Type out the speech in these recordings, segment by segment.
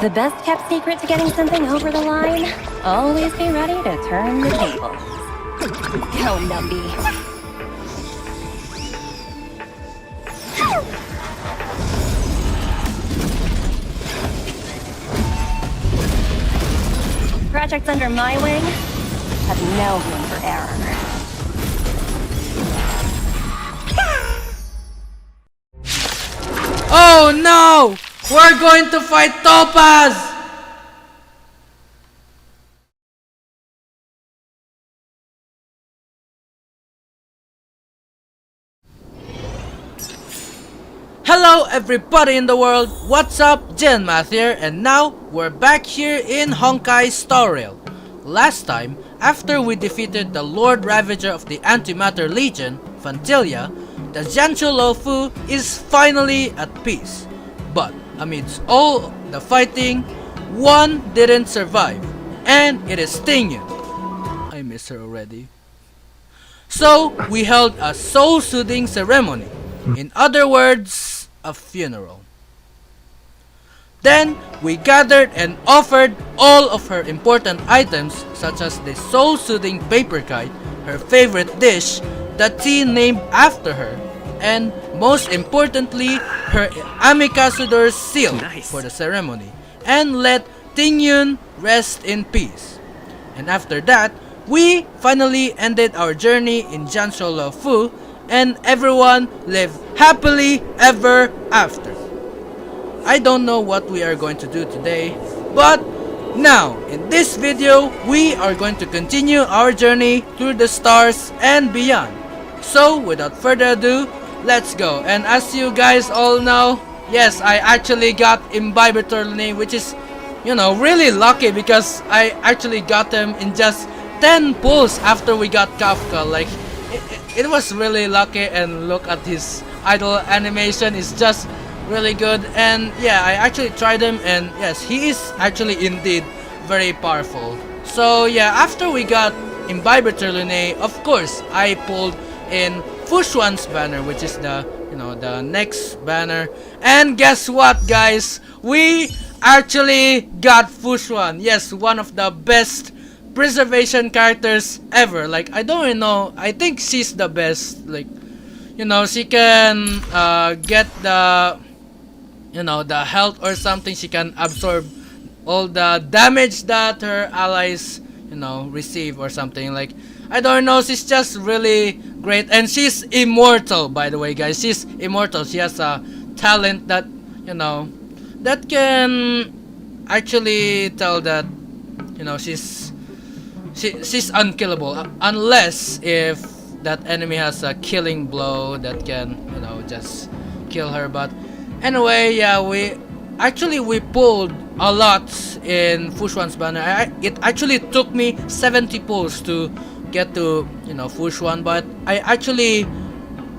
The best kept secret to getting something over the line? Always be ready to turn the tables. Go, Numby. Projects under my wing have no room for error. Oh no! We're going to fight Topaz! Hello everybody in the world, what's up? JianMath here, and now we're back here in Honkai Star Rail. Last time, after we defeated the Lord Ravager of the Antimatter Legion, Fantilia, the Xianzhou Luofu is finally at peace. But amidst all the fighting, one didn't survive, and it is Tingyun. I miss her already. So we held a soul-soothing ceremony. In other words, a funeral. Then we gathered and offered all of her important items such as the soul-soothing paper kite, her favorite dish, the tea named after her, and most importantly, her Amikasudo's seal for the ceremony, and let Tingyun rest in peace. And after that, we finally ended our journey in Xianzhou Luofu, and everyone lived happily ever after. I don't know what we are going to do today, but now, in this video, we are going to continue our journey through the stars and beyond. So, without further ado, let's go. And as you guys all know, yes, I actually got Imbibitor name, which is, you know, really lucky because I actually got them in just 10 pulls after we got Kafka. Like, it was really lucky, and look at his idle animation, is just really good. And yeah, I actually tried him, and yes, he is actually indeed very powerful. So yeah, after we got Imbibitor Lune, of course, I pulled in Fushuan's banner, which is the, you know, the next banner. And guess what, guys? We actually got Fushuan. Yes, one of the best preservation characters ever. Like, I don't even know, I think she's the best. Like, you know, she can get the, you know, the health or something. She can absorb all the damage that her allies, you know, receive or something. Like, I don't know, she's just really great. And she's immortal, by the way, guys. She's immortal. She has a talent that, you know, that can actually tell that, you know, she's unkillable, unless if that enemy has a killing blow that can, you know, just kill her. But anyway, yeah, we pulled a lot in Fushuan's banner. It actually took me 70 pulls to get to, you know, Fushuan, but I actually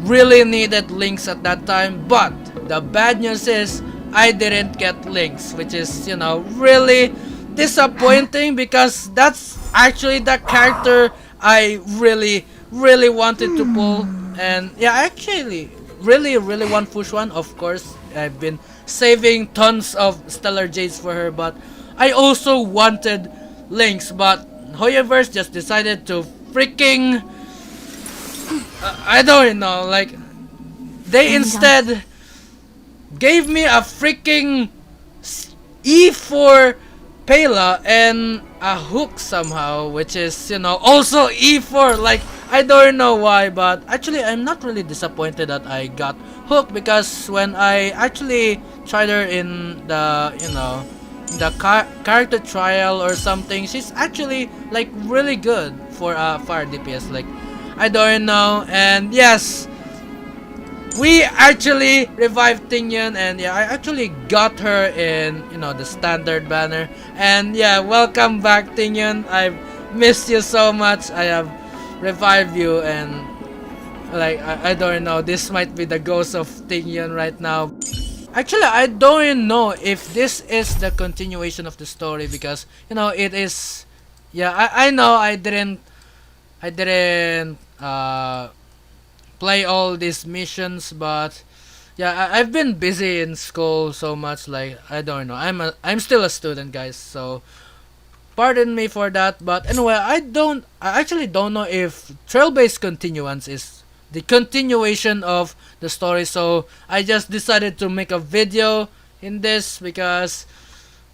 really needed links at that time. But the bad news is I didn't get links, which is, you know, really disappointing because that's actually the character I really wanted to pull. And yeah, I actually really want Fushuan. Of course, I've been saving tons of Stellar Jades for her, but I also wanted links. But Hoyoverse just decided to freaking I don't know, like, they instead gave me a freaking E4 Pela and a hook somehow, which is, you know, also E4. Like, I don't know why, but actually I'm not really disappointed that I got hook, because when I actually tried her in the, you know, the character trial or something, she's actually like really good for a fire DPS. Like, I don't know. And yes, we actually revived Tingyun, and yeah, I actually got her in, you know, the standard banner. And yeah, welcome back, Tingyun. I've missed you so much. I have revived you, and like, I don't know, this might be the ghost of Tingyun right now. Actually, I don't even know if this is the continuation of the story, because, you know, it is. Yeah, I know I didn't play all these missions, but yeah, I've been busy in school so much. Like I don't know. I'm still a student, guys. So pardon me for that. But anyway, I actually don't know if trail-based continuance is the continuation of the story. So I just decided to make a video in this because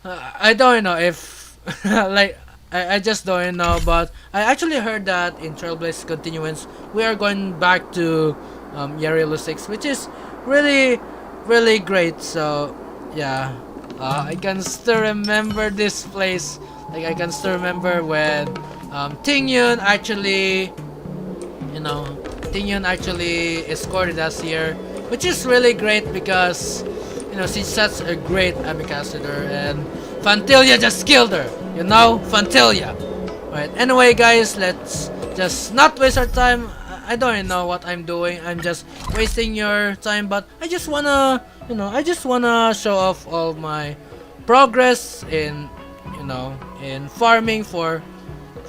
I don't know if like I just don't know. But I actually heard that in trail-based continuance we are going back to Jarilo-VI, which is really really great. So yeah, I can still remember this place. Like I can still remember when Ting Yun actually, you know, Ting Yun actually escorted us here, which is really great because you know she's such a great ambassador, and Fantilia just killed her. You know, Fantilia. Right. Anyway, guys, let's just not waste our time. I don't know what I'm doing. I'm just wasting your time, but I just wanna, you know, I just wanna show off all my progress in, you know, in farming for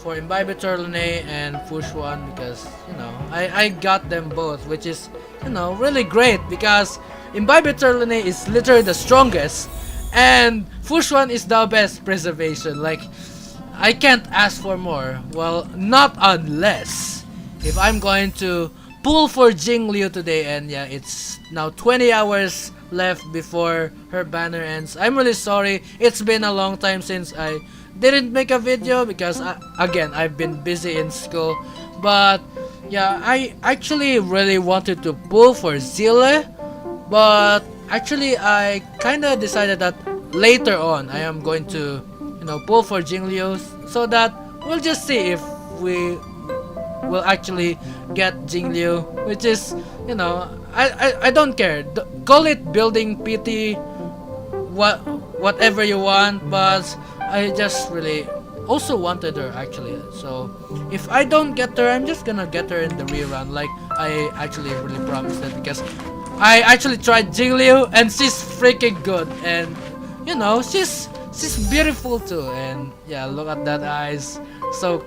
Imbibitor and Fushuan, because you know I got them both, which is, you know, really great because Imbibitor is literally the strongest and Fushuan is the best preservation. Like I can't ask for more. Well, not unless if I'm going to pull for Jingliu today, and yeah, it's now 20 hours left before her banner ends. I'm really sorry. It's been a long time since I didn't make a video because again, I've been busy in school. But yeah, I actually really wanted to pull for Zile, but actually I kinda decided that later on I am going to, you know, pull for Jingliu, so that we'll just see if we will actually get Jingliu, which is, you know, I don't care. Call it building PT, whatever you want, but I just really also wanted her actually. So if I don't get her, I'm just gonna get her in the rerun, like I actually really promised it, because I actually tried Jingliu and she's freaking good, and you know, she's beautiful too, and yeah, look at that eyes, so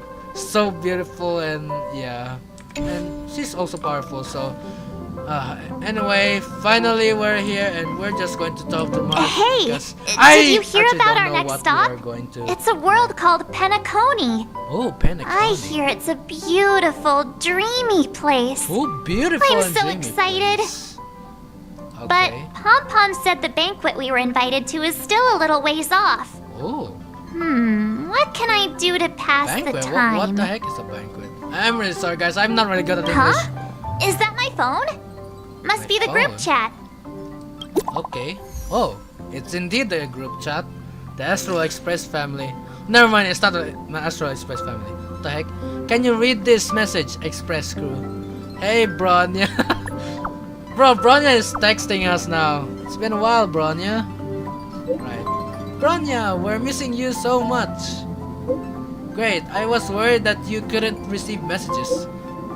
beautiful, and yeah, and she's also powerful. So anyway, finally we're here and we're just going to talk to Mark. Hey, I did you hear actually about don't our know next what stop? we are going to. It's a world called Penacony. Oh, Penacony. I hear it's a beautiful, dreamy place. Oh, beautiful. I'm and so dreamy excited. place. But Okay. Pom Pom said the banquet we were invited to is still a little ways off. Oh, What can I do to pass banquet. the time? What the heck is a banquet? I'm really sorry, guys. I'm not really good at Huh? English. Is that my phone? Must My be the group phone? chat. Okay. Oh, it's indeed the group chat. The Astral Express family. Never mind, it's not the Astral Express family. What the heck? Can you read this message, Express crew? Hey, Bronya. Bro, Bronya is texting us now. It's been a while, Bronya. Right. Bronya, we're missing you so much. Great, I was worried that you couldn't receive messages.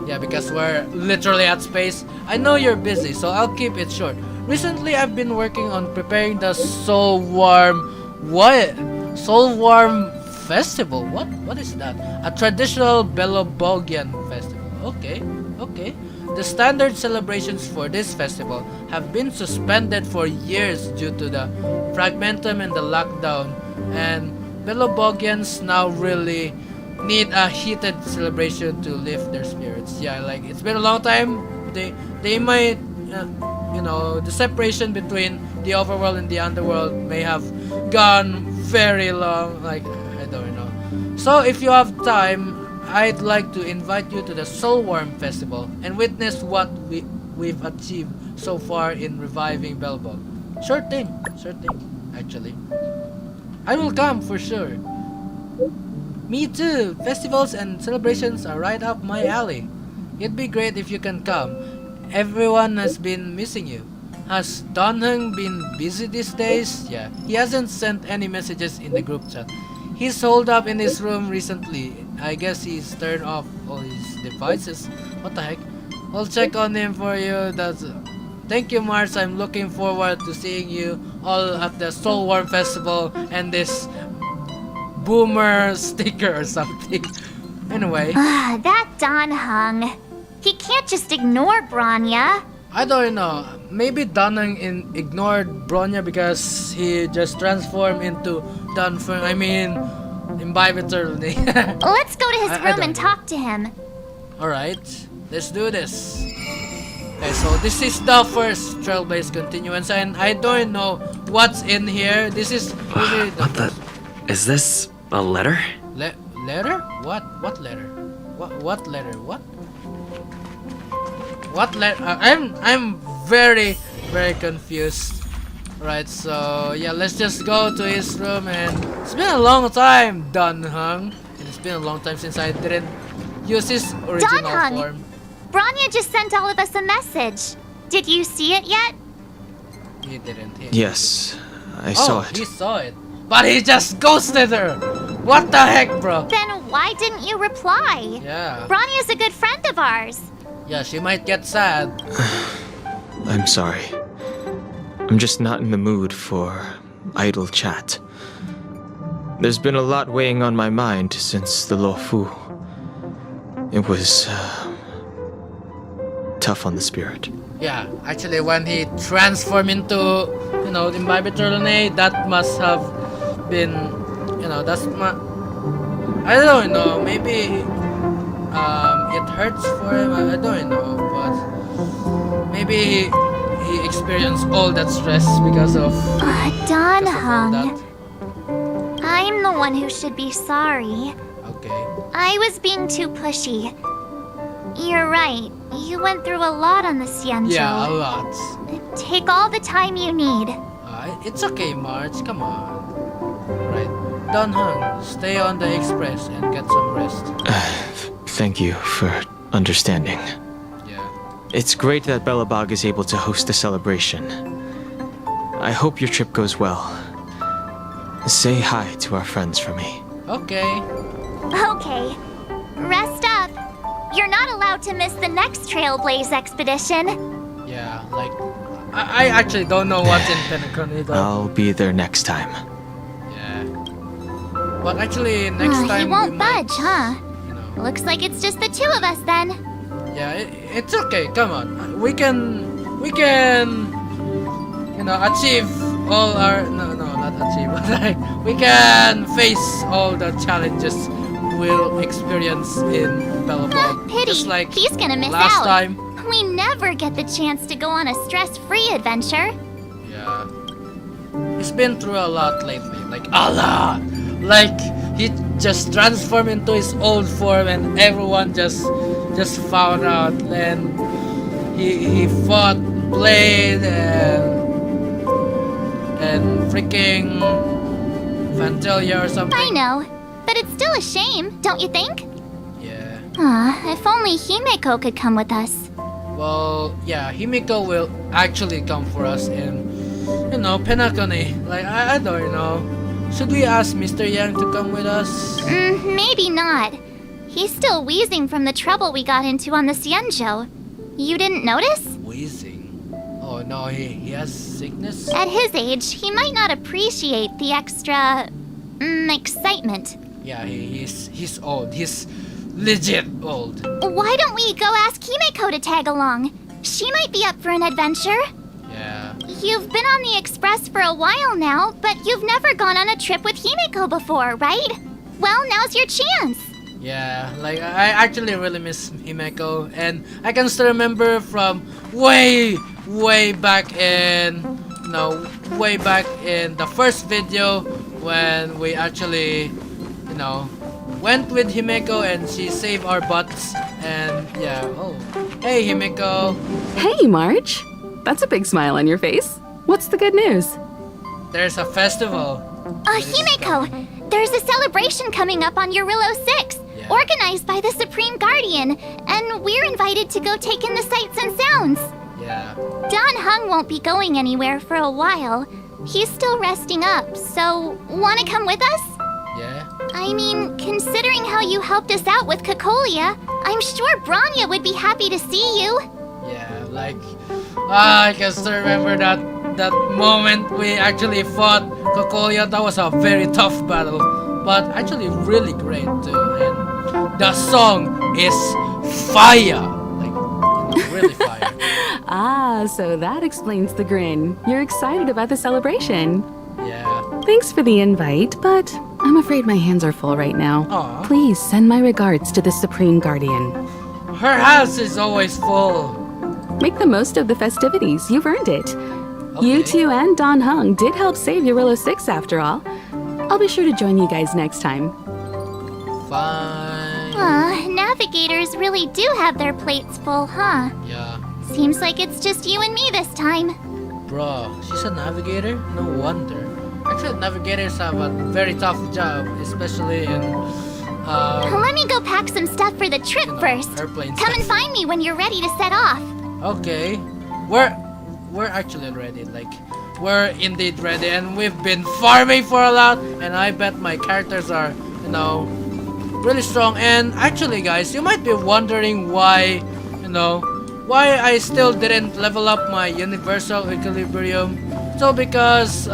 Yeah, because we're literally at space. I know you're busy, so I'll keep it short. Recently, I've been working on preparing the Solwarm Festival. What is that? A traditional Belobogian festival. Okay. The standard celebrations for this festival have been suspended for years due to the fragmentum and the lockdown, and Belobogians now really need a heated celebration to lift their spirits. Yeah, like it's been a long time. They might, you know, the separation between the overworld and the underworld may have gone very long. Like I don't know. So if you have time, I'd like to invite you to the Solwarm Festival and witness what we've achieved so far in reviving Belobog. Sure thing. Actually, I will come for sure. Me too. Festivals and celebrations are right up my alley. It'd be great if you can come. Everyone has been missing you. Has Donheng been busy these days? Yeah, he hasn't sent any messages in the group chat. He's holed up in his room recently. I guess he's turned off all his devices. What the heck? I'll check on him for you. Thank you, Mars. I'm looking forward to seeing you all at the Solwarm Festival and this boomer sticker or something. Anyway. That Don Hung. He can't just ignore Bronya. I don't know. Maybe Danang ignored Bronya because he just transformed into Danfeng. I mean, imbibe eternally. Let's go to his I room and don't know. talk to him. Alright, let's do this. Okay, so this is the first Trailblaze continuance, and I don't know what's in here. This is really the What the? Is this a letter? letter? What letter? What letter? What letter? I'm very confused. Right, so yeah, let's just go to his room, and it's been a long time, Danheng, and it's been a long time since I didn't use his original Danheng! form. Bronya just sent all of us a message. Did you see it yet? He didn't. Yes, I Oh, saw it. he saw it, but he just ghosted her. What the heck, bro? Then why didn't you reply? Yeah, Bronya's a good friend of ours. yeah, she might get sad. I'm sorry. I'm just not in the mood for idle chat. There's been a lot weighing on my mind since the Luofu. It was tough on the spirit. Yeah, actually, when he transformed into, the Imbibe Eternally, that must have been, I don't know, maybe it hurts for him, I don't know, but maybe he experienced all that stress because of all Danheng. that. I'm the one who should be sorry. Okay. I was being too pushy. You're right. You went through a lot on the Xianzhou. Yeah, a lot. Take all the time you need. It's okay, March, come on. Right. Danheng, stay on the express and get some rest. Thank you for understanding. Yeah. It's great that Belobog is able to host a celebration. I hope your trip goes well. Say hi to our friends for me. Okay. Okay. Rest up. You're not allowed to miss the next Trailblaze expedition. Yeah, like, I actually don't know what's in Pentagon either. I'll be there next time. Yeah. But actually, next time He we won't might, budge, huh? you know, Looks like it's just the two of us then. yeah, it's okay. Come on, we can, achieve all our not achieve, but like we can face all the challenges we'll experience in Belobog. Pity. Just like He's gonna miss last out. time. We never get the chance to go on a stress-free adventure. Yeah. He's been through a lot lately. Like, a lot! Like, he just transformed into his old form and everyone just found out. And he fought Blade and freaking Fantalia or something. I know, but it's still a shame, don't you think? Yeah. If only Himeko could come with us. Well, yeah, Himiko will actually come for us in, Penacony. Like, I don't know. Should we ask Mr. Yang to come with us? Maybe not. He's still wheezing from the trouble we got into on the Xianzhou. You didn't notice? Wheezing. Oh no, he has sickness? At his age, he might not appreciate the extra... excitement. Yeah, he's old. He's legit old. Why don't we go ask Himeko to tag along? She might be up for an adventure. Yeah. You've been on the Express for a while now, but you've never gone on a trip with Himeko before, right? Well, now's your chance. Yeah, like I actually really miss Himeko, and I can still remember from way back in, way back in the first video when we actually, went with Himeko and she saved our butts, and yeah, oh, hey Himeko. Hey, March. That's a big smile on your face. What's the good news? There's a festival. Himeko, there's a celebration coming up on Jarilo-VI, Yeah. organized by the Supreme Guardian, and we're invited to go take in the sights and sounds. Yeah. Danheng won't be going anywhere for a while. He's still resting up, so wanna come with us? Yeah. I mean, considering how you helped us out with Kokolia, I'm sure Bronya would be happy to see you. Yeah, like, I can still remember that moment we actually fought Kokolia. That was a very tough battle, but actually really great too. And the song is fire. Like, really fire. Ah, so that explains the grin. You're excited about the celebration. Yeah. Thanks for the invite, but I'm afraid my hands are full right now. Aw. Please send my regards to the Supreme Guardian. Her house is always full. Make the most of the festivities. You've earned it. Okay. You two and Don Hung did help save Jarilo-VI after all. I'll be sure to join you guys next time. Fine. Navigators really do have their plates full, huh? Yeah. Seems like it's just you and me this time. Bro, she's a navigator? No wonder. Actually, navigators have a very tough job, especially in Let me go pack some stuff for the trip first. airplanes. Come and find me when you're ready to set off. Okay. We're actually ready. Like, we're indeed ready, and we've been farming for a lot, and I bet my characters are, you know, really strong. And actually, guys, you might be wondering why, you know, why I still didn't level up my universal equilibrium. So because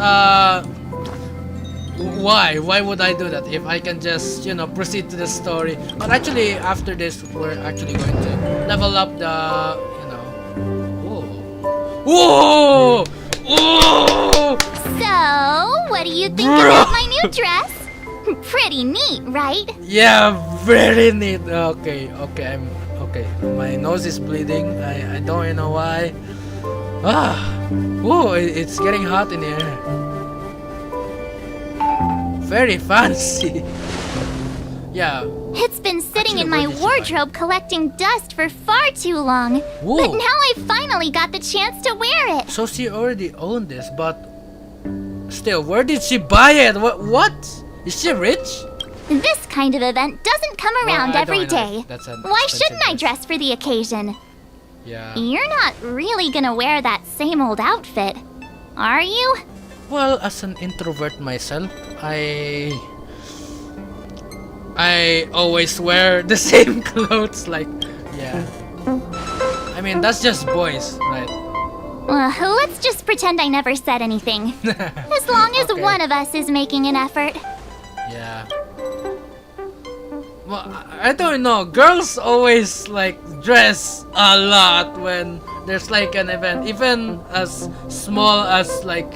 why would I do that if I can just, you know, proceed to the story? But actually, after this, we're actually going to level up the, you know, whoa. So, what do you think about my new dress? Pretty neat, right? Yeah, very neat. Okay, I'm okay. My nose is bleeding. I don't know why. Oh, it's getting hot in here. Very fancy. Yeah. It's been sitting Actually, in my where did you buy it? wardrobe collecting dust for far too long. Whoa. But now I finally got the chance to wear it. So she already owned this, but still, where did she buy it? What? Is she rich? This kind of event doesn't come around I every don't know. day. That's an Why expensive shouldn't I dress for the occasion? Yeah. You're not really gonna wear that same old outfit, are you? Well, as an introvert myself, I always wear the same clothes. Like, yeah. I mean, that's just boys, right? Let's just pretend I never said anything. As long as Okay. one of us is making an effort. Yeah. Well, I don't know. Girls always like dress a lot when there's like an event, even as small as like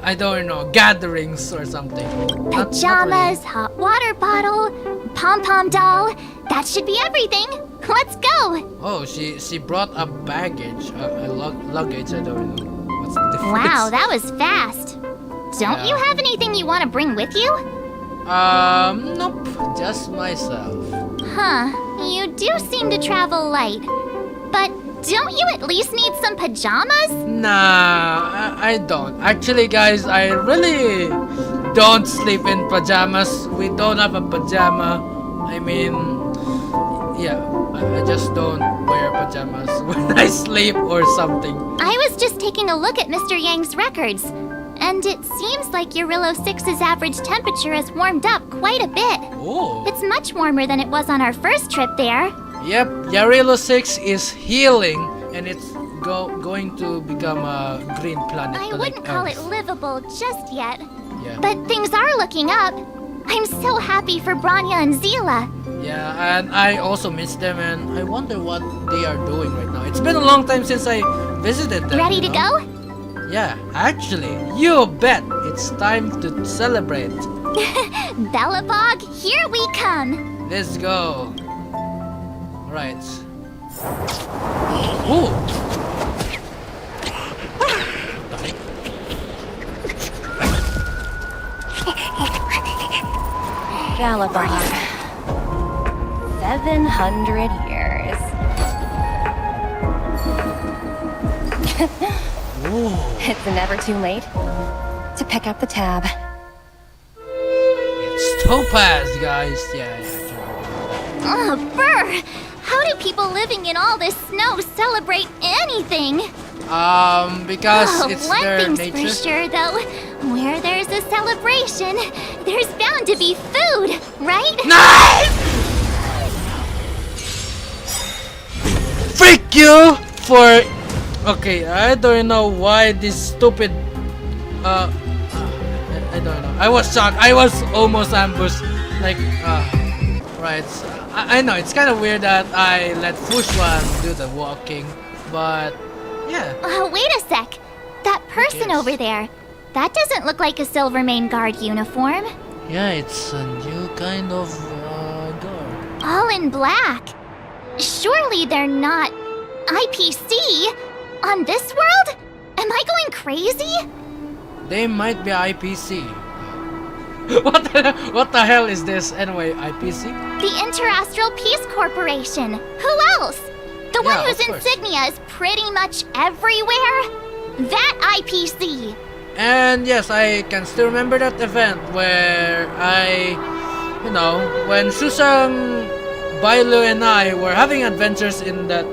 I don't know, gatherings or something. Not Pajamas, hot water bottle, pom-pom doll. That should be everything. Let's go. really. Oh, she brought a baggage, a luggage. I don't know what's the difference. Wow, that was fast. Don't Yeah. you have anything you want to bring with you? Nope, just myself. Huh, you do seem to travel light. But don't you at least need some pajamas? Nah, I don't. Actually, guys, I really don't sleep in pajamas. We don't have a pajama. I mean, yeah, I just don't wear pajamas when I sleep or something. I was just taking a look at Mr. Yang's records. And it seems like Jarilo-VI's average temperature has warmed up quite a bit. Oh. It's much warmer than it was on our first trip there. Yep, Jarilo-VI is healing, and it's going to become a green planet. I like wouldn't call it Earth. livable just yet. Yeah. But things are looking up. I'm so happy for Bronya and Zila. Yeah, and I also miss them, and I wonder what they are doing right now. It's been a long time since I visited them. Ready you to know? go? Yeah, actually, you bet. It's time to celebrate. Belobog, here we come. Let's go. Right. Ooh. Belobog. 700 years. Ooh. It's never too late to pick up the tab. It's Topaz, guys. Yeah. Ugh, brr! How do people living in all this snow celebrate anything? Because Oh, it's one their thing's nature. for sure, though. Where there's a celebration, there's bound to be food, right? Nice! Freak you for. Okay, I don't know why this stupid. I don't know. I was shocked. I was almost ambushed. Like, right. I know it's kind of weird that I let Fushwan do the walking, but yeah. Wait a sec. That person cares? over there, that doesn't look like a Silvermane Guard uniform. Yeah, it's a new kind of guard. All in black. Surely they're not IPC on this world? Am I going crazy? They might be IPC. What the hell is this anyway? IPC? The Interastral Peace Corporation. Who else? The one Yeah, whose of course. insignia is pretty much everywhere? That IPC. And yes, I can still remember that event where when Susang, Bailu, and I were having adventures in that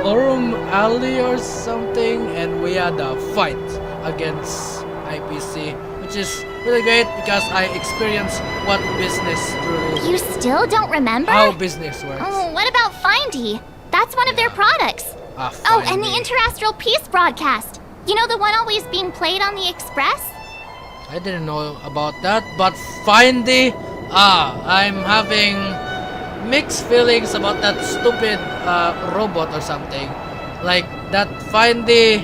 Orum Alley or something, and we had a fight against IPC, which is really great because I experienced what business really, You still don't remember? how business works. Oh, what about Findy? That's one of their products. Oh, and the Findy. Interastral Peace broadcast. You know the one always being played on the Express? I didn't know about that, but Findy, I'm having mixed feelings about that stupid robot or something. Like that Findy,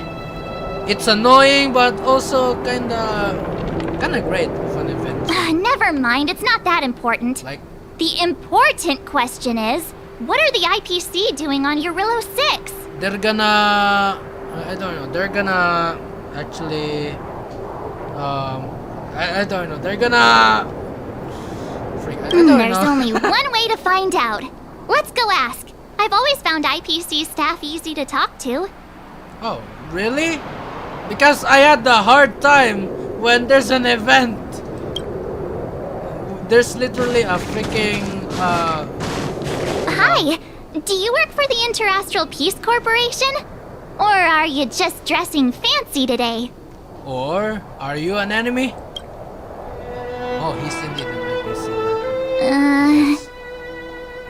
it's annoying but also kinda great of an event. Never mind, it's not that important. Like, The important question is, what are the IPC doing on Jarilo-VI? they're gonna, I don't know, they're gonna actually, I don't know, they're gonna, I don't There's know. only one way to find out. Let's go ask. I've always found IPC staff easy to talk to. Oh, really? Because I had a hard time when there's an event. There's literally a freaking, Hi, do you work for the Interastral Peace Corporation? Or are you just dressing fancy today? or are you an enemy? Oh, he's indeed an IPC.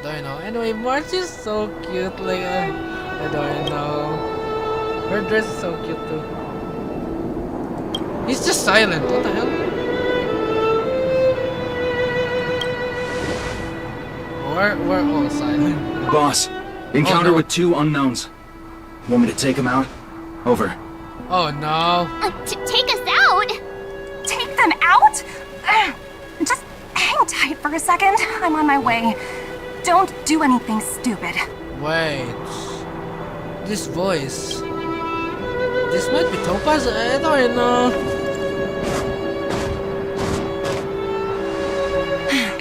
Don't know. Anyway, March is so cute. Like, I don't know. Her dress is so cute too. He's just silent. What the hell? We're all silent. Boss, encounter no. with 2 unknowns. Want me to take them out? Over. Oh no. Take us out? Take them out? Just hang tight for a second. I'm on my way. Don't do anything stupid. Wait. This voice. This might be Topaz? I don't know.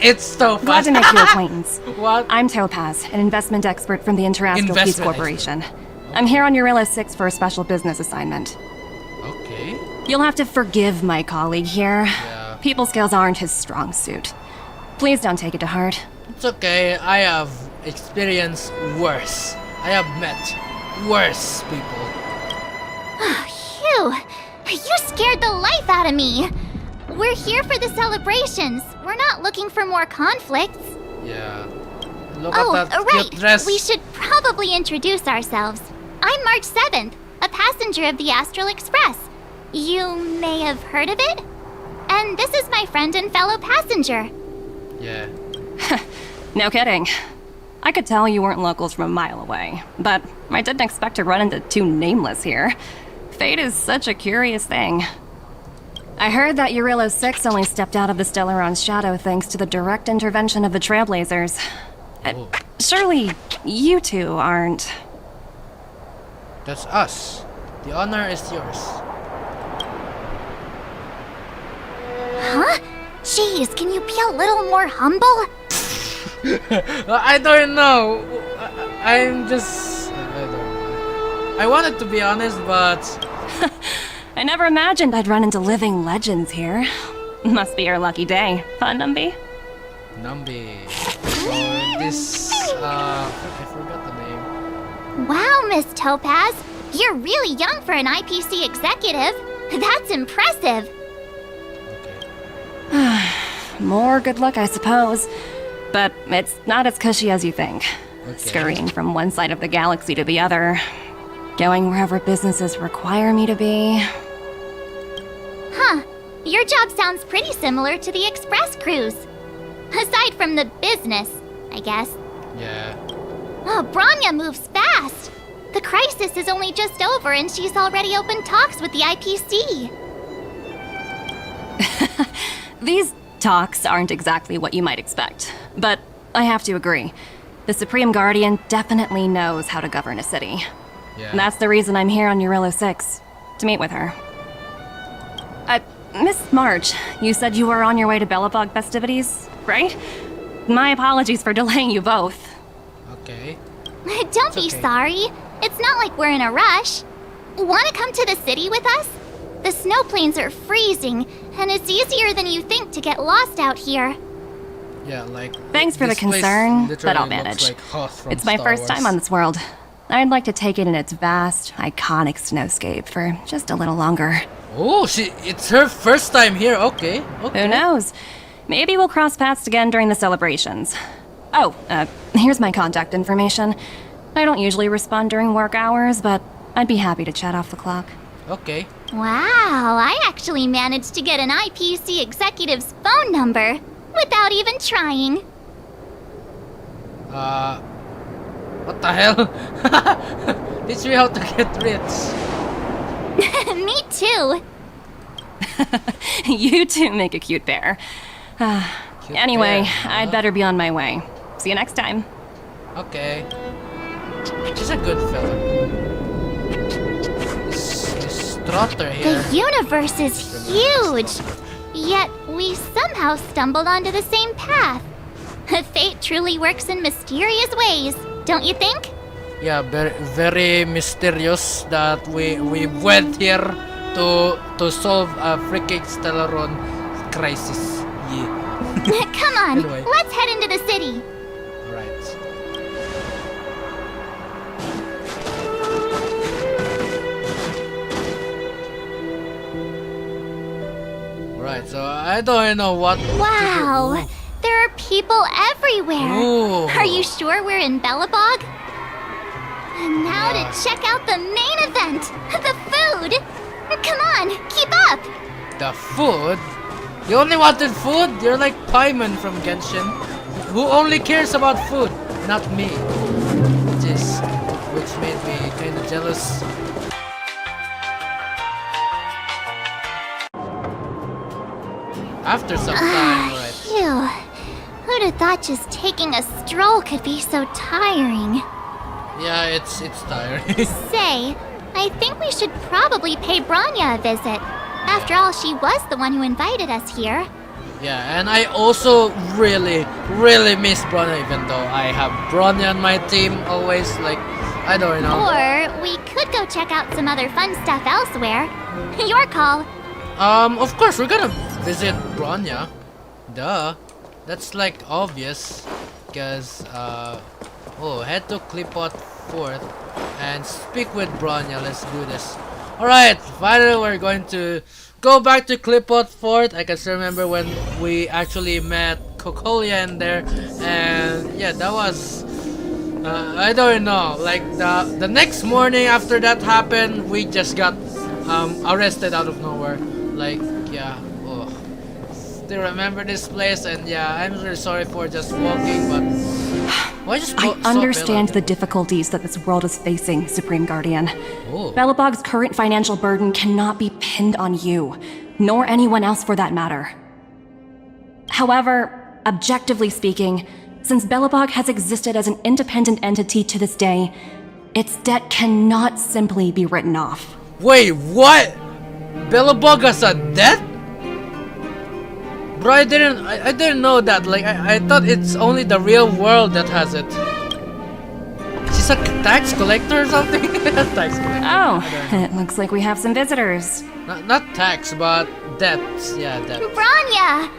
It's Topaz. Glad to make your acquaintance. What? I'm Topaz, an investment expert from the Interastral Peace Investment Corporation. I'm here on Jarilo-VI for a special business assignment. Okay. You'll have to forgive my colleague here. Yeah. People skills aren't his strong suit. Please don't take it to heart. It's okay. I have experienced worse. I have met worse people. Phew, you scared the life out of me. We're here for the celebrations. We're not looking for more conflicts. Yeah. Look Oh, at that right. cute dress. We should probably introduce ourselves. I'm March 7th, a passenger of the Astral Express. You may have heard of it? And this is my friend and fellow passenger. Yeah. No kidding. I could tell you weren't locals from a mile away, but I didn't expect to run into 2 nameless here. Fate is such a curious thing. I heard that Jarilo-VI only stepped out of the Stellaron's shadow thanks to the direct intervention of the Trailblazers. Oh. Surely you 2 aren't... That's us. The honor is yours. Huh? Jeez, can you be a little more humble? I don't know. I'm just. I don't know. I wanted to be honest, but. I never imagined I'd run into living legends here. Must be your lucky day, huh, Numby? Numby. Or this. I forgot the name. Wow, Miss Topaz. You're really young for an IPC executive. That's impressive. Okay. More good luck, I suppose. But it's not as cushy as you think. Okay. Scurrying from one side of the galaxy to the other. Going wherever businesses require me to be. Huh. Your job sounds pretty similar to the Express cruise. Aside from the business, I guess. Yeah. Oh, Bronya moves fast. The crisis is only just over and she's already opened talks with the IPC. These talks aren't exactly what you might expect, but I have to agree. The Supreme Guardian definitely knows how to govern a city. Yeah. That's the reason I'm here on Jarilo-VI, to meet with her. Miss March, you said you were on your way to Belobog festivities, right? My apologies for delaying you both. Okay. Don't be okay. sorry. It's not like we're in a rush. Want to come to the city with us? The snow plains are freezing, and it's easier than you think to get lost out here. Yeah, like. Thanks for the this place concern, but literally I'll looks manage. like Hoth from It's my Star first Wars. time on this world. I'd like to take it in its vast, iconic snowscape for just a little longer. Oh, it's her first time here. Okay. Who knows? Maybe we'll cross paths again during the celebrations. Oh, here's my contact information. I don't usually respond during work hours, but I'd be happy to chat off the clock. Okay. Wow, I actually managed to get an IPC executive's phone number without even trying. What the hell? Teach me how to get rich. Me too. You two make a cute pair. Cute Anyway, pair, I'd huh? better be on my way. See you next time. Okay. She's a good fella. This Trotter here. The universe is huge. Yet we somehow stumbled onto the same path. Fate truly works in mysterious ways, don't you think? Yeah, very, very mysterious that we went here to solve a freaking Stellaron crisis. Yeah. Come on, Anyway. let's head into the city. Right. Right, so I don't know what to do. Wow, there are people everywhere. Ooh. Are you sure we're in Belobog? And now Yeah. to check out the main event, the food. Come on, keep up. The food? You only wanted food? You're like Paimon from Genshin, who only cares about food, not me. Which made me kind of jealous. After some time, right? Phew. Who'd have thought just taking a stroll could be so tiring? Yeah, it's tiring. Say, I think we should probably pay Bronya a visit. After all, she was the one who invited us here. Yeah, and I also really, really miss Bronya, even though I have Bronya on my team always. Like, I don't know. Or we could go check out some other fun stuff elsewhere. Your call. Of course, we're gonna visit Bronya. Duh. That's like obvious. Because, head to Clipot Fort and speak with Bronya. Let's do this. Alright, finally we're going to go back to Clipot Fort. I can still remember when we actually met Cocolia in there. And yeah, that was... I don't know. Like, the next morning after that happened, we just got arrested out of nowhere. Like, yeah. Oh. Still remember this place, and yeah, I'm really sorry for just walking, but why just I stop understand Bella? the difficulties that this world is facing, Supreme Guardian. Oh. Belobog's current financial burden cannot be pinned on you, nor anyone else for that matter. However, objectively speaking, since Belobog has existed as an independent entity to this day, its debt cannot simply be written off. Wait, what? Belobog has a debt? Bro, I didn't know that. Like, I thought it's only the real world that has it. She's a tax collector or something? Tax collector. Oh, it looks like we have some visitors. Not tax, but debts. Yeah, debts. Bronya!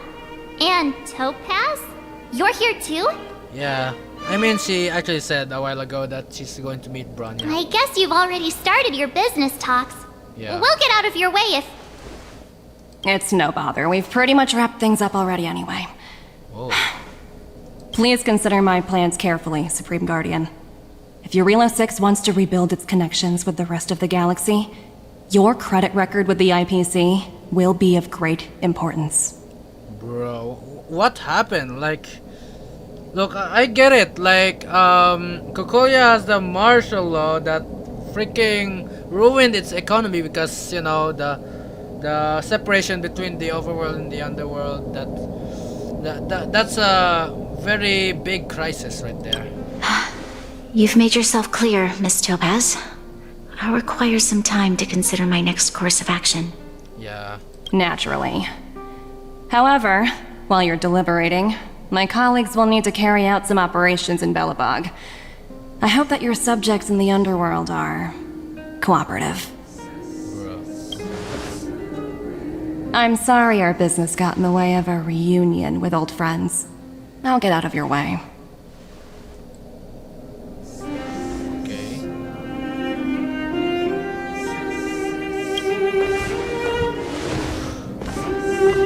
And Topaz? You're here too? Yeah. I mean, she actually said a while ago that she's going to meet Bronya. I guess you've already started your business talks. Yeah. We'll get out of your way if... It's no bother. We've pretty much wrapped things up already anyway. Oh. Please consider my plans carefully, Supreme Guardian. If Jarilo-VI wants to rebuild its connections with the rest of the galaxy, your credit record with the IPC will be of great importance. Bro, what happened? Like, look, I get it. Like, Kokoya has the martial law that freaking ruined its economy because, you know, the separation between the overworld and the underworld. That's a very big crisis right there. You've made yourself clear, Miss Topaz. I'll require some time to consider my next course of action. Yeah. Naturally. However, while you're deliberating, my colleagues will need to carry out some operations in Belobog. I hope that your subjects in the underworld are cooperative. I'm sorry our business got in the way of a reunion with old friends. I'll get out of your way. Okay.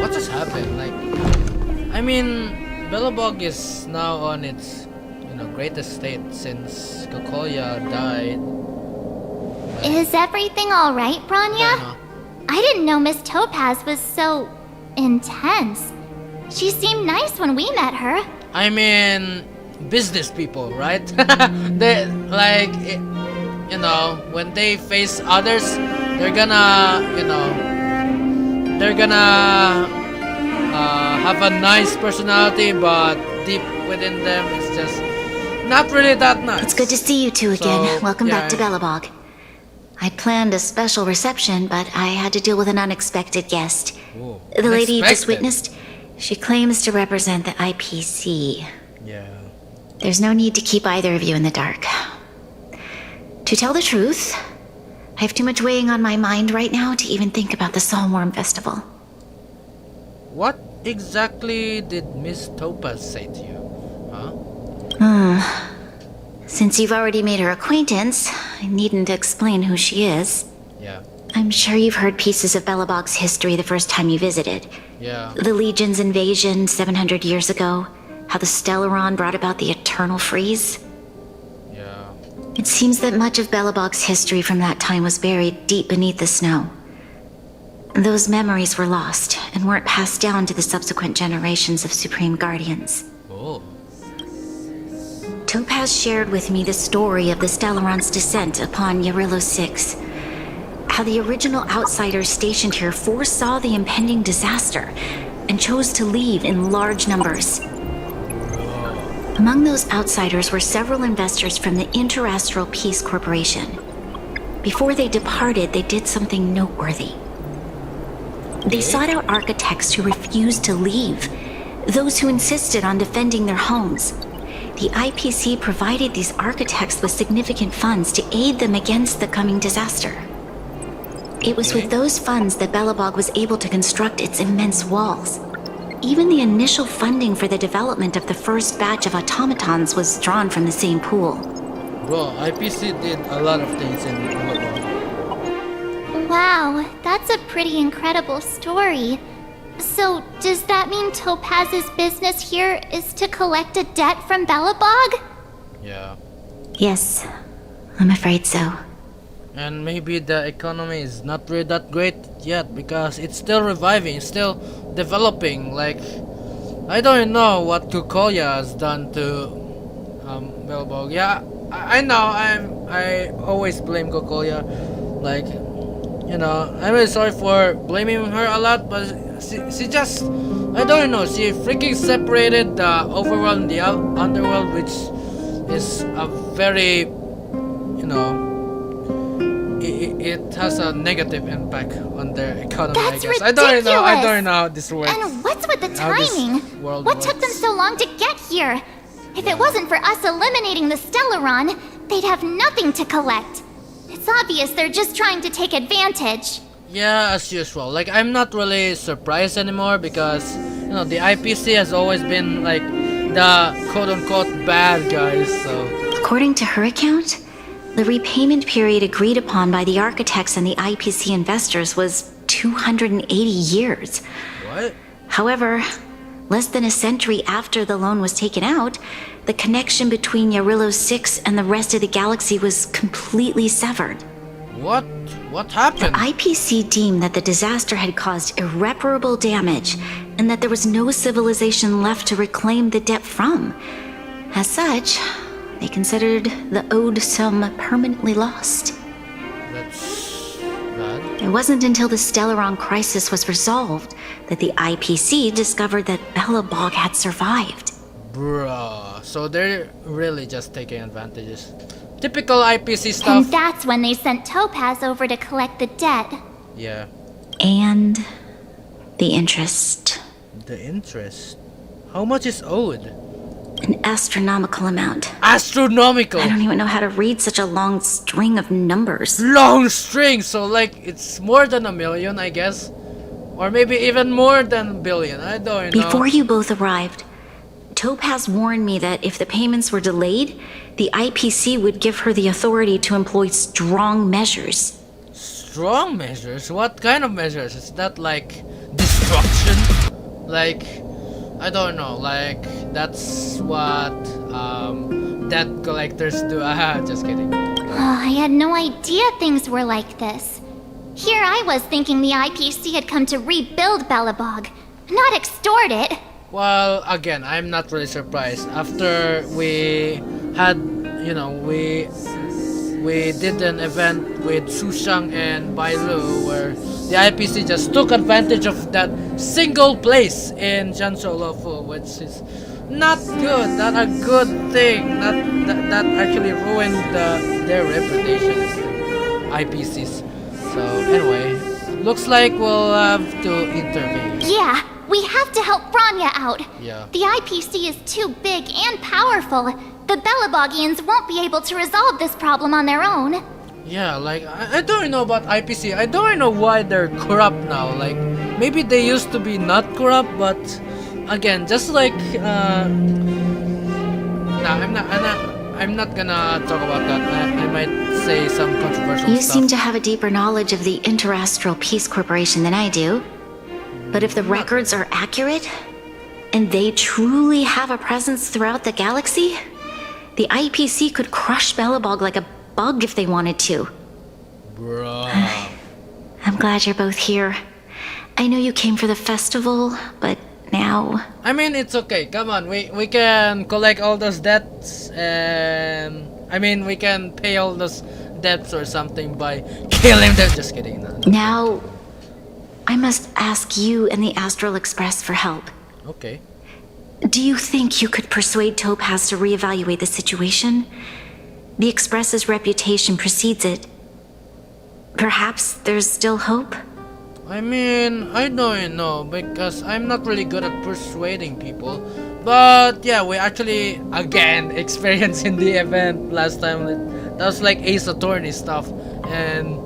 What just happened? Like, I mean, Belobog is now on its, you know, greatest state since Kokoya died. Is everything alright, Bronya? I didn't know Miss Topaz was so intense. She seemed nice when we met her. I mean, business people, right? They like, you know, when they face others, they're gonna, you know, they're gonna have a nice personality, but deep within them, it's just not really that nice. It's good to see you two again. So, Welcome yeah, back to Belobog. I'd planned a special reception, but I had to deal with an unexpected guest. Ooh, The lady you just unexpected. witnessed, she claims to represent the IPC. Yeah. There's no need to keep either of you in the dark. To tell the truth, I have too much weighing on my mind right now to even think about the Solwarm Festival. What exactly did Miss Topaz say to you? Huh? Since you've already made her acquaintance, I needn't explain who she is. Yeah. I'm sure you've heard pieces of Belobog's history the first time you visited. Yeah. The Legion's invasion 700 years ago, how the Stellaron brought about the Eternal Freeze. Yeah. It seems that much of Belobog's history from that time was buried deep beneath the snow. Those memories were lost and weren't passed down to the subsequent generations of Supreme Guardians. Oh. Topaz shared with me the story of the Stellaron's descent upon Jarilo-VI. How the original outsiders stationed here foresaw the impending disaster and chose to leave in large numbers. Among those outsiders were several investors from the Interastral Peace Corporation. Before they departed, they did something noteworthy. They sought out architects who refused to leave, those who insisted on defending their homes. The IPC provided these architects with significant funds to aid them against the coming disaster. It was with those funds that Belobog was able to construct its immense walls. Even the initial funding for the development of the first batch of automatons was drawn from the same pool. Bro, IPC did a lot of things in Belobog. Wow, that's a pretty incredible story. So, does that mean Topaz's business here is to collect a debt from Belobog? Yeah. Yes, I'm afraid so. And maybe the economy is not really that great yet because it's still reviving, it's still developing. Like, I don't know what Kokoya has done to Belobog. Yeah, I know. I always blame Kokoya. Like, you know, I'm really sorry for blaming her a lot, but she just, I don't know, she freaking separated the overworld and the underworld, which is a very, you know, it has a negative impact on their economy, That's I guess. ridiculous. I don't know how this works. And what's with the How this timing? world What took them works. so long to get here? If it wasn't for us eliminating the Stellaron, they'd have nothing to collect. It's obvious they're just trying to take advantage. Yeah, as usual. Like, I'm not really surprised anymore because, you know, the IPC has always been, like, the quote-unquote bad guys, so... According to her account, the repayment period agreed upon by the architects and the IPC investors was 280 years. What? However, less than a century after the loan was taken out, the connection between Jarilo-VI and the rest of the galaxy was completely severed. What? What The happened? IPC deemed that the disaster had caused irreparable damage and that there was no civilization left to reclaim the debt from. As such, they considered the owed sum permanently lost. That's bad. It wasn't until the Stellaron crisis was resolved that the IPC discovered that Belobog had survived. Bruh. So they're really just taking advantages. Typical IPC stuff. And that's when they sent Topaz over to collect the debt. Yeah. And the interest. The interest? How much is owed? An astronomical amount. Astronomical! I don't even know how to read such a long string of numbers. Long string! So like, it's more than 1 million, I guess? Or maybe even more than 1 billion, I don't know. Before you both arrived, Topaz warned me that if the payments were delayed, the IPC would give her the authority to employ strong measures. Strong measures? What kind of measures? Is that like destruction? Like, I don't know, like that's what debt collectors do. Just kidding. Oh, I had no idea things were like this. Here I was thinking the IPC had come to rebuild Belobog, not extort it. Well, again, I'm not really surprised. After we had, you know, we did an event with Sushang and Bailu where the IPC just took advantage of that single place in Xianzhou Luofu, which is not good, not a good thing, that actually ruined their reputation as IPCs. So anyway, looks like we'll have to intervene. Yeah, we have to help Bronya out. Yeah. The IPC is too big and powerful. The Belobogians won't be able to resolve this problem on their own. Yeah, like, I don't know about IPC. I don't know why they're corrupt now. Like, maybe they used to be not corrupt, but again, just like, I'm not gonna talk about that. I might say some controversial You stuff. seem to have a deeper knowledge of the Interastral Peace Corporation than I do. But if the records are accurate, and they truly have a presence throughout the galaxy, the IPC could crush Belobog like a bug if they wanted to. Bruh. I'm glad you're both here. I know you came for the festival, but now... I mean, it's okay. Come on, we can collect all those debts, and I mean, we can pay all those debts or something by killing them. Just kidding. No. Now, I must ask you and the Astral Express for help. Okay. Do you think you could persuade Topaz to reevaluate the situation? The Express's reputation precedes it. Perhaps there's still hope? I mean, I don't know, because I'm not really good at persuading people. But yeah, we actually, again, experienced in the event last time. That was like Ace Attorney stuff. And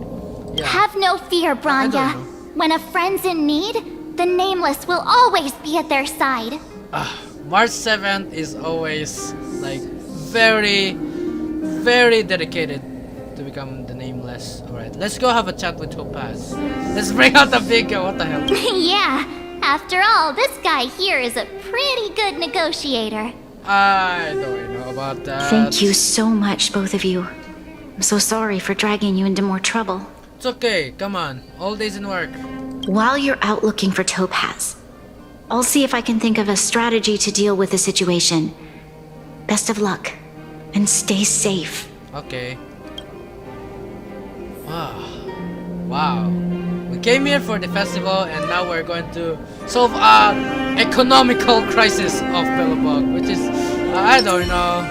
yeah. Have no fear, Bronya. When a friend's in need, the Nameless will always be at their side. March 7th is always like very, very dedicated to become the Nameless. Alright, let's go have a chat with Topaz. Let's bring out the big guy. What the hell? Yeah, after all, this guy here is a pretty good negotiator. I don't know about that. Thank you so much, both of you. I'm so sorry for dragging you into more trouble. It's okay, come on. All days in work. While you're out looking for Topaz, I'll see if I can think of a strategy to deal with the situation. Best of luck, and stay safe. Okay. Wow. We came here for the festival and now we're going to solve an economical crisis of Belobog, which is, I don't know.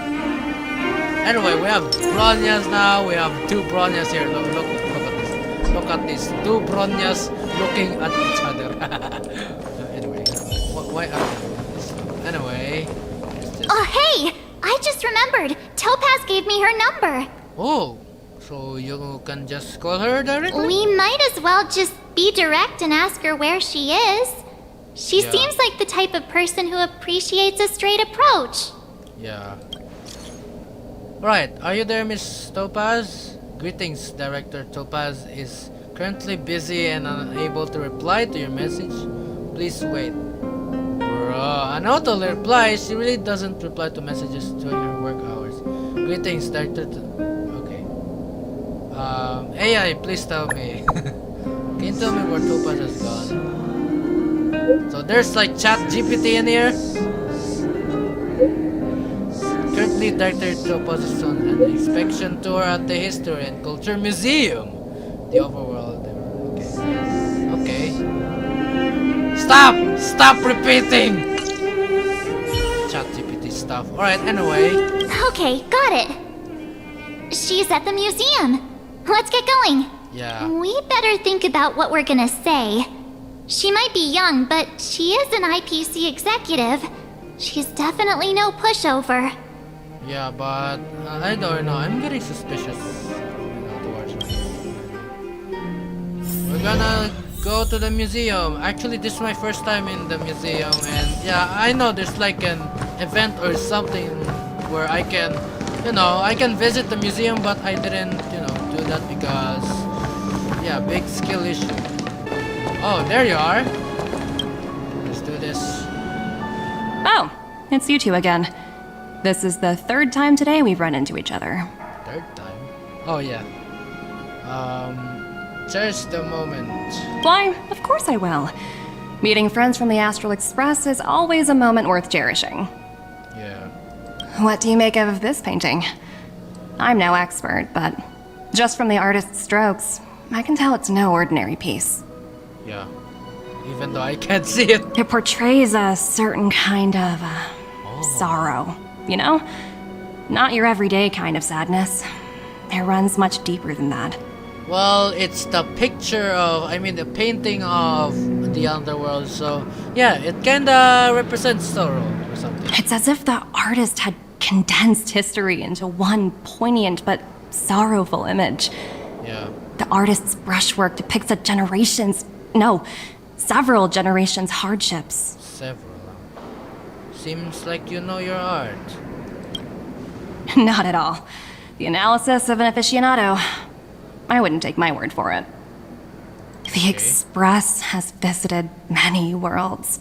Anyway, we have Bronyas now. We have 2 Bronyas here. Look at this. Look at this. 2 Bronyas looking at each other. Anyway, why are they doing this? Anyway, Oh, hey! I just remembered. Topaz gave me her number. oh, so you can just call her directly? We might as well just be direct and ask her where she is. She Yeah. seems like the type of person who appreciates a straight approach. Yeah. Right, are you there, Miss Topaz? Greetings, Director. Topaz is currently busy and unable to reply to your message. Please wait. Bruh, an auto reply. She really doesn't reply to messages during her work hours. Greetings, Director. Okay. AI, please tell me. Can you tell me where Topaz has gone? So there's like chat GPT in here. Currently, Dr. Topaz is on an inspection tour at the History and Culture Museum. The overworld. Okay. Stop repeating! Chat GPT stuff. Alright, anyway. Okay, got it. She's at the museum. Let's get going. Yeah. We better think about what we're gonna say. She might be young, but she is an IPC executive. She's definitely no pushover. Yeah, but I don't know. I'm getting suspicious. Towards her. We're gonna go to the museum. Actually, this is my first time in the museum, and yeah, I know there's like an event or something where I can, I can visit the museum, but I didn't, do that because, yeah, big skill issue. Oh, there you are. Let's do this. Oh, it's you two again. This is the third time today we've run into each other. Third time? Oh, yeah. Cherish the moment. Why, of course I will. Meeting friends from the Astral Express is always a moment worth cherishing. Yeah. What do you make of this painting? I'm no expert, but just from the artist's strokes, I can tell it's no ordinary piece. Yeah. Even though I can't see it. It portrays a certain kind of sorrow, Not your everyday kind of sadness. It runs much deeper than that. Well, it's the the painting of the underworld, so yeah, it kinda represents sorrow or something. It's as if the artist had condensed history into one poignant but sorrowful image. Yeah. The artist's brushwork depicts several generations' hardships. Several. Seems like you know your art. Not at all. The analysis of an aficionado. I wouldn't take my word for it. The Express has visited many worlds.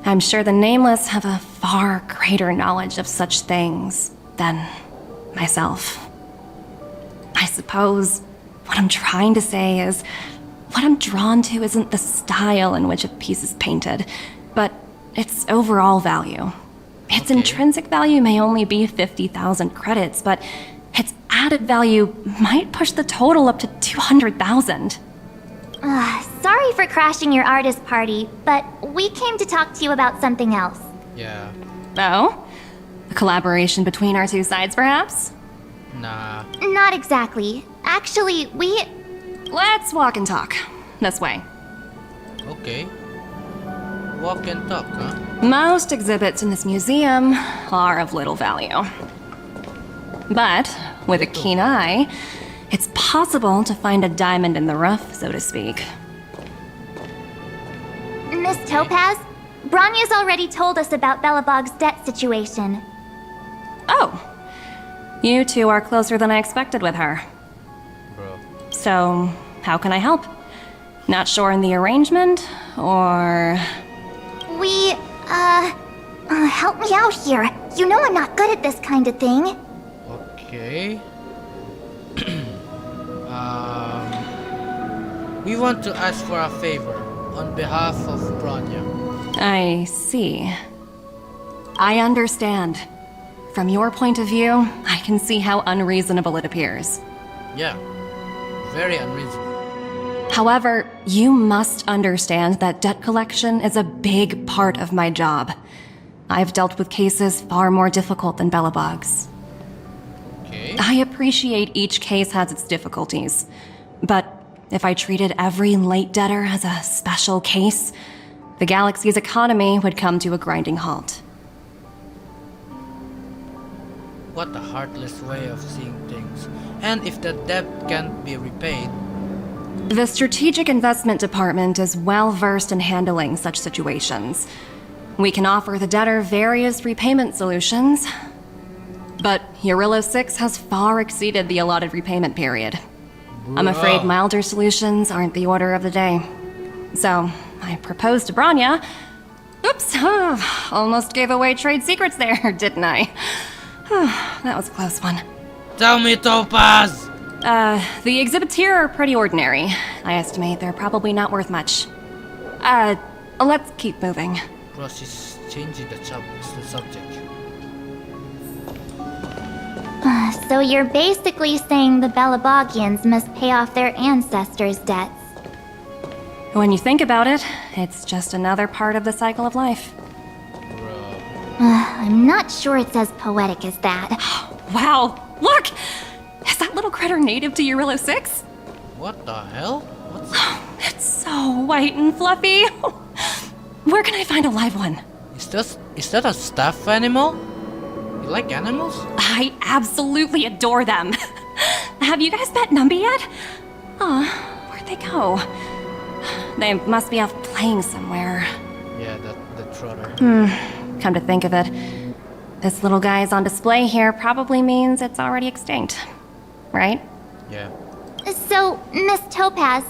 I'm sure the Nameless have a far greater knowledge of such things than myself. I suppose what I'm trying to say is, what I'm drawn to isn't the style in which a piece is painted, but its overall value. Its intrinsic value may only be 50,000 credits, but its added value might push the total up to 200,000. Sorry for crashing your artist party, but we came to talk to you about something else. Yeah. Oh? A collaboration between our two sides, perhaps? Nah. Not exactly. Actually, Let's walk and talk. This way. Okay. Walk and talk, huh? Most exhibits in this museum are of little value. But with a keen eye, it's possible to find a diamond in the rough, so to speak. Miss Topaz, Bronya's already told us about Belobog's debt situation. Oh. You two are closer than I expected with her. Bro. So, how can I help? Not sure in the arrangement, or... help me out here. You know I'm not good at this kind of thing. Okay. We want to ask for a favor on behalf of Bronya. I see. I understand. From your point of view, I can see how unreasonable it appears. Yeah. Very unreasonable. However, you must understand that debt collection is a big part of my job. I've dealt with cases far more difficult than Belobog's. Okay. I appreciate each case has its difficulties, but if I treated every late debtor as a special case, the galaxy's economy would come to a grinding halt. What a heartless way of seeing things. And if the debt can't be repaid... The Strategic Investment Department is well versed in handling such situations. We can offer the debtor various repayment solutions, but Jarilo-VI has far exceeded the allotted repayment period. I'm afraid milder solutions aren't the order of the day. So, I proposed to Bronya. Oops, almost gave away trade secrets there, didn't I? That was a close one. Tell me, Topaz! The exhibits here are pretty ordinary. I estimate they're probably not worth much. let's keep moving. Bro, she's changing the subject. So you're basically saying the Belobogians must pay off their ancestors' debts. When you think about it, it's just another part of the cycle of life. I'm not sure it's as poetic as that. Wow, look! Is that little critter native to Jarilo-VI? What the hell? What's It's so white and fluffy. Where can I find a live one? Is that a stuffed animal? You like animals? I absolutely adore them. Have you guys met Numby yet? Oh, where'd they go? They must be off playing somewhere. Yeah, the trotter. Come to think of it, this little guy is on display here probably means it's already extinct, right? Yeah. So, Miss Topaz,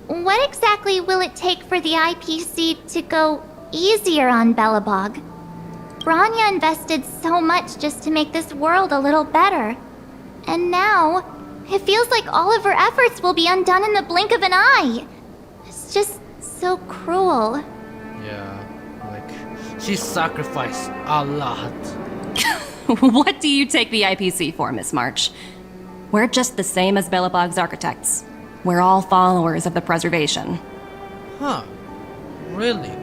what exactly will it take for the IPC to go easier on Belobog? Bronya invested so much just to make this world a little better. And now, it feels like all of her efforts will be undone in the blink of an eye. It's just so cruel. Yeah, like, she sacrificed a lot. What do you take the IPC for, Miss March? We're just the same as Belobog's architects. We're all followers of the preservation. Huh. Really?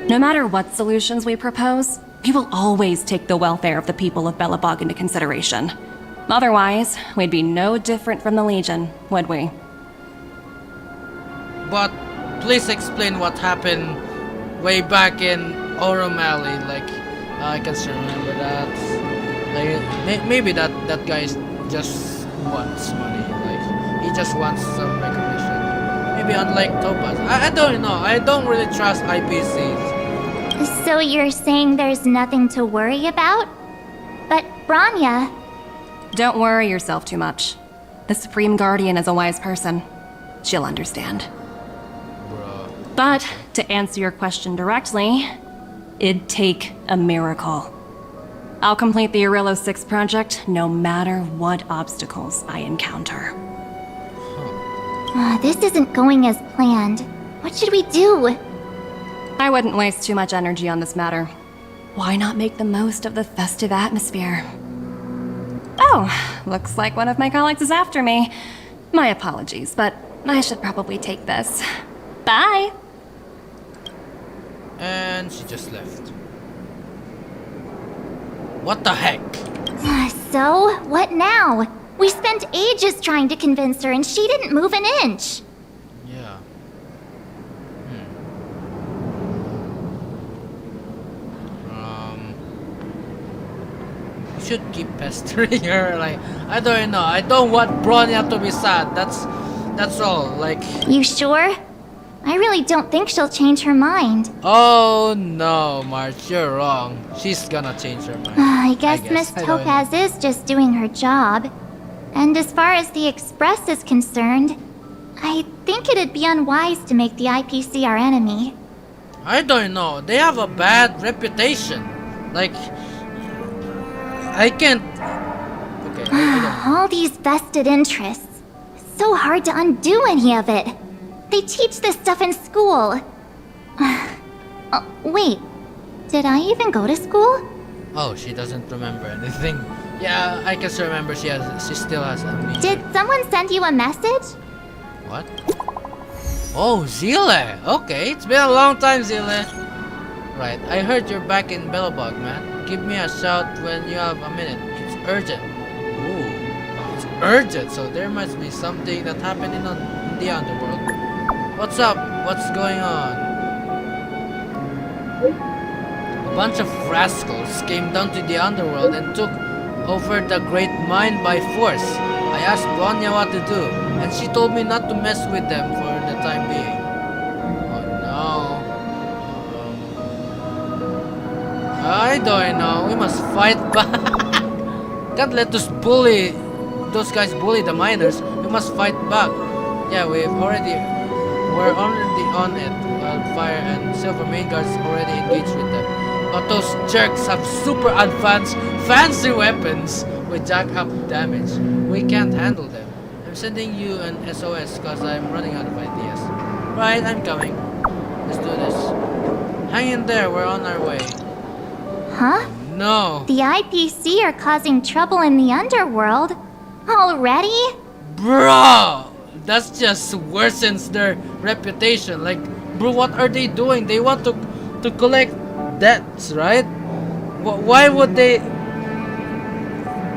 No matter what solutions we propose, we will always take the welfare of the people of Belobog into consideration. Otherwise, we'd be no different from the Legion, would we? But please explain what happened way back in Oromali. Like, I can still remember that. Like, maybe that guy just wants money. Like, he just wants some recognition. Maybe unlike Topaz. I don't know. I don't really trust IPCs. So you're saying there's nothing to worry about? But Bronya... Don't worry yourself too much. The Supreme Guardian is a wise person. She'll understand. Bruh. But, to answer your question directly, it'd take a miracle. I'll complete the Jarilo-VI project no matter what obstacles I encounter. This isn't going as planned. What should we do? I wouldn't waste too much energy on this matter. Why not make the most of the festive atmosphere? Oh, looks like one of my colleagues is after me. My apologies, but I should probably take this. Bye! And she just left. What the heck? So, what now? We spent ages trying to convince her and she didn't move an inch. Yeah. You should keep pestering her. Like, I don't know. I don't want Bronya to be sad. That's all. Like. You sure? I really don't think she'll change her mind. Oh no, March, you're wrong. She's gonna change her mind. I guess Miss I don't Topaz is just doing her job. And as far as the Express is concerned, I think it'd be unwise to make the IPC our enemy. I don't know. They have a bad reputation. Like, I can't. Okay, I don't. All these vested interests. It's so hard to undo any of it. They teach this stuff in school. Oh, wait. Did I even go to school? Oh, she doesn't remember anything. Yeah, I can still remember. She still has amnesia. Did someone send you a message? What? Oh, Zile. Okay, it's been a long time, Zile. Right, I heard you're back in Belobog, man. Give me a shout when you have a minute. It's urgent. Ooh, it's urgent. So there must be something that happened in the underworld. What's up? What's going on? A bunch of rascals came down to the underworld and took over the great mine by force. I asked Bronya what to do, and she told me not to mess with them for the time being. Oh no. I don't know. We must fight back. Can't let those guys bully the miners. We must fight back. Yeah, we're already on it. Wildfire and Silver Main Guards already engaged with them. But those jerks have super advanced, fancy weapons with jack up damage. We can't handle them. I'm sending you an SOS because I'm running out of ideas. Right, I'm coming. Let's do this. Hang in there, we're on our way. Huh? No. The IPC are causing trouble in the underworld? Already? Bro! That just worsens their reputation. Like, bro, what are they doing? They want to collect debts, right? Why would they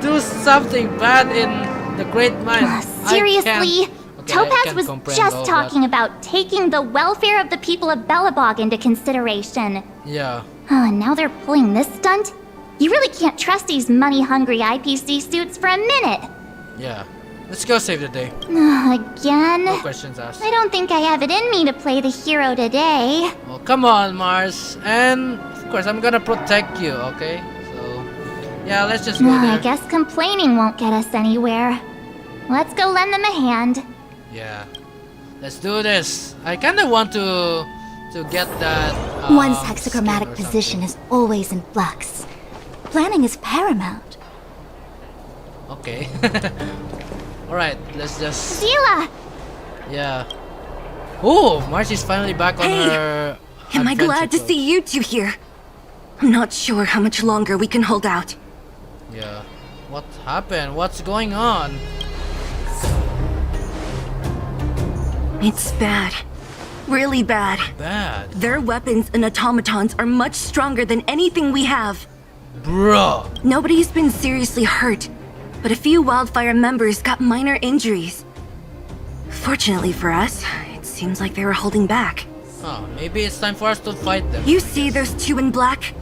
do something bad in the Great Mine? Seriously? Topaz was comprehend all just that. talking about taking the welfare of the people of Belobog into consideration. Yeah. Oh, and now they're pulling this stunt? You really can't trust these money-hungry IPC suits for a minute. Yeah. Let's go save the day. Again? No questions asked. I don't think I have it in me to play the hero today. Oh, come on, Mars. And, of course, I'm gonna protect you, okay? So, yeah, let's just go I there. guess complaining won't get us anywhere. Let's go lend them a hand. Yeah. Let's do this. I kinda want to get that, One's skin hexagrammatic or position something. is always in flux. Planning is paramount. Okay. Alright, let's just... Zila! Yeah. Oh, Marcy's finally back on Hey, her... Am I adventure glad to clothes. see you two here? I'm not sure how much longer we can hold out. Yeah. What happened? What's going on? It's bad. Really bad. Bad. Their weapons and automatons are much stronger than anything we have. Bro. Nobody's been seriously hurt, but a few Wildfire members got minor injuries. Fortunately for us, it seems like they were holding back. Oh, maybe it's time for us to fight them. You see those two in black?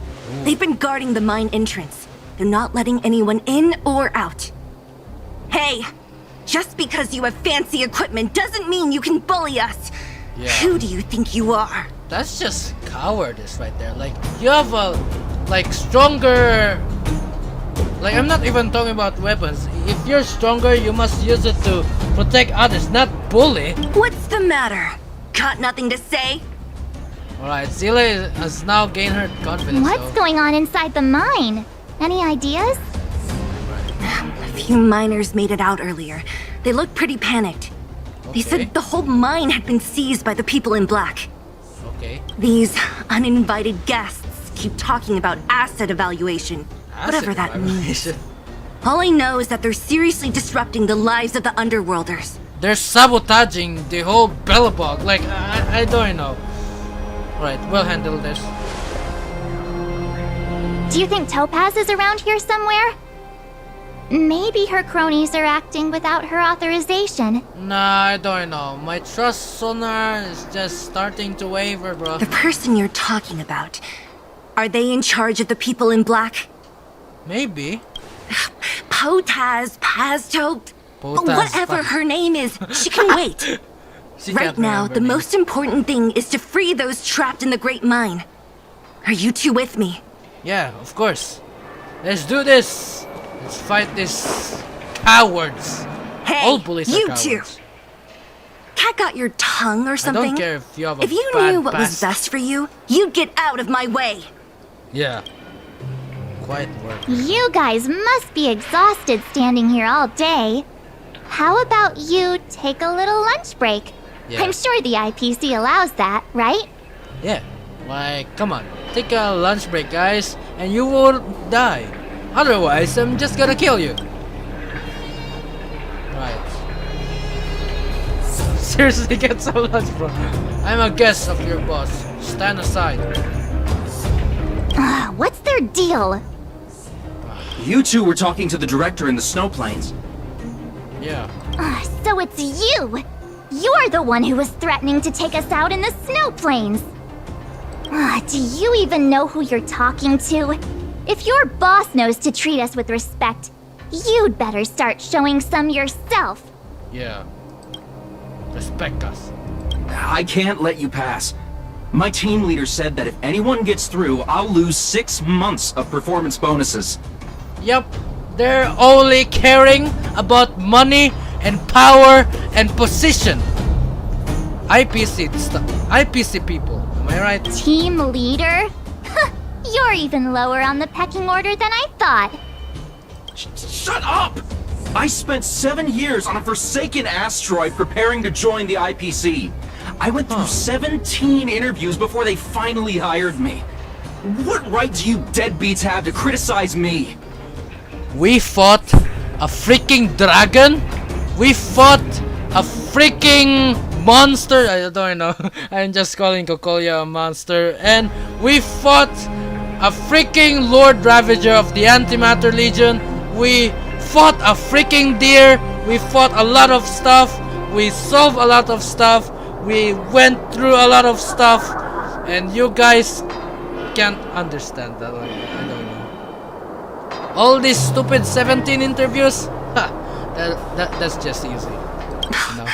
They've been guarding the mine entrance. They're not letting anyone in or out. Hey! Just because you have fancy equipment doesn't mean you can bully us! Yeah. Who do you think you are? That's just cowardice right there. Like, you have a, like, stronger... Like, I'm not even talking about weapons. If you're stronger, you must use it to protect others, not bully. What's the matter? Got nothing to say? Alright, Zila has now gained her confidence. What's going on inside the mine? Any ideas? A few miners made it out earlier. They looked pretty panicked. They said the whole mine had been seized by the people in black. Okay. These uninvited guests keep talking about asset evaluation. Whatever Asset that means. evaluation. All I know is that they're seriously disrupting the lives of the Underworlders. They're sabotaging the whole Belobog. Like, I don't know. Alright, we'll handle this. Do you think Topaz is around here somewhere? Maybe her cronies are acting without her authorization. Nah, I don't know. My trust on her is just starting to waver, bro. The person you're talking about, are they in charge of the people in black? Maybe. Potaz, Paztope, whatever her name is, she can wait. She Right can't now, remember the names. most important thing is to free those trapped in the Great Mine. Are you two with me? Yeah, of course. Let's do this. Let's fight these cowards. Hey, All bullies are you cowards. two! Cat got your tongue or something? I don't care if you have a If you bad knew what was past. best for you, you'd get out of my way. Yeah. Quiet work. You guys must be exhausted standing here all day. How about you take a little lunch break? Yeah. I'm sure the IPC allows that, right? Yeah. Like, come on. Take a lunch break, guys, and you won't die. Otherwise, I'm just gonna kill you. Right. Seriously, get some lunch, bro. I'm a guest of your boss. Stand aside. What's their deal? You two were talking to the director in the snow plains. Yeah. So it's you! You're the one who was threatening to take us out in the snow plains! Do you even know who you're talking to? If your boss knows to treat us with respect, you'd better start showing some yourself. Yeah. Respect us. I can't let you pass. My team leader said that if anyone gets through, I'll lose 6 months of performance bonuses. Yep. They're only caring about money and power and position. IPC people. Am I right? Team leader? You're even lower on the pecking order than I thought. Shut up! I spent 7 years on a forsaken asteroid preparing to join the IPC. I went through 17 interviews before they finally hired me. What right do you deadbeats have to criticize me? We fought a freaking dragon? We fought a freaking monster? I don't know. I'm just calling Kokoya a monster. And we fought a freaking Lord Ravager of the Antimatter Legion. We fought a freaking deer. We fought a lot of stuff. We solved a lot of stuff. We went through a lot of stuff. And you guys can't understand that. I don't know. All these stupid 17 interviews? Ha! That's just easy. No.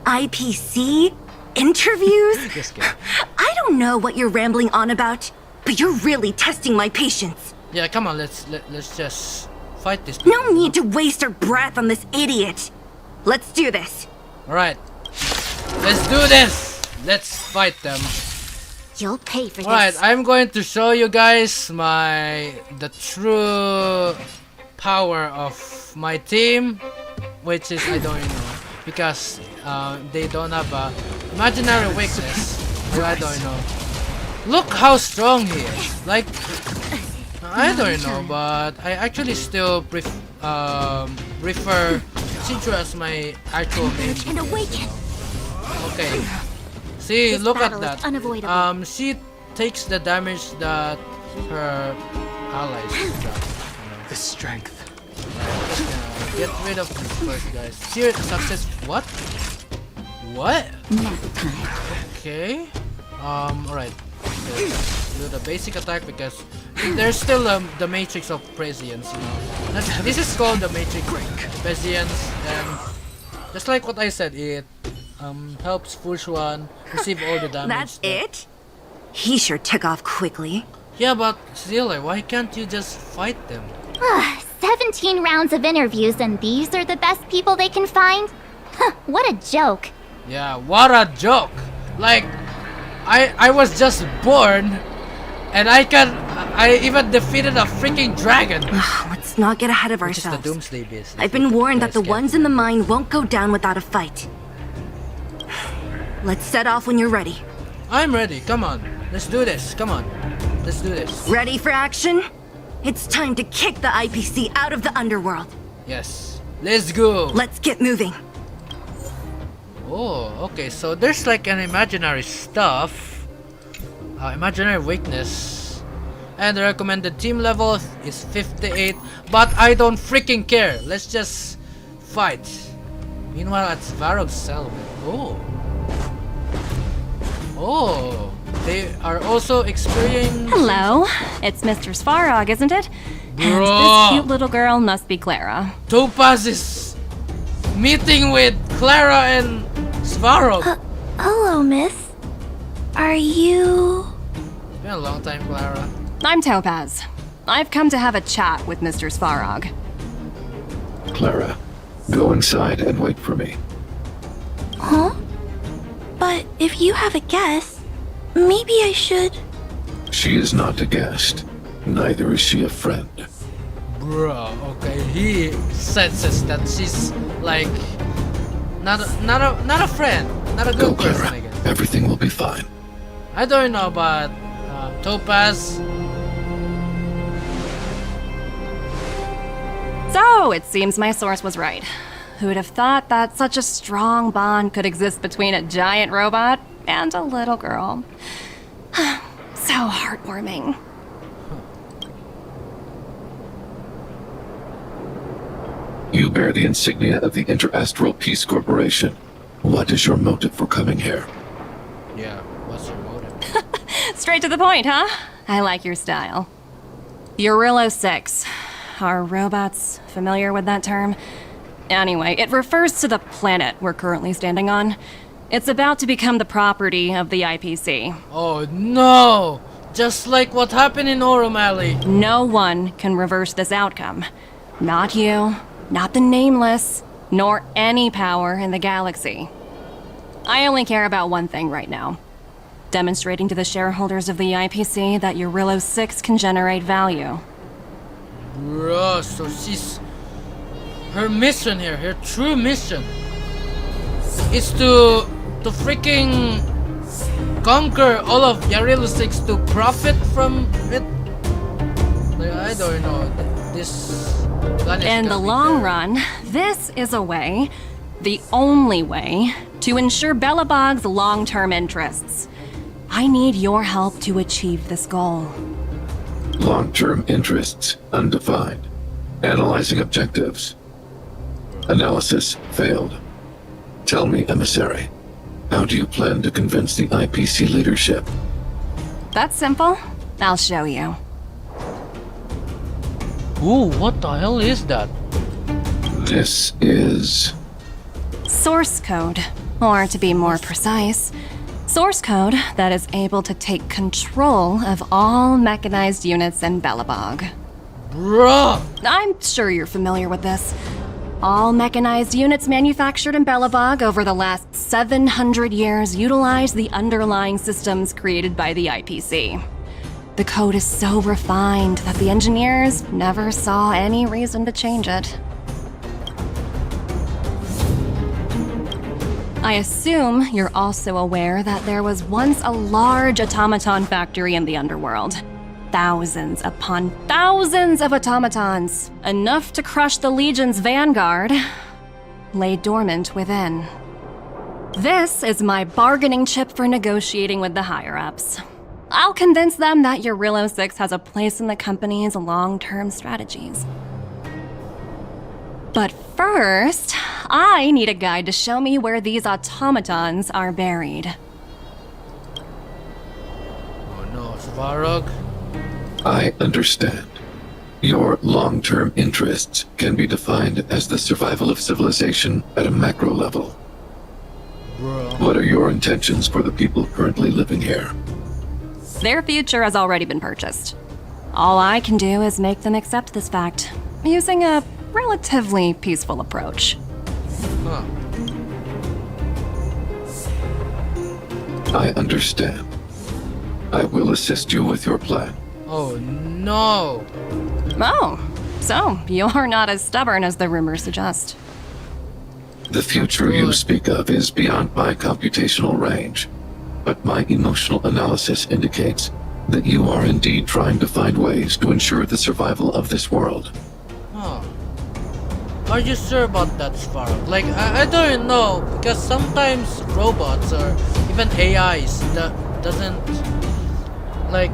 IPC? Interviews? Just kidding. I don't know what you're rambling on about, but you're really testing my patience. Yeah, come on, let's just fight this. No need to waste our breath on this idiot. Let's do this. Alright. Let's do this! Let's fight them. You'll pay for Alright, this. I'm going to show you guys the true power of my team, which is I don't know, because they don't have a imaginary weakness. So I don't know. Look how strong he is. Like I don't know, but I actually still prefer Shinju as my actual main. And awaken. Okay. See, This look at battle is that. unavoidable. She takes the damage that her allies drop. The strength. Get rid of this first, guys. Here, success. What? What? Nap time. Okay. Alright. Do the basic attack because there's still the matrix of prescience, you know. This is called the matrix of prescience, and just like what I said, it helps Fushuan receive all the damage. That's it? He sure took off quickly. Yeah, but still, why can't you just fight them? 17 rounds of interviews and these are the best people they can find? Huh, what a joke. Yeah, what a joke! Like, I was just born, and I even defeated a freaking dragon. Let's not get ahead of Which is the ourselves. Doomsday Beast. I've been warned that the Guys, ones in the mine won't go down without a fight. Let's set off when you're ready. I'm ready. Come on, let's do this. Come on, let's do this. Ready for action? It's time to kick the IPC out of the underworld. Yes, let's go. Let's get moving. Oh, okay. So there's like an imaginary stuff, imaginary weakness, and the recommended team level is 58. But I don't freaking care. Let's just fight. Meanwhile, at Svarog's settlement. Oh, they are also experiencing. Hello, it's Mr. Svarog, isn't it? And Bro. this cute little girl must be Clara. Topaz is meeting with Clara and Svarog. Hello, miss. Are you... It's been a long time, Clara. I'm Topaz. I've come to have a chat with Mr. Svarog. Clara, go inside and wait for me. Huh? But if you have a guess, maybe I should... She is not a guest. Neither is she a friend. Bro, okay, he senses that she's like not a friend, not a Go, good person, Clara. I guess. Everything will be fine. I don't know about Topaz. So, it seems my source was right. Who would have thought that such a strong bond could exist between a giant robot and a little girl? So heartwarming. You bear the insignia of the Interastral Peace Corporation. What is your motive for coming here? Yeah, what's your motive? Straight to the point, huh? I like your style. Jarilo-VI. Are robots familiar with that term? Anyway, it refers to the planet we're currently standing on. It's about to become the property of the IPC. Oh no! Just like what happened in O'Malley. No one can reverse this outcome. Not you, not the Nameless, nor any power in the galaxy. I only care about one thing right now. Demonstrating to the shareholders of the IPC that Jarilo-VI can generate value. Bro, so she's... Her mission here, her true mission, is to to freaking conquer all of Jarilo-VI to profit from it? Like, I don't know. This plan is In the long run, this is a way, the only way, to ensure Belobog's long-term interests. I need your help to achieve this goal. Long-term interests undefined. Analyzing objectives. Analysis failed. Tell me, emissary, how do you plan to convince the IPC leadership? That's simple. I'll show you. Ooh, what the hell is that? This is... Source code, or to be more precise, source code that is able to take control of all mechanized units in Belobog. Bruh! I'm sure you're familiar with this. All mechanized units manufactured in Belobog over the last 700 years utilize the underlying systems created by the IPC. The code is so refined that the engineers never saw any reason to change it. I assume you're also aware that there was once a large automaton factory in the underworld. Thousands upon thousands of automatons, enough to crush the Legion's vanguard, lay dormant within. This is my bargaining chip for negotiating with the higher-ups. I'll convince them that Jarilo-VI has a place in the company's long-term strategies. But first, I need a guide to show me where these automatons are buried. Oh no, Svarog. I understand. Your long-term interests can be defined as the survival of civilization at a macro level. Bro. What are your intentions for the people currently living here? Their future has already been purchased. All I can do is make them accept this fact, using a relatively peaceful approach. Huh. I understand. I will assist you with your plan. Oh no! Oh, so you're not as stubborn as the rumors suggest. The future you speak of is beyond my computational range, but my emotional analysis indicates that you are indeed trying to find ways to ensure the survival of this world. Huh. Are you sure about that, Svarog? Like, I don't know, because sometimes robots or even AIs that doesn't, like,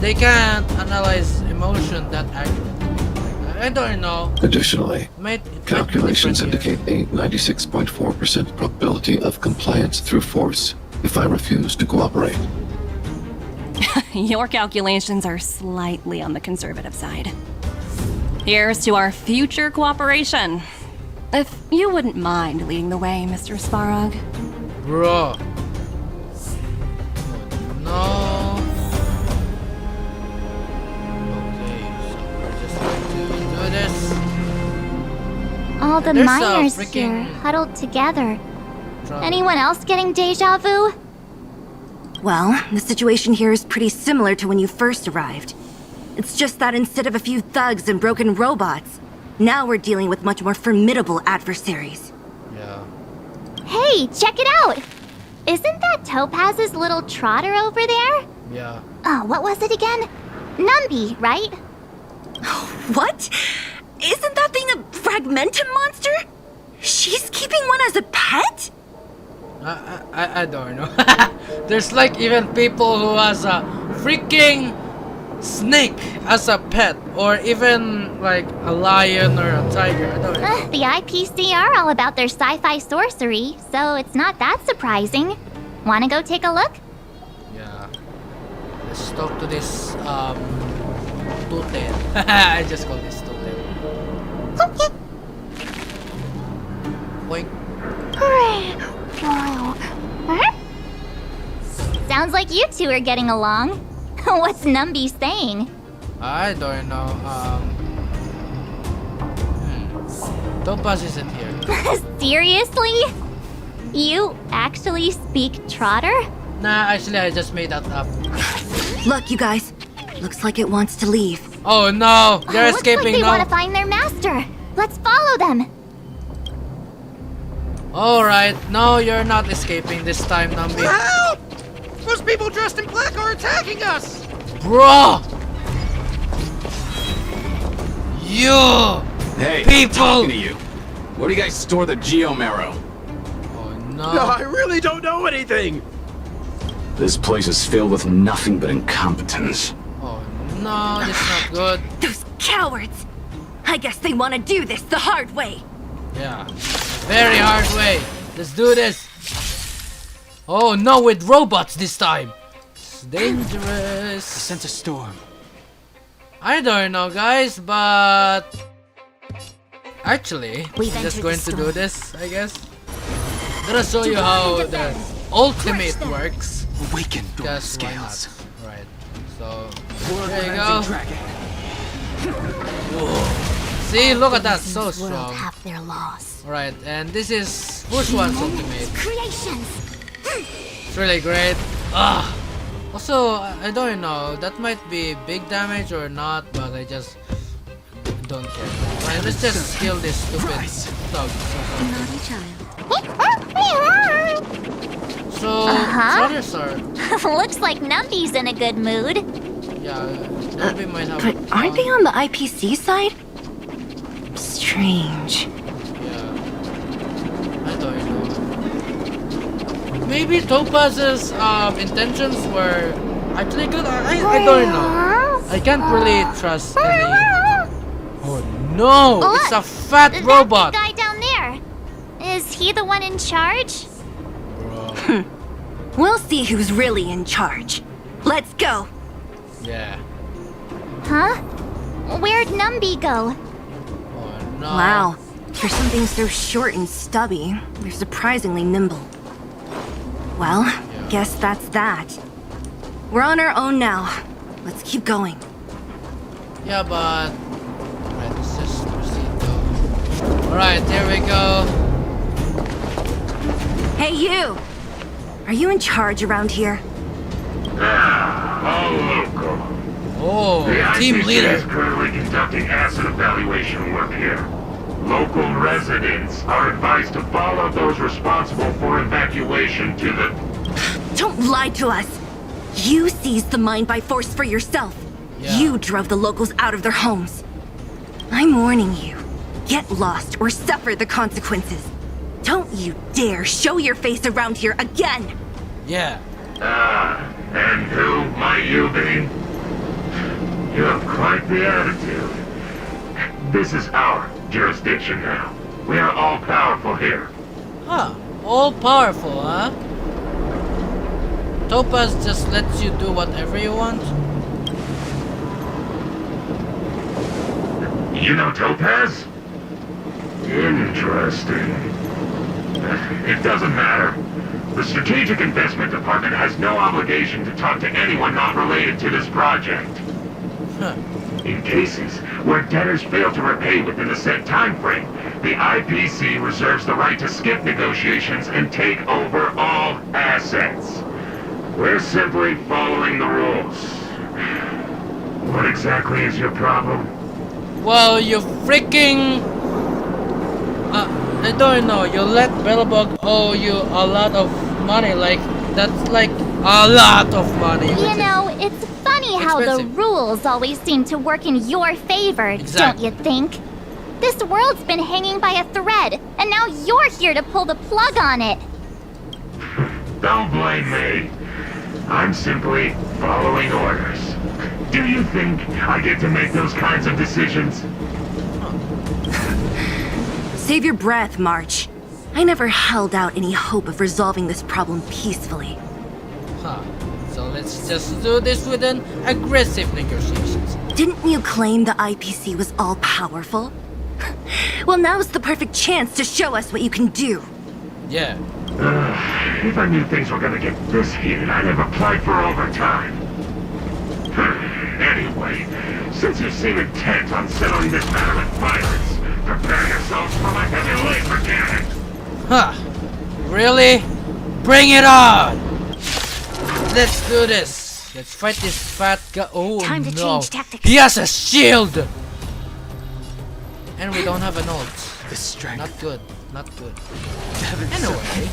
they can't analyze emotion that accurately. I don't know. Additionally, Might calculations be different indicate a 96.4% probability of compliance through force if I refuse to cooperate. Your calculations are slightly on the conservative side. Here's to our future cooperation. If you wouldn't mind leading the way, Mr. Svarog. here. Bro. No. Okay, so we're just going to do this. All the There's a miners freaking here, huddled together. Trouble. Anyone else getting deja vu? Well, the situation here is pretty similar to when you first arrived. It's just that instead of a few thugs and broken robots, now we're dealing with much more formidable adversaries. Yeah. Hey, check it out! Isn't that Topaz's little trotter over there? Yeah. Oh, what was it again? Numby, right? What? Isn't that thing a fragmentum monster? She's keeping one as a pet? I don't know. There's like even people who has a freaking snake as a pet, or even like a lion or a tiger. I don't know. The IPC are all about their sci-fi sorcery, so it's not that surprising. Wanna go take a look? Yeah. Let's talk to this two-tail. I just call this two-tail. Boink. Sounds like you two are getting along. What's Numby saying? I don't know. Topaz isn't here. Seriously? You actually speak Trotter? Nah, actually I just made that up. Look, you guys. Looks like it wants to leave. Oh no! They're Looks like escaping they now. want to find their master. Let's follow them. Alright, no, you're not escaping this time, Nambi. Help! Those people dressed in black are attacking us! Bro! You! Hey, people! talking to you. Where do you guys store the Geomarrow? Oh no. I really don't know anything! This place is filled with nothing but incompetence. Oh no, this is not good. Those cowards! I guess they want to do this the hard way. Yeah. Very hard way. Let's do this. Oh no, with robots this time. It's dangerous. Sense a storm. I don't know, guys, but actually, I'm just going to do this, I guess. I'm gonna show you how the ultimate works. Awaken, Just why not? Right. So there you go. Whoa. See, look at that, so strong. Have their laws. Right, and this is Push One's ultimate. Creations. It's really great. Ah. Also, I don't know. That might be big damage or not, but I just don't care. Right, let's just kill this stupid dog. So, others are. Looks like Numby's in a good mood. Yeah, Numby might have. But aren't they on the IPC side? Strange. Yeah. I don't know. Maybe Topaz's intentions were actually good. I don't know. I can't really trust any. Oh no! Look, it's a fat robot! That big guy down there. Is he the one in charge? We'll see who's really in charge. Let's go. Yeah. Huh? Where'd Numby go? Oh no. Wow. For something so short and stubby, they're surprisingly nimble. Well, guess that's that. We're on our own now. Let's keep going. Yeah, but... Alright, let's just proceed though. Alright, here we go. Hey, you! Are you in charge around here? All local. Oh, The team IPC leader. is currently conducting asset evaluation work here. Local residents are advised to follow those responsible for evacuation to the... Don't lie to us! You seized the mine by force for yourself. Yeah. You drove the locals out of their homes. I'm warning you. Get lost or suffer the consequences. Don't you dare show your face around here again! Yeah. And who might you be? You have quite the attitude. This is our jurisdiction now. We are all powerful here. Huh. All powerful, huh? Topaz just lets you do whatever you want? You know Topaz? Interesting. It doesn't matter. The Strategic Investment Department has no obligation to talk to anyone not related to this project. Huh. In cases where debtors fail to repay within the set time frame, the IPC reserves the right to skip negotiations and take over all assets. We're simply following the rules. What exactly is your problem? Well, you freaking... I don't know, you let Belobog owe you a lot of money, like, that's like a lot of money. You know, it's funny how the expensive. rules always seem to work in your favor, Exactly. don't you think? This world's been hanging by a thread, and now you're here to pull the plug on it. Don't blame me. I'm simply following orders. Do you think I get to make those kinds of decisions? Save your breath, March. I never held out any hope of resolving this problem peacefully. Huh. So let's just do this with an aggressive negotiations. Didn't you claim the IPC was all-powerful? Well, now's the perfect chance to show us what you can do. Yeah. If I knew things were gonna get this heated, I'd have applied for overtime. Anyway, since you seem intent on settling this matter with violence, prepare yourselves for my heavy laser cannon. Huh. Really? Bring it on! Let's do this. Let's fight this fat guy. Oh Time to no. change tactics. He has a shield! And we don't have an ult. This strength. Not good. Not good. Anyway,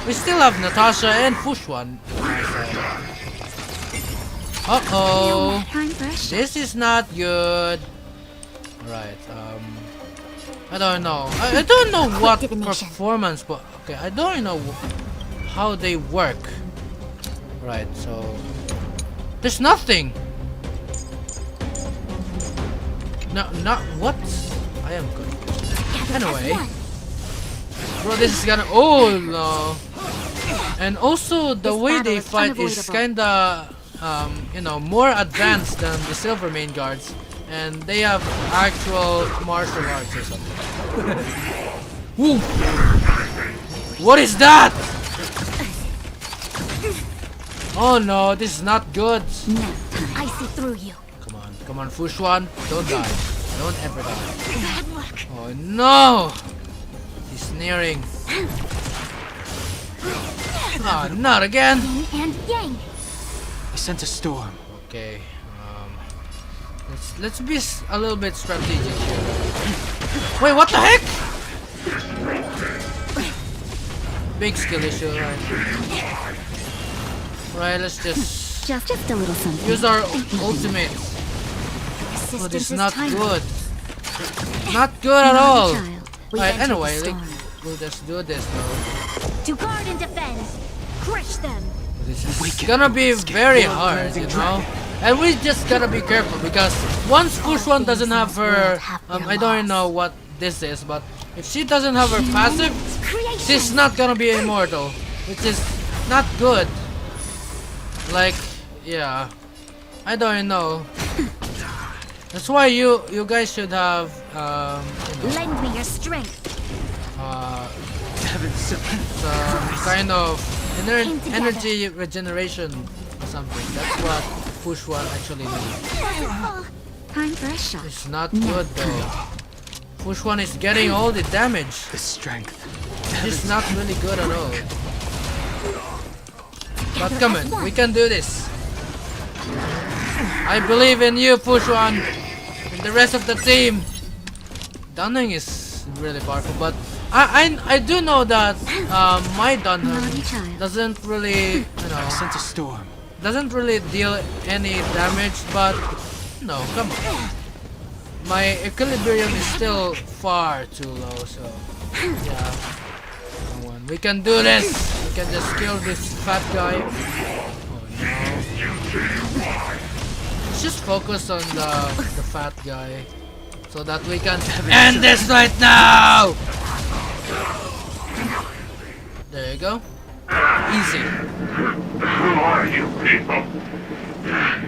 we still have Natasha and Fushwan on our side. Uh-oh. This is not good. Right, I don't know. I don't know what performance, but okay, I don't know how they work. Right, so there's nothing. No, not what? I am good. Anyway, bro, this is gonna. Oh no! And also the way they fight is kinda, you know, more advanced than the silver main guards, and they have actual martial arts or something. Woo! What is that? Oh no, this is not good. I see through you. Come on, Fushwan, don't die. Don't ever die. Oh no! He's sneering. Ah, not again. And yang. I sent a storm. Okay. Let's be a little bit strategic here. Wait, what the heck? Big skill issue, right? Right, let's just a little something. use our ultimate. Oh, this is not good. Not good at all. Right, anyway, like, we'll just do this though. To guard and defend. Crush them. This is gonna be very hard, you know? And we just gotta be careful because once Fushwan doesn't have her, I don't know what this is, but if she doesn't have her passive, she's not gonna be immortal, which is not good. Like, yeah, I don't know. That's why you guys should have, you know, lend me your strength. some kind of energy regeneration or something. That's what Fushwan actually needs. Time for a shot. It's not good though. Fushwan is getting all the damage. The strength. It's not really good at all. But come on, we can do this. I believe in you, Fushwan, and the rest of the team. Dunning is really powerful, but I do know that my Dunham doesn't really, you know, Sent a storm. doesn't really deal any damage, but no, come on. My equilibrium is still far too low, so yeah. Come on, we can do this. We can just kill this fat guy. Oh no. Let's just focus on the fat guy so that we can end this right now. There you go. Easy. Who are you people?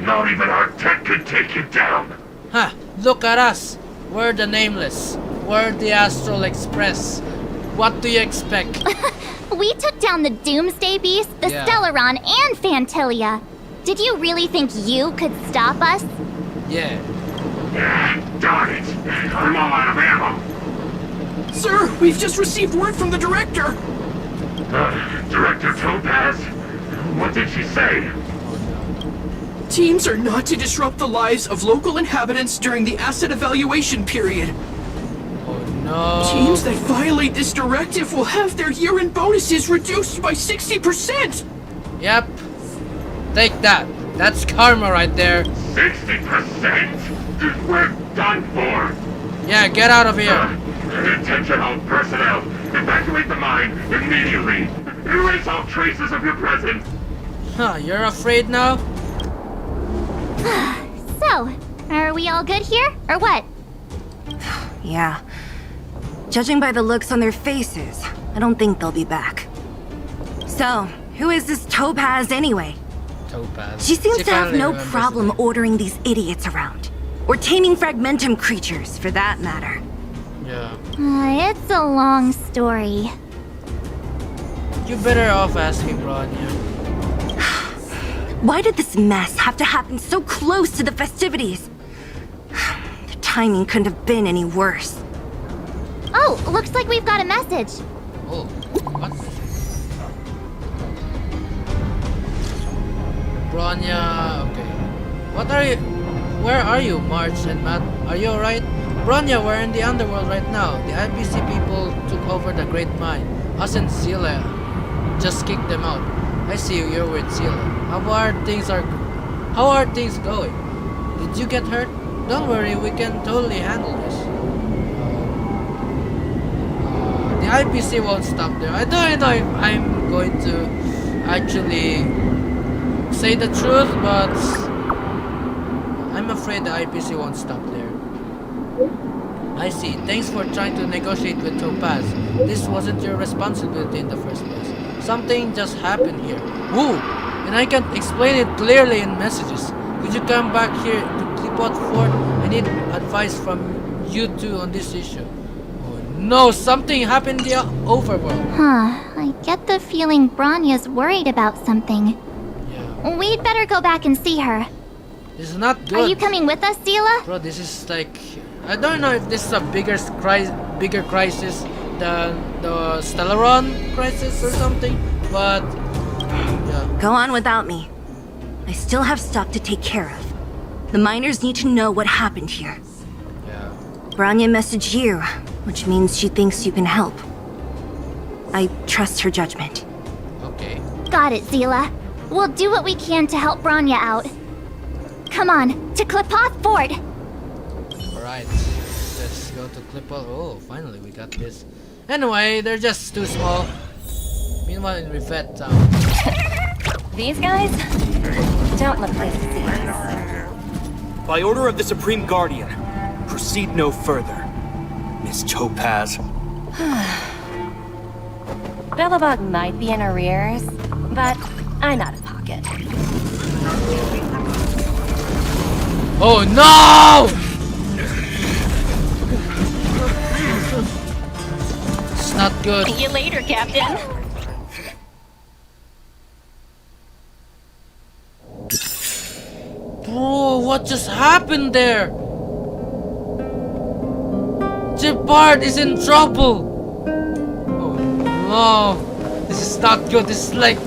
Not even our tech could take you down. Ha! Look at us. We're the Nameless. We're the Astral Express. What do you expect? We took down the Doomsday Beast, the Stellaron, and Fantilia. Did you really think you could stop us? Yeah. Darn it! I'm all out of ammo. Sir, we've just received word from the director. Director Topaz? What did she say? Teams are not to disrupt the lives of local inhabitants during the asset evaluation period. Oh no. Teams that violate this directive will have their year-end bonuses reduced by 60%! Yep. Take that. That's karma right there. 60%? We're done for! Yeah, get out of here. Attention all personnel! Evacuate the mine immediately! Erase all traces of your presence! Huh, you're afraid now? So, are we all good here, or what? Yeah. Judging by the looks on their faces, I don't think they'll be back. So, who is this Topaz anyway? Topaz. She seems to have finally no remembers problem the name. ordering these idiots around. Or taming fragmentum creatures, for that matter. Yeah. It's a long story. You better off asking Bronya. Why did this mess have to happen so close to the festivities? The timing couldn't have been any worse. Oh, looks like we've got a message. Oh, what? Bronya, okay. What are you? Where are you, March and Matt? Are you alright? Bronya, we're in the underworld right now. The IPC people took over the Great Mine. Us and Zilla just kicked them out. I see you're with Zilla. How are things going? Did you get hurt? Don't worry, we can totally handle this. The IPC won't stop there. I don't know if I'm going to actually say the truth, but I'm afraid the IPC won't stop there. I see. Thanks for trying to negotiate with Topaz. This wasn't your responsibility in the first place. Something just happened here. Woo! And I can't explain it clearly in messages. Could you come back here to Clipot Fort? I need advice from you two on this issue. Oh no, something happened in the overworld. I get the feeling Bronya's worried about something. Yeah. We'd better go back and see her. This is not good. Are you coming with us, Zilla? Bro, this is like... I don't know if this is a bigger crisis than the Stellaron crisis or something, but... yeah. Go on without me. I still have stuff to take care of. The miners need to know what happened here. Yeah. Bronya messaged you, which means she thinks you can help. I trust her judgment. Okay. Got it, Zilla. We'll do what we can to help Bronya out. Come on, to Clipoth Fort! Alright, let's go to Clipot. Oh, finally we got this. Anyway, they're just too small. Meanwhile in Rivet Town. These guys don't look like thieves. By order of the Supreme Guardian, proceed no further, Miss Topaz. Belobog might be in arrears, but I'm out of pocket. Oh no! It's not good. See you later, Captain. Bro, what just happened there? Jibard is in trouble. Oh no, this is not good. This is like,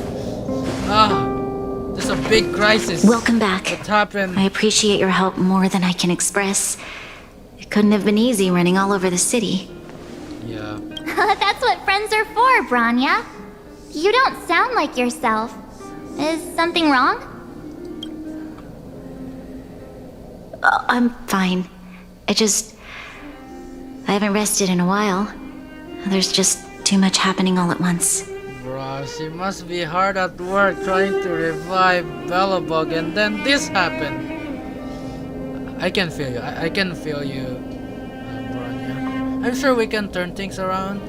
there's a big crisis. Welcome back. What happened? I appreciate your help more than I can express. It couldn't have been easy running all over the city. Yeah. That's what friends are for, Bronya. You don't sound like yourself. Is something wrong? I'm fine. I haven't rested in a while. There's just too much happening all at once. Bro, she must be hard at work trying to revive Belobog, and then this happened. I can feel you. I can feel you, Bronya. I'm sure we can turn things around.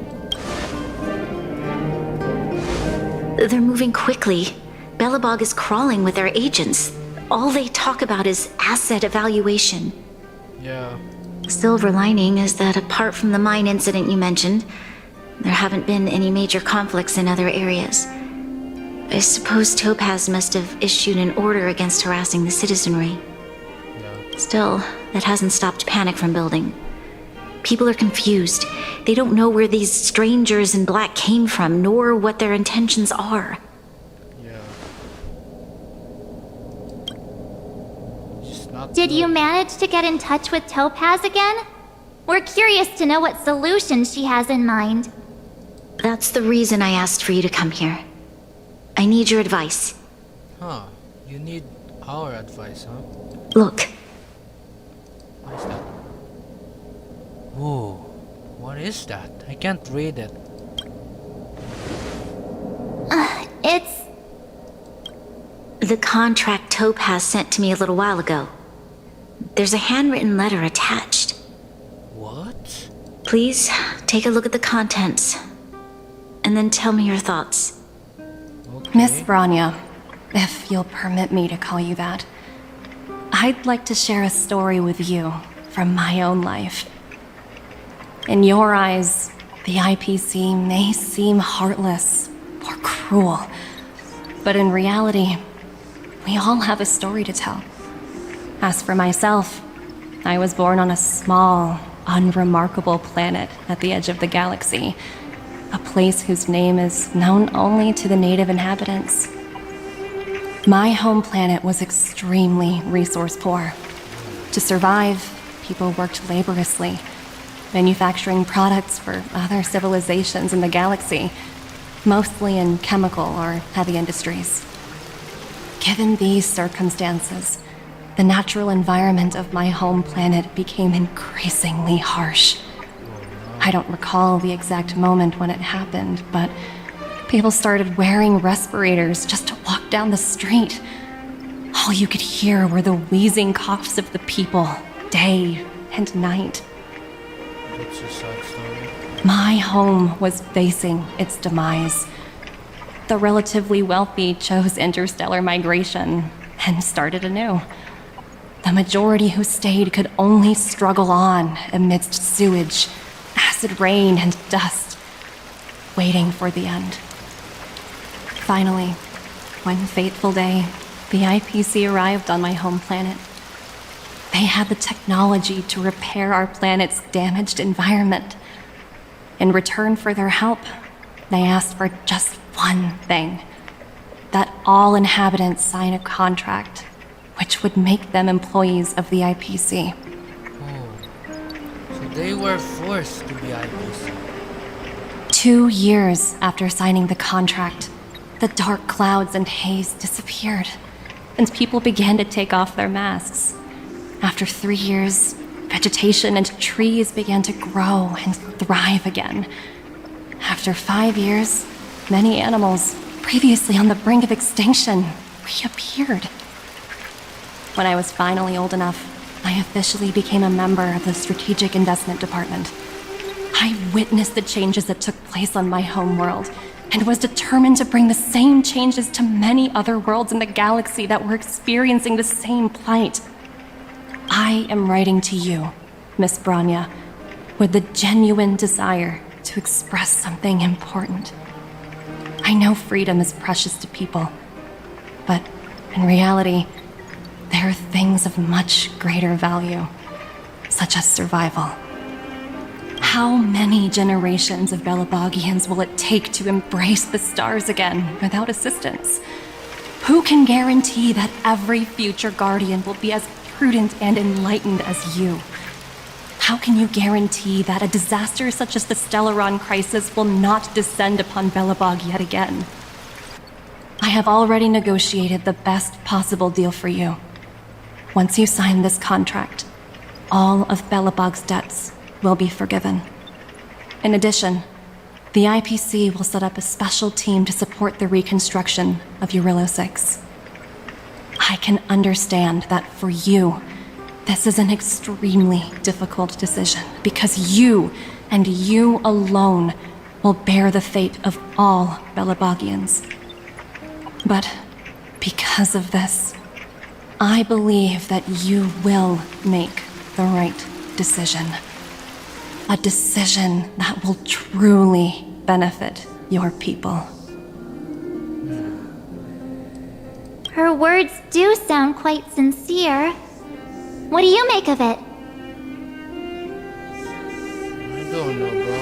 They're moving quickly. Belobog is crawling with their agents. All they talk about is asset evaluation. Yeah. The silver lining is that apart from the mine incident you mentioned, there haven't been any major conflicts in other areas. I suppose Topaz must have issued an order against harassing the citizenry. Yeah. Still, that hasn't stopped panic from building. People are confused. They don't know where these strangers in black came from, nor what their intentions are. Did you manage to get in touch with Topaz again? We're curious to know what solution she has in mind. That's the reason I asked for you to come here. I need your advice. Huh. You need our advice, huh? Look. What is that? Whoa. What is that? I can't read it. It's... The contract Topaz sent to me a little while ago. There's a handwritten letter attached. What? Please, take a look at the contents. And then tell me your thoughts. Okay. Miss Bronya, if you'll permit me to call you that, I'd like to share a story with you from my own life. In your eyes, the IPC may seem heartless or cruel, but in reality, we all have a story to tell. As for myself, I was born on a small, unremarkable planet at the edge of the galaxy, a place whose name is known only to the native inhabitants. My home planet was extremely resource poor. To survive, people worked laboriously, manufacturing products for other civilizations in the galaxy, mostly in chemical or heavy industries. Given these circumstances, the natural environment of my home planet became increasingly harsh. I don't recall the exact moment when it happened, but people started wearing respirators just to walk down the street. All you could hear were the wheezing coughs of the people, day and night. That's a sad story. My home was facing its demise. The relatively wealthy chose interstellar migration and started anew. The majority who stayed could only struggle on amidst sewage, acid rain, and dust, waiting for the end. Finally, one fateful day, the IPC arrived on my home planet. They had the technology to repair our planet's damaged environment. In return for their help, they asked for just one thing: that all inhabitants sign a contract which would make them employees of the IPC. So they were forced to be IPC. 2 years after signing the contract, the dark clouds and haze disappeared, and people began to take off their masks. After 3 years, vegetation and trees began to grow and thrive again. After 5 years, many animals, previously on the brink of extinction, reappeared. When I was finally old enough, I officially became a member of the Strategic Investment Department. I witnessed the changes that took place on my homeworld, and was determined to bring the same changes to many other worlds in the galaxy that were experiencing the same plight. I am writing to you, Miss Bronya, with the genuine desire to express something important. I know freedom is precious to people, but in reality, there are things of much greater value, such as survival. How many generations of Belobogians will it take to embrace the stars again without assistance? Who can guarantee that every future Guardian will be as prudent and enlightened as you? How can you guarantee that a disaster such as the Stellaron crisis will not descend upon Belobog yet again? I have already negotiated the best possible deal for you. Once you sign this contract, all of Belobog's debts will be forgiven. In addition, the IPC will set up a special team to support the reconstruction of Jarilo-VI. I can understand that for you, this is an extremely difficult decision, because you, and you alone, will bear the fate of all Belobogians. But because of this, I believe that you will make the right decision. A decision that will truly benefit your people. Her words do sound quite sincere. What do you make of it? I don't know, bro.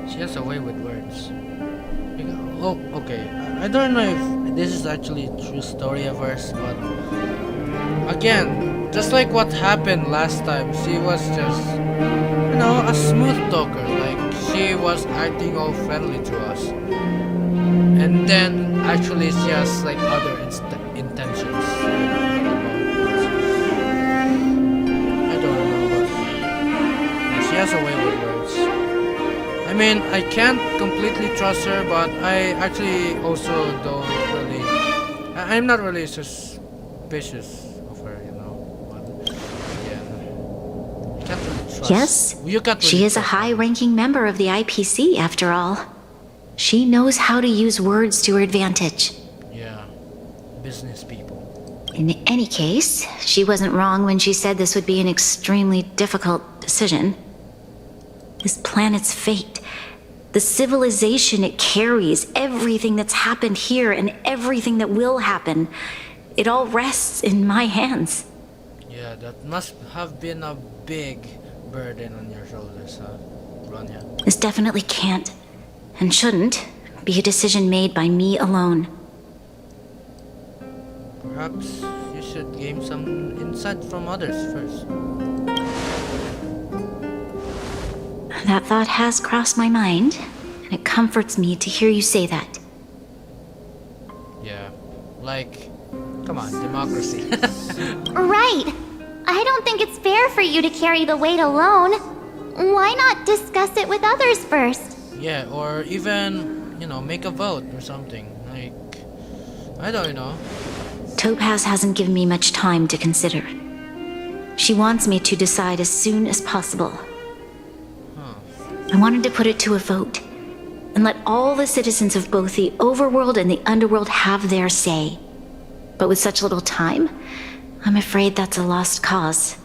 She has a way with words. Oh, okay. I don't know if this is actually a true story of hers, but again, just like what happened last time, she was just, you know, a smooth talker. Like, she was acting all friendly to us. And then, actually, she has, like, other intentions. I don't know, but she has a way with words. I mean, I can't completely trust her, but I actually also don't really... I'm not really suspicious of her, you know. But, yeah. Can't really trust. Yes, You can't she really is a trust her. high-ranking member of the IPC, after all. She knows how to use words to her advantage. Yeah. Business people. In any case, she wasn't wrong when she said this would be an extremely difficult decision. This planet's fate, the civilization it carries, everything that's happened here and everything that will happen, it all rests in my hands. Yeah, that must have been a big burden on your shoulders, huh, Bronya? This definitely can't, and shouldn't, be a decision made by me alone. Perhaps you should gain some insight from others first. That thought has crossed my mind, and it comforts me to hear you say that. Yeah, like, come on, democracy. Right. I don't think it's fair for you to carry the weight alone. Why not discuss it with others first? Yeah, or even, make a vote or something. Like, I don't know. Topaz hasn't given me much time to consider. She wants me to decide as soon as possible. I wanted to put it to a vote, and let all the citizens of both the overworld and the underworld have their say. But with such little time, I'm afraid that's a lost cause.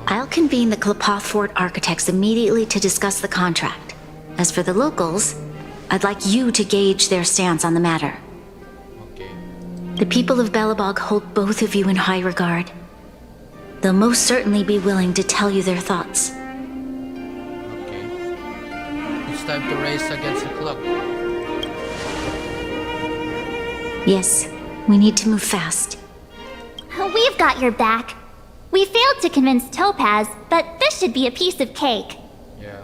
I'll convene the Klapoth Fort architects immediately to discuss the contract. As for the locals, I'd like you to gauge their stance on the matter. The people of Belobog hold both of you in high regard. They'll most certainly be willing to tell you their thoughts. It's time to race against the clock. Yes, we need to move fast. We've got your back. We failed to convince Topaz, but this should be a piece of cake. Yeah.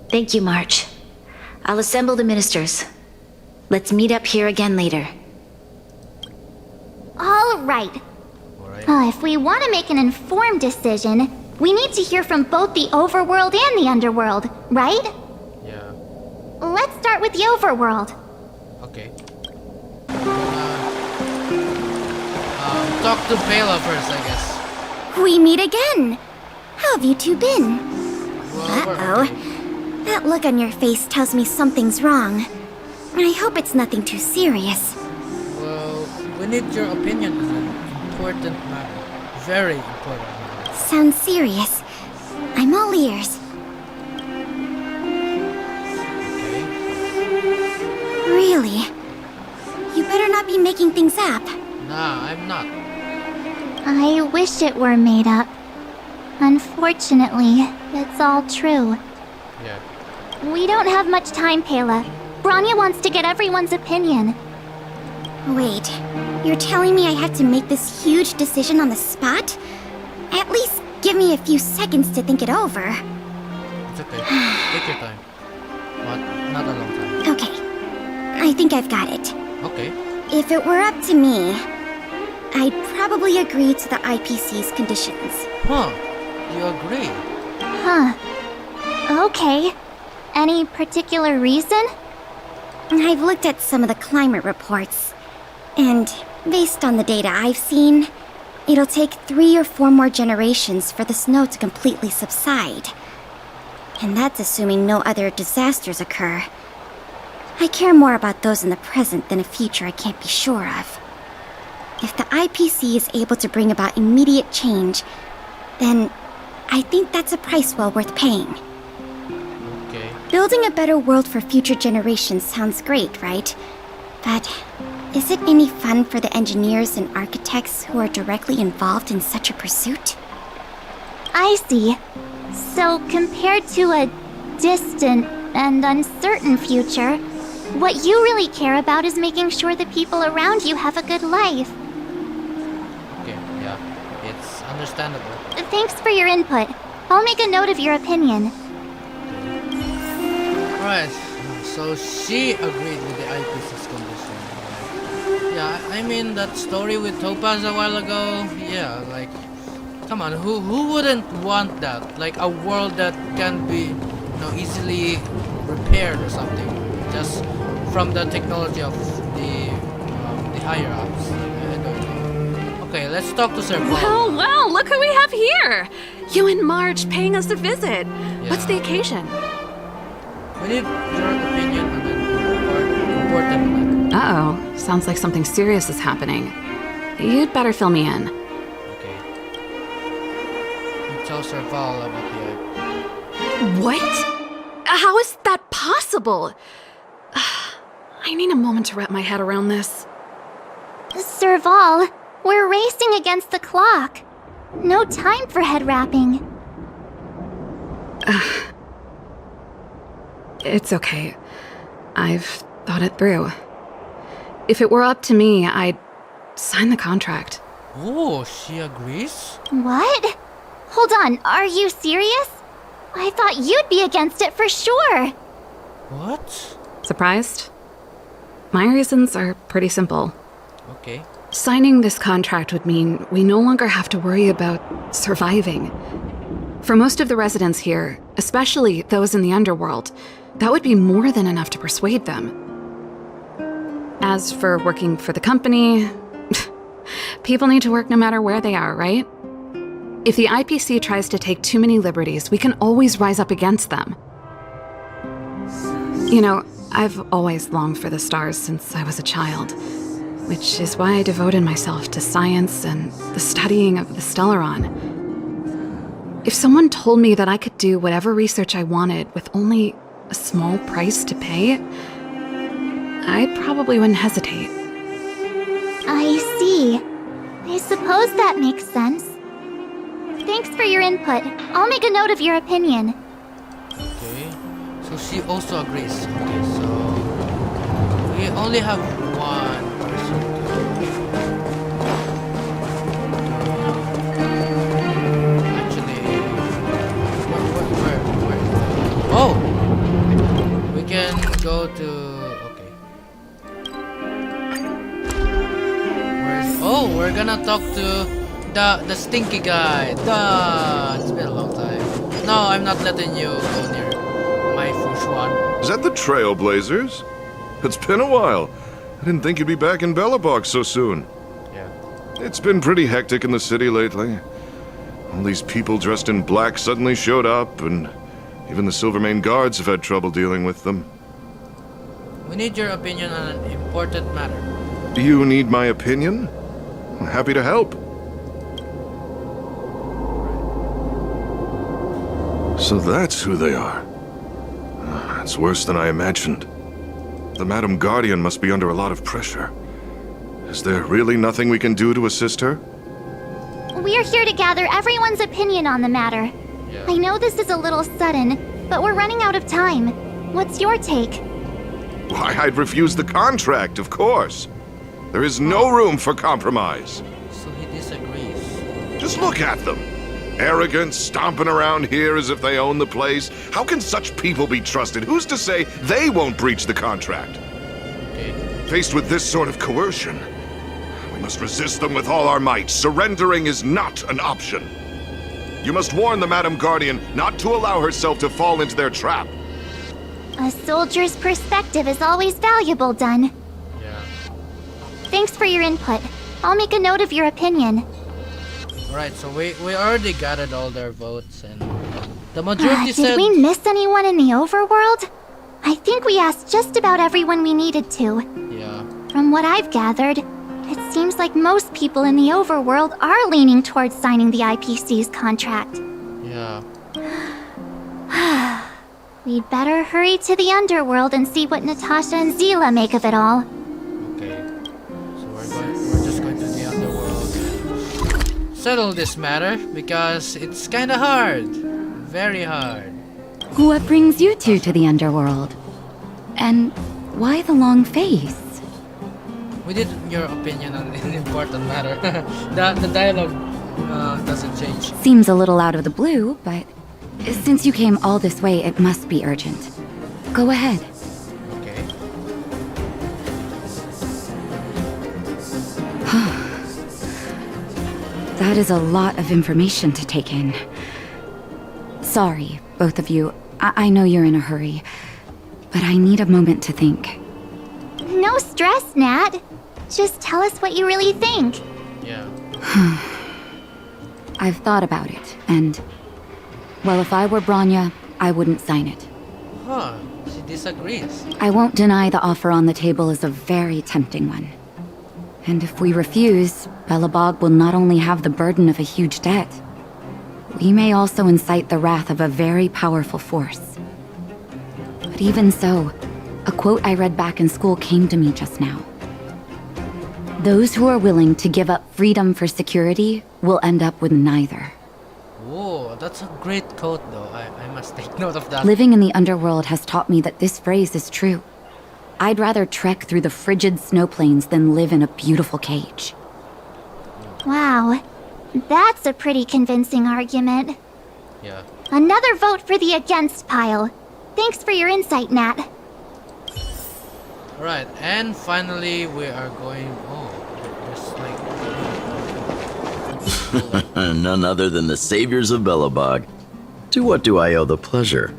Thank you, March. I'll assemble the ministers. Let's meet up here again later. All right. If we want to make an informed decision, we need to hear from both the overworld and the underworld, right? Yeah. Let's start with the overworld. Okay. Talk to Bela first, I guess. We meet again. How have you two been? Well, Uh-oh. That look on your face tells me something's wrong. I hope it's nothing too serious. Well, we need your opinion on an important matter. Very important matter. Sounds serious. I'm all ears. Really? You better not be making things up. Nah, I'm not. I wish it were made up. Unfortunately, it's all true. Yeah. We don't have much time, Pela. Bronya wants to get everyone's opinion. Wait, you're telling me I have to make this huge decision on the spot? At least give me a few seconds to think it over. It's okay. Take your time. Not a long time. Okay, I think I've got it. Okay. If it were up to me, I'd probably agree to the IPC's conditions. Huh. You agree? Huh. Okay. Any particular reason? I've looked at some of the climate reports, and based on the data I've seen, it'll take 3 or 4 more generations for the snow to completely subside. And that's assuming no other disasters occur. I care more about those in the present than a future I can't be sure of. If the IPC is able to bring about immediate change, then I think that's a price well worth paying. Okay. Building a better world for future generations sounds great, right? But is it any fun for the engineers and architects who are directly involved in such a pursuit? I see. So, compared to a distant and uncertain future, what you really care about is making sure the people around you have a good life. Okay, yeah. It's understandable. Thanks for your input. I'll make a note of your opinion. Alright, so she agreed with the IPC's condition. Yeah, I mean that story with Topaz a while ago, yeah, like, come on, who wouldn't want that? Like a world that can be, easily repaired or something, just from the technology of the higher ups. I don't know. Okay, let's talk to Sir Paul. Well, look who we have here! You and Marge paying us a visit. Yeah. What's the occasion? We need your opinion on an important matter. Uh-oh. Sounds like something serious is happening. You'd better fill me in. Okay. You tell Sir Val about the What? How is that possible? I need a moment to wrap my head around this. Sir Val, we're racing against the clock. No time for head wrapping. It's okay. I've thought it through. If it were up to me, I'd sign the contract. Oh, she agrees? What? Hold on, are you serious? I thought you'd be against it for sure. What? Surprised? My reasons are pretty simple. Okay. Signing this contract would mean we no longer have to worry about surviving. For most of the residents here, especially those in the underworld, that would be more than enough to persuade them. As for working for the company, people need to work no matter where they are, right? If the IPC tries to take too many liberties, we can always rise up against them. You know, I've always longed for the stars since I was a child, which is why I devoted myself to science and the studying of the Stellaron. If someone told me that I could do whatever research I wanted with only a small price to pay, I probably wouldn't hesitate. I see. I suppose that makes sense. Thanks for your input. I'll make a note of your opinion. Okay. So she also agrees. Okay, so we only have one person. Actually, where? Oh! We can go to... Okay. Oh, we're gonna talk to the stinky guy. It's been a long time. No, I'm not letting you go near my Fushuan. Is that the Trailblazers? It's been a while. I didn't think you'd be back in Belobog so soon. Yeah. It's been pretty hectic in the city lately. All these people dressed in black suddenly showed up, and even the Silvermane guards have had trouble dealing with them. We need your opinion on an important matter. You need my opinion? I'm happy to help. So that's who they are. It's worse than I imagined. The Madam Guardian must be under a lot of pressure. Is there really nothing we can do to assist her? We're here to gather everyone's opinion on the matter. Yeah. I know this is a little sudden, but we're running out of time. What's your take? Why, I'd refuse the contract, of course. There is no room for compromise. So he disagrees. Just look at them. Arrogant, stomping around here as if they own the place. How can such people be trusted? Who's to say they won't breach the contract? Okay. Faced with this sort of coercion, we must resist them with all our might. Surrendering is not an option. You must warn the Madam Guardian not to allow herself to fall into their trap. A soldier's perspective is always valuable, Dun. Yeah. Thanks for your input. I'll make a note of your opinion. Alright, so we already gathered all their votes, and the majority said... Did we miss anyone in the overworld? I think we asked just about everyone we needed to. Yeah. From what I've gathered, it seems like most people in the overworld are leaning towards signing the IPC's contract. Yeah. We'd better hurry to the underworld and see what Natasha and Zila make of it all. Okay. So we're just going to the underworld. Settle this matter, because it's kinda hard. Very hard. What brings you two to the underworld? And why the long face? We did your opinion on an important matter. the dialogue doesn't change. Seems a little out of the blue, but since you came all this way, it must be urgent. Go ahead. Okay. That is a lot of information to take in. Sorry, both of you. I know you're in a hurry, but I need a moment to think. No stress, Nat. Just tell us what you really think. Yeah. I've thought about it, and... well, if I were Bronya, I wouldn't sign it. Huh. She disagrees. I won't deny the offer on the table is a very tempting one. And if we refuse, Belobog will not only have the burden of a huge debt, we may also incite the wrath of a very powerful force. But even so, a quote I read back in school came to me just now. Those who are willing to give up freedom for security will end up with neither. Whoa, that's a great quote though. I must take note of that. Living in the underworld has taught me that this phrase is true. I'd rather trek through the frigid snow plains than live in a beautiful cage. Wow, that's a pretty convincing argument. Yeah. Another vote for the against pile. Thanks for your insight, Nat. Alright, and finally we are going... Oh, there's like... None other than the saviors of Belobog. To what do I owe the pleasure?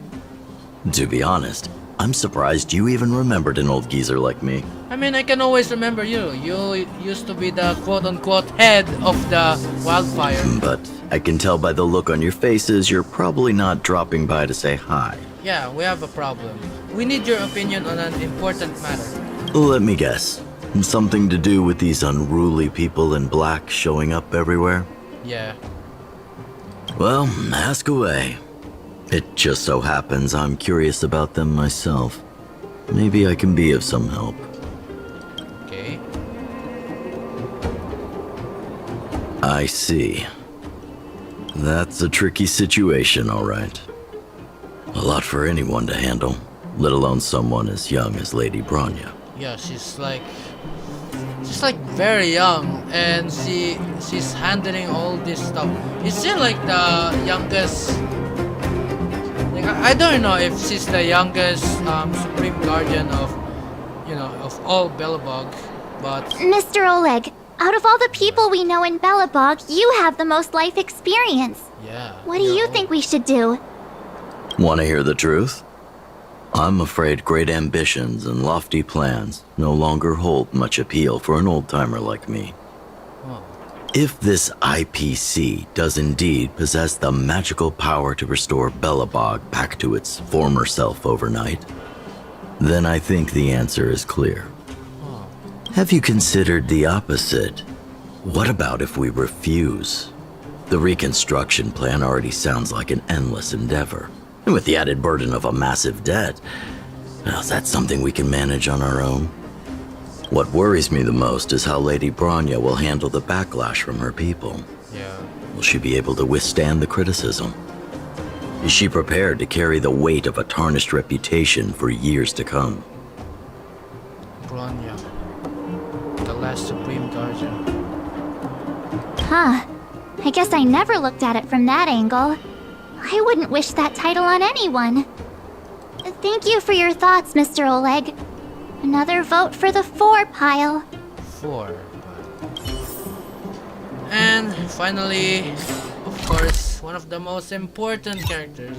To be honest, I'm surprised you even remembered an old geezer like me. I mean, I can always remember you. You used to be the quote-unquote head of the wildfire. But I can tell by the look on your faces you're probably not dropping by to say hi. Yeah, we have a problem. We need your opinion on an important matter. Let me guess. Something to do with these unruly people in black showing up everywhere? Yeah. Well, ask away. It just so happens I'm curious about them myself. Maybe I can be of some help. Okay. I see. That's a tricky situation, all right. A lot for anyone to handle, let alone someone as young as Lady Bronya. Yeah, she's like very young, and she's handling all this stuff. Is she like the youngest? Like, I don't know if she's the youngest Supreme Guardian of, of all Belobog, but... Mr. Oleg, out of all the people we know in Belobog, you have the most life experience. Yeah. What do you think we should do? Want to hear the truth? I'm afraid great ambitions and lofty plans no longer hold much appeal for an old-timer like me. Oh. If this IPC does indeed possess the magical power to restore Belobog back to its former self overnight, then I think the answer is clear. Oh. Have you considered the opposite? What about if we refuse? The reconstruction plan already sounds like an endless endeavor. And with the added burden of a massive debt, well, is that something we can manage on our own? What worries me the most is how Lady Bronya will handle the backlash from her people. Yeah. Will she be able to withstand the criticism? Is she prepared to carry the weight of a tarnished reputation for years to come? Bronya, the last Supreme Guardian. Huh. I guess I never looked at it from that angle. I wouldn't wish that title on anyone. Thank you for your thoughts, Mr. Oleg. Another vote for the 4 pile. 4. And finally, of course, one of the most important characters,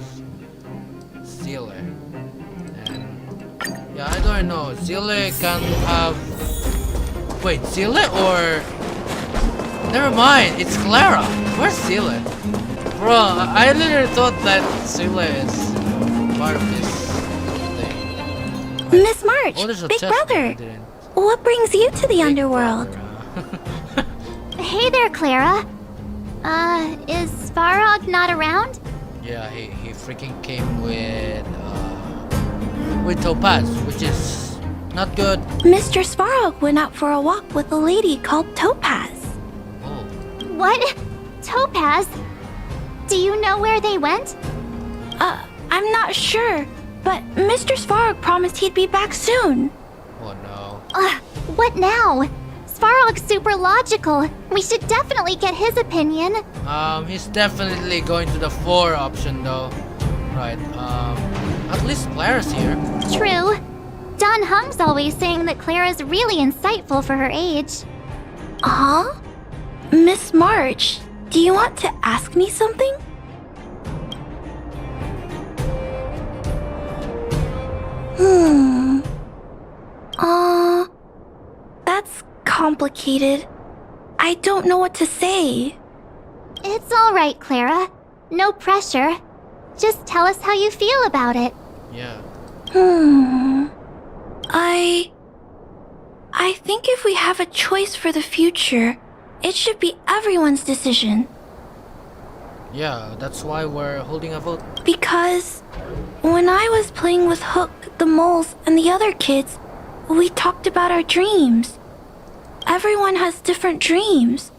Zile. And yeah, I don't know. Zile can have... Wait, Zile or... Never mind, it's Clara. Where's Zile? Bro, I literally thought that Zile is part of this thing. Miss March, Oh, there's a Big chest Brother, there, didn't. what brings you to the underworld? Hey there, Clara. Is Svarog not around? Yeah, he freaking came with Topaz, which is not good. Mr. Svarog went out for a walk with a lady called Topaz. What? Topaz? Do you know where they went? I'm not sure, but Mr. Svarog promised he'd be back soon. Oh no. What now? Svarog's super logical. We should definitely get his opinion. He's definitely going to the 4 option though. Right, at least Clara's here. True. Don Hung's always saying that Clara's really insightful for her age. Huh? Miss March, do you want to ask me something? That's complicated. I don't know what to say. It's all right, Clara. No pressure. Just tell us how you feel about it. Yeah. I think if we have a choice for the future, it should be everyone's decision. Yeah, that's why we're holding a vote. Because when I was playing with Hook, the moles, and the other kids, we talked about our dreams. Everyone has different dreams.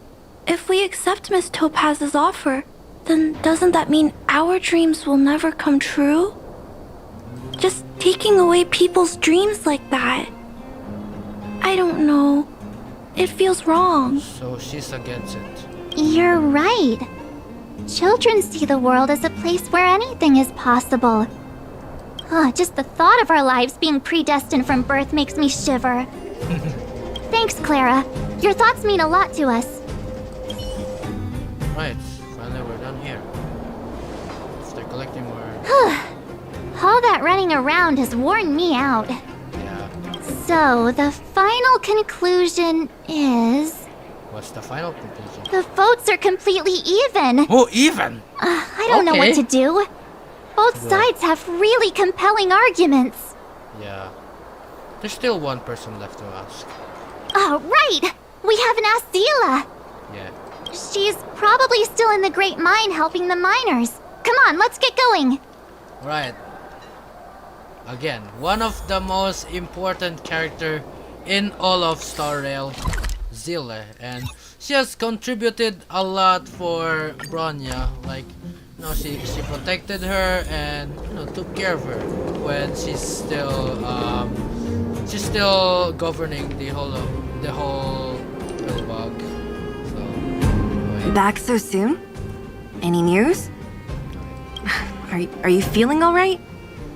If we accept Miss Topaz's offer, then doesn't that mean our dreams will never come true? Just taking away people's dreams like that. I don't know. It feels wrong. So she's against it. You're right. Children see the world as a place where anything is possible. Just the thought of our lives being predestined from birth makes me shiver. Thanks, Clara. Your thoughts mean a lot to us. Right, finally we're done here. Start collecting more. All that running around has worn me out. Yeah. So, the final conclusion is... What's the final conclusion? The votes are completely even. Oh, even? I don't know what to do. Both sides have really compelling arguments. Yeah. There's still one person left to ask. Oh, right! We haven't asked Zila. Yeah. She's probably still in the Great Mine helping the miners. Come on, let's get going. Right. Again, one of the most important character in all of Star Rail, Zila, and she has contributed a lot for Bronya. Like, you know, she protected her and, you know, took care of her when she's still governing the whole Belobog. So, Back so soon? Any news? Are you feeling all right?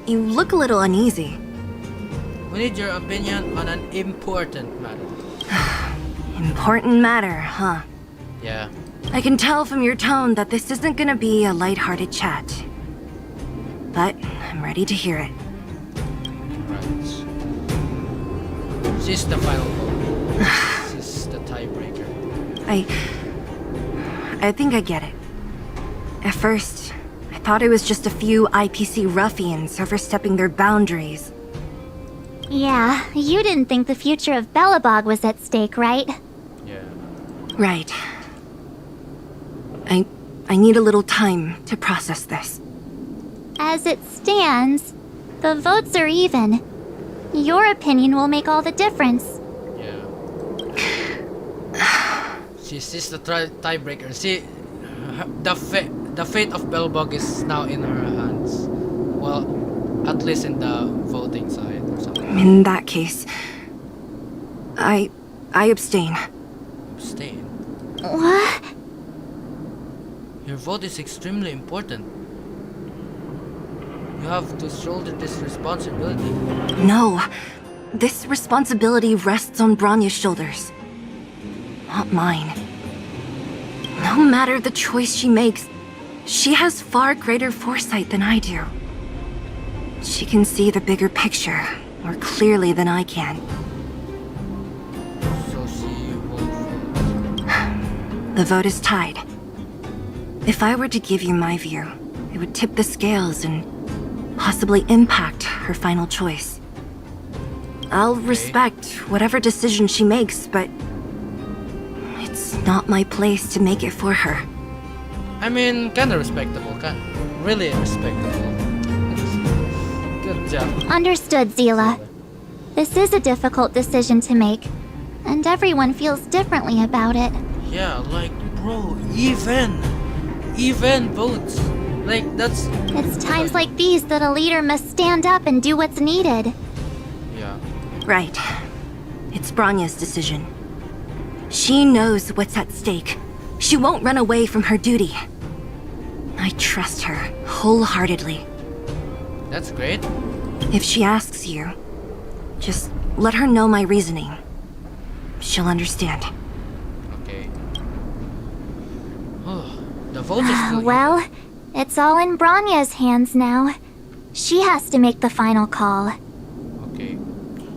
You look a little uneasy. we need your opinion on an important matter. Important matter, huh? Yeah. I can tell from your tone that this isn't gonna be a lighthearted chat. But I'm ready to hear it. Right. She's the final vote. She's the tiebreaker. I think I get it. At first, I thought it was just a few IPC ruffians overstepping their boundaries. Yeah, you didn't think the future of Belobog was at stake, right? Yeah. Right. I need a little time to process this. As it stands, the votes are even. Your opinion will make all the difference. Yeah. She's the tiebreaker. The fate of Belobog is now in her hands. Well, at least in the voting side or something. In that case, I abstain. Abstain? What? Your vote is extremely important. You have to shoulder this responsibility. No. This responsibility rests on Bronya's shoulders. Not mine. No matter the choice she makes, she has far greater foresight than I do. She can see the bigger picture more clearly than I can. So she won't vote. The vote is tied. If I were to give you my view, it would tip the scales and possibly impact her final choice. I'll respect whatever decision she makes, but it's not my place to make it for her. I mean, kinda respectable. Really respectable. Good job. Understood, Zila. This is a difficult decision to make, and everyone feels differently about it. Yeah, like, bro, even votes. Like, that's... It's times like these that a leader must stand up and do what's needed. Yeah. Right. It's Bronya's decision. She knows what's at stake. She won't run away from her duty. I trust her wholeheartedly. That's great. If she asks you, just let her know my reasoning. She'll understand. Okay. Oh, the vote is still... Well, it's all in Bronya's hands now. She has to make the final call. Okay.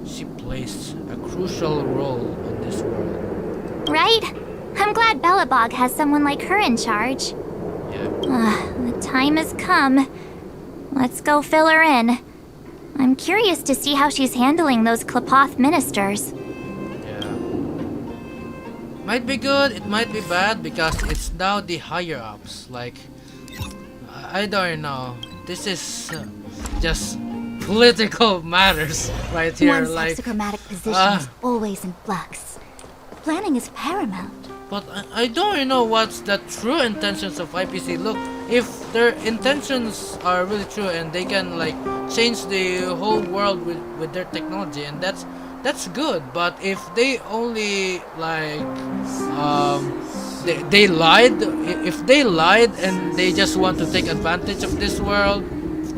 She plays a crucial role in this world. Right? I'm glad Belobog has someone like her in charge. Yeah. The time has come. Let's go fill her in. I'm curious to see how she's handling those Klapoth ministers. Yeah. Might be good, it might be bad, because it's now the higher ups. Like, I don't know. This is just political matters right here. One's Like, hexachromatic position is always in flux. Planning is paramount. but I don't know what's the true intentions of IPC. Look, if their intentions are really true and they can like change the whole world with their technology, and that's that's good. But if they only like they lied, if they lied and they just want to take advantage of this world,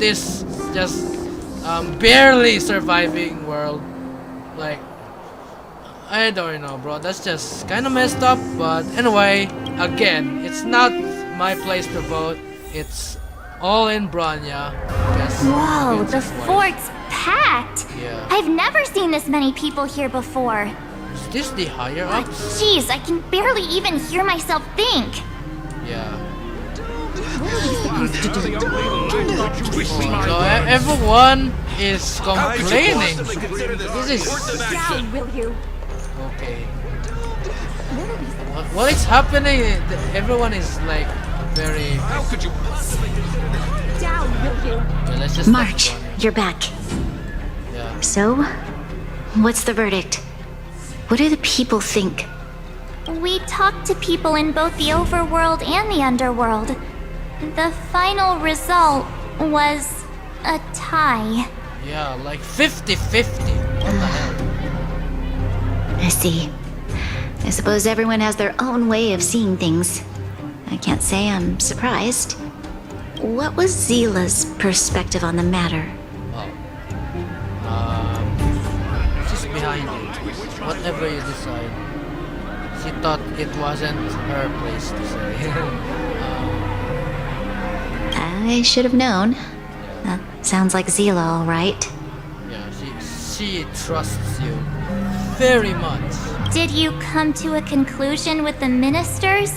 this just barely surviving world, like I don't know, bro. That's just kind of messed up. But anyway, again, it's not my place to vote. It's all in Bronya. Whoa, the fort's packed. Yeah. I've never seen this many people here before. Is this the higher ups? Jeez, I can barely even hear myself think. Yeah. So everyone is complaining. This is Down, will you? okay. What is happening? Everyone is like very. How could you? Down, will you? Okay, let's just March, you're back. Yeah. So, what's the verdict? What do the people think? We talked to people in both the overworld and the underworld. The final result was a tie. Yeah, like 50-50. What the hell? I see. I suppose everyone has their own way of seeing things. I can't say I'm surprised. What was Zila's perspective on the matter? She's behind you. Whatever you decide. She thought it wasn't her place to say. I should have known. That sounds like Zila, all right. Yeah, she trusts you very much. Did you come to a conclusion with the ministers?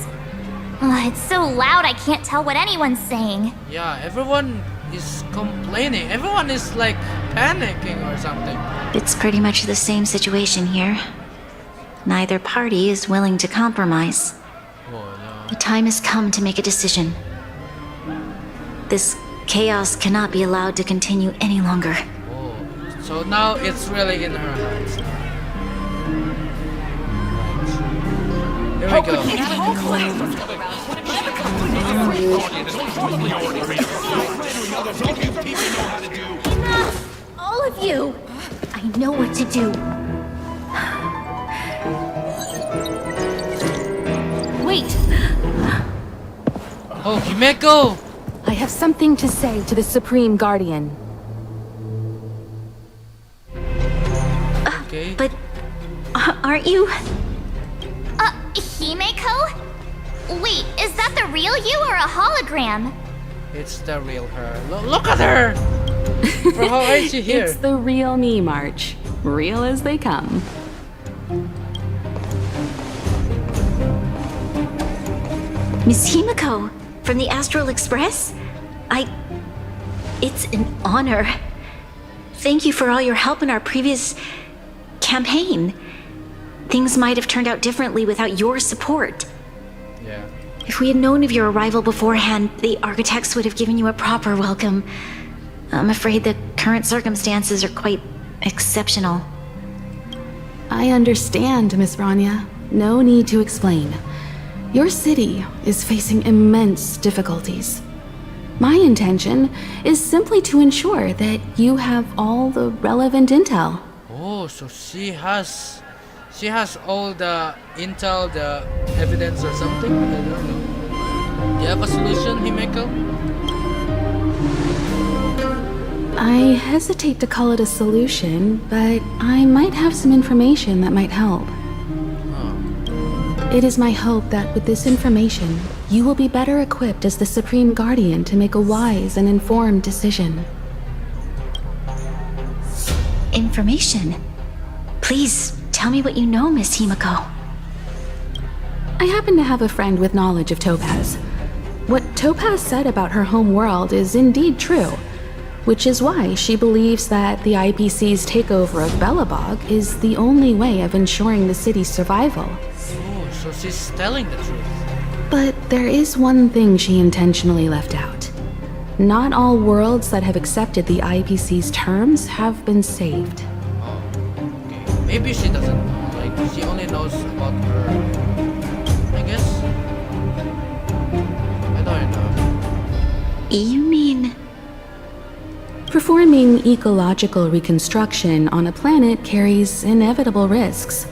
Oh, it's so loud I can't tell what anyone's saying. Yeah, everyone is complaining. Everyone is like panicking or something. It's pretty much the same situation here. Neither party is willing to compromise. Oh, yeah. The time has come to make a decision. This chaos cannot be allowed to continue any longer. Oh, so now it's really in her hands. Here we go. All of you! I know what to do. Wait! Oh, Himeko! I have something to say to the Supreme Guardian. Okay. But aren't you? Himeko? Wait, is that the real you or a hologram? It's the real her. Look at her! Bro, how is she here? It's the real me, March. Real as they come. Miss Himeko, from the Astral Express? It's an honor. Thank you for all your help in our previous campaign. Things might have turned out differently without your support. Yeah. If we had known of your arrival beforehand, the architects would have given you a proper welcome. I'm afraid the current circumstances are quite exceptional. I understand, Miss Bronya. No need to explain. Your city is facing immense difficulties. My intention is simply to ensure that you have all the relevant intel. Oh, so she has all the intel, the evidence or something? I don't know. Do you have a solution, Himeko? I hesitate to call it a solution, but I might have some information that might help. It is my hope that with this information, you will be better equipped as the Supreme Guardian to make a wise and informed decision. Information? Please, tell me what you know, Miss Himeko. I happen to have a friend with knowledge of Topaz. What Topaz said about her home world is indeed true, which is why she believes that the IPC's takeover of Belobog is the only way of ensuring the city's survival. Oh, so she's telling the truth. But there is one thing she intentionally left out. Not all worlds that have accepted the IPC's terms have been saved. Oh, okay. Maybe she doesn't know. Like, she only knows about her. I guess. I don't know. You mean... Performing ecological reconstruction on a planet carries inevitable risks.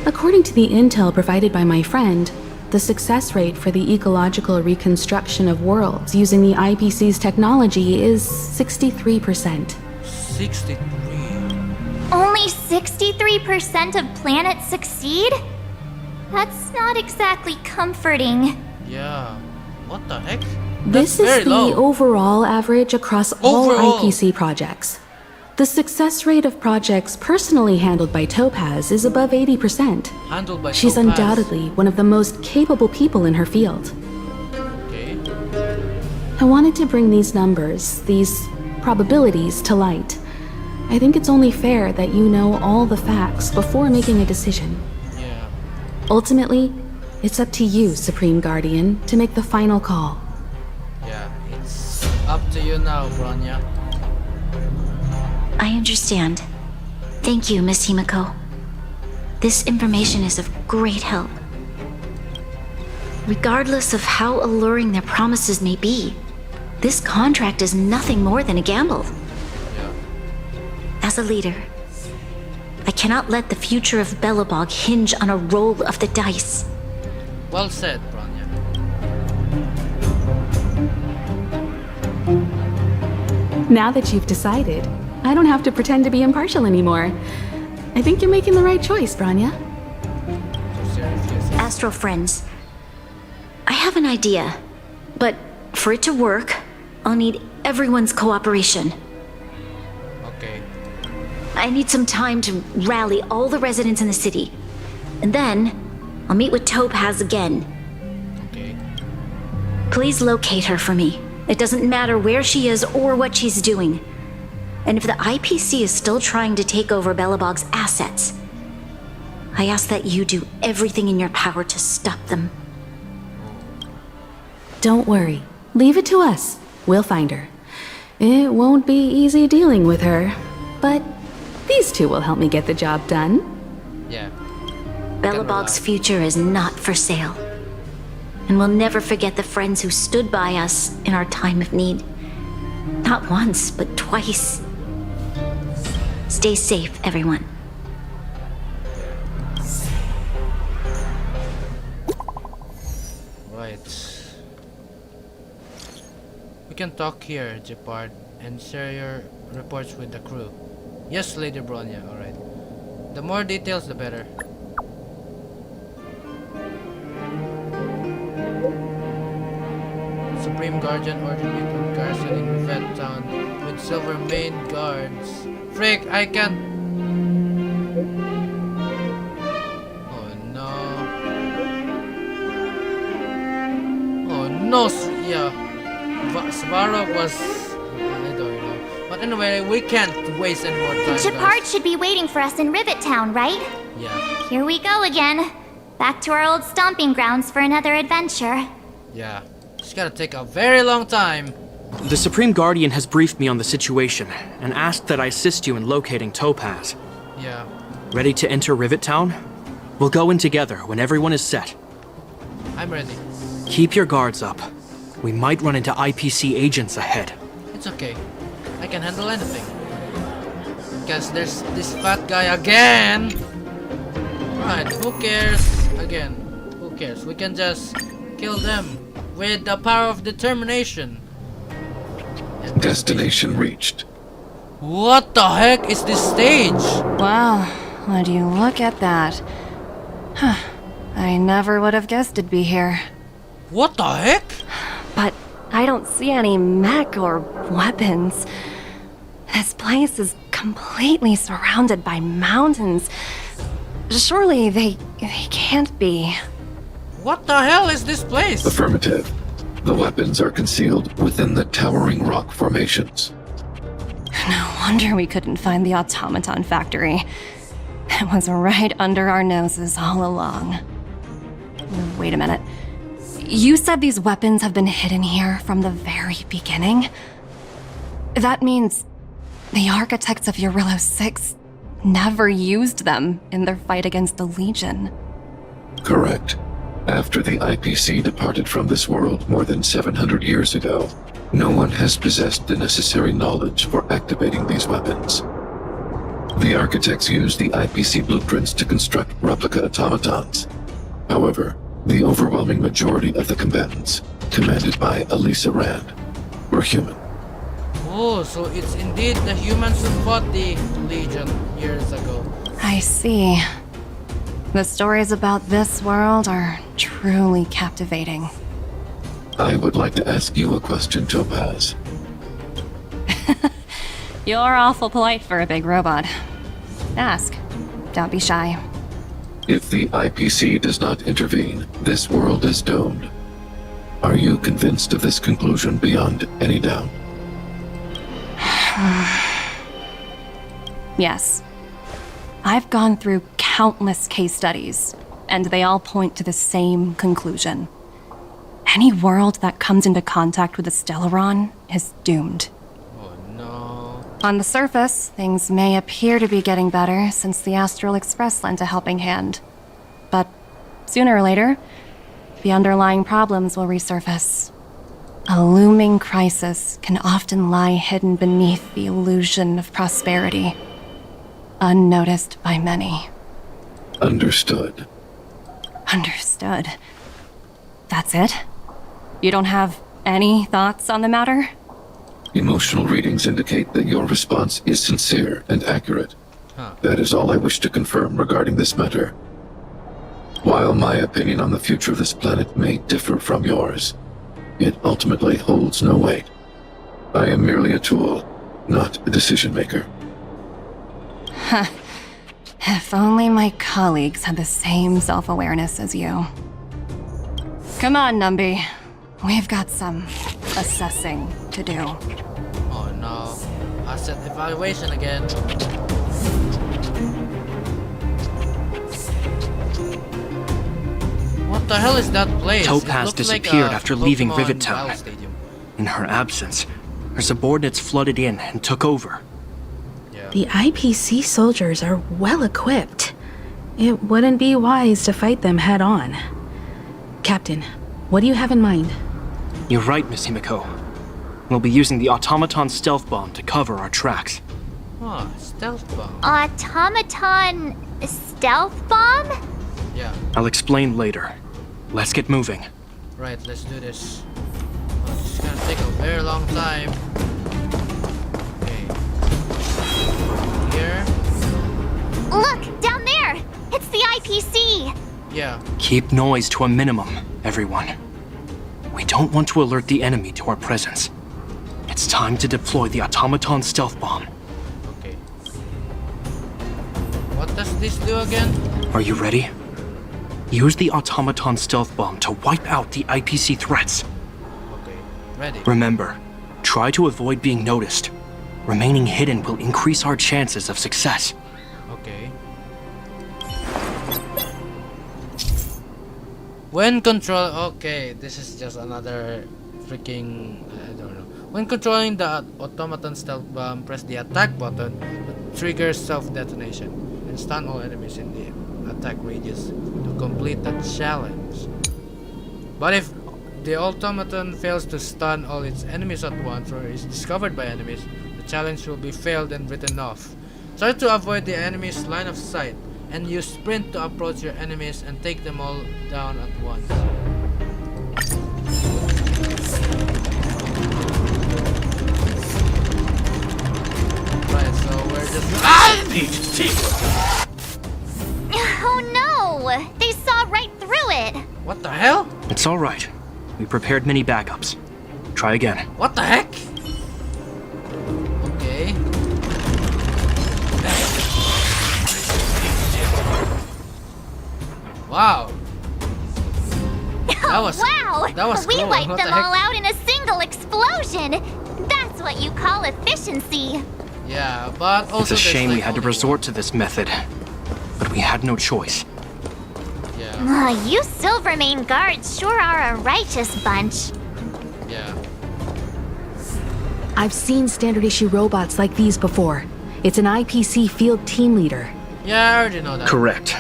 According to the intel provided by my friend, the success rate for the ecological reconstruction of worlds using the IPC's technology is 63%. 63. Only 63% of planets succeed? That's not exactly comforting. Yeah. What the heck? This is the overall average across all IPC projects. The success rate of projects personally handled by Topaz is above 80%. Handled by She's Topaz. undoubtedly one of the most capable people in her field. Okay. I wanted to bring these numbers, these probabilities, to light. I think it's only fair that you know all the facts before making a decision. Yeah. Ultimately, it's up to you, Supreme Guardian, to make the final call. Yeah, it's up to you now, Bronya. I understand. Thank you, Miss Himiko. This information is of great help. Regardless of how alluring their promises may be, this contract is nothing more than a gamble. As a leader, I cannot let the future of Belobog hinge on a roll of the dice. Well said, Bronya. Now that you've decided, I don't have to pretend to be impartial anymore. I think you're making the right choice, Bronya. Astral friends, I have an idea, but for it to work, I'll need everyone's cooperation. Okay. I need some time to rally all the residents in the city, and then I'll meet with Topaz again. Okay. Please locate her for me. It doesn't matter where she is or what she's doing. And if the IPC is still trying to take over Belobog's assets, I ask that you do everything in your power to stop them. Don't worry. Leave it to us. We'll find her. It won't be easy dealing with her, but these two will help me get the job done. Yeah. Belobog's future is not for sale. And we'll never forget the friends who stood by us in our time of need. Not once, but twice. Stay safe, everyone. Right. We can talk here, Jeopard, and share your reports with the crew. Yes, Lady Bronya, alright. The more details, the better. Supreme Guardian ordered me to garrison in Vet Town with silver main guards. Frick, I can't. Oh no. Oh no, yeah. Svarog was. I don't know. But anyway, we can't waste any more time. Jeopard should be waiting for us in Rivet Town, right? Yeah. Here we go again. Back to our old stomping grounds for another adventure. Yeah. It's gonna take a very long time. The Supreme Guardian has briefed me on the situation and asked that I assist you in locating Topaz. Yeah. Ready to enter Rivet Town? We'll go in together when everyone is set. I'm ready. Keep your guards up. We might run into IPC agents ahead. It's okay. I can handle anything. Because there's this fat guy again. Right, who cares? Again, who cares? We can just kill them with the power of determination. Destination reached. What the heck is this stage? Wow, would you look at that? Huh. I never would have guessed it'd be here. What the heck? But I don't see any mech or weapons. This place is completely surrounded by mountains. Surely they can't be. What the hell is this place? Affirmative. The weapons are concealed within the towering rock formations. No wonder we couldn't find the automaton factory. It was right under our noses all along. Wait a minute. You said these weapons have been hidden here from the very beginning? That means the architects of Jarilo-VI never used them in their fight against the Legion. Correct. After the IPC departed from this world more than 700 years ago, No one has possessed the necessary knowledge for activating these weapons. The architects used the IPC blueprints to construct replica automatons. However, the overwhelming majority of the combatants, commanded by Elisa Rand, were human. Oh, so it's indeed the humans who fought the Legion years ago. I see. The stories about this world are truly captivating. I would like to ask you a question, Topaz. You're awful polite for a big robot. Ask. Don't be shy. If the IPC does not intervene, this world is doomed. Are you convinced of this conclusion beyond any doubt? Yes. I've gone through countless case studies, and they all point to the same conclusion. Any world that comes into contact with a Stellaron is doomed. Oh no. On the surface, things may appear to be getting better since the Astral Express lent a helping hand. But sooner or later, the underlying problems will resurface. A looming crisis can often lie hidden beneath the illusion of prosperity, unnoticed by many. Understood. Understood. That's it? You don't have any thoughts on the matter? Emotional readings indicate that your response is sincere and accurate. That is all I wish to confirm regarding this matter. While my opinion on the future of this planet may differ from yours, it ultimately holds no weight. I am merely a tool, not a decision maker. Huh. If only my colleagues had the same self-awareness as you. Come on, Numby. We've got some assessing to do. Oh no. Asset evaluation again. What the hell is that place? Topaz disappeared after leaving Rivet Town. In her absence, her subordinates flooded in and took over. The IPC soldiers are well equipped. It wouldn't be wise to fight them head on. Captain, what do you have in mind? You're right, Miss Himiko. We'll be using the automaton stealth bomb to cover our tracks. Oh, stealth bomb. Automaton stealth bomb? Yeah. I'll explain later. Let's get moving. Right, let's do this. Oh, this is gonna take a very long time. Okay. Here. Look, down there! It's the IPC! Yeah. Keep noise to a minimum, everyone. We don't want to alert the enemy to our presence. It's time to deploy the automaton stealth bomb. Okay. What does this do again? Are you ready? Use the automaton stealth bomb to wipe out the IPC threats. Okay, ready. Remember, try to avoid being noticed. Remaining hidden will increase our chances of success. Okay. When okay, this is just another freaking, I don't know. When controlling the automaton stealth bomb, press the attack button that triggers self-detonation and stun all enemies in the attack radius to complete the challenge. But if the automaton fails to stun all its enemies at once or is discovered by enemies, the challenge will be failed and written off. Try to avoid the enemy's line of sight and use sprint to approach your enemies and take them all down at once. Right, so we're just Oh no! They saw right through it! What the hell? It's all right. We prepared many backups. Try again. What the heck? Okay. Wow. That was wow! That was we cool. wiped What them the heck? all out in a single explosion! That's what you call efficiency! Yeah, but also It's a shame we had to resort to this method. But we had no choice. You Silvermane guards sure are a righteous bunch. Yeah. I've seen standard issue robots like these before. It's an IPC field team leader. Yeah, I already know that. Correct.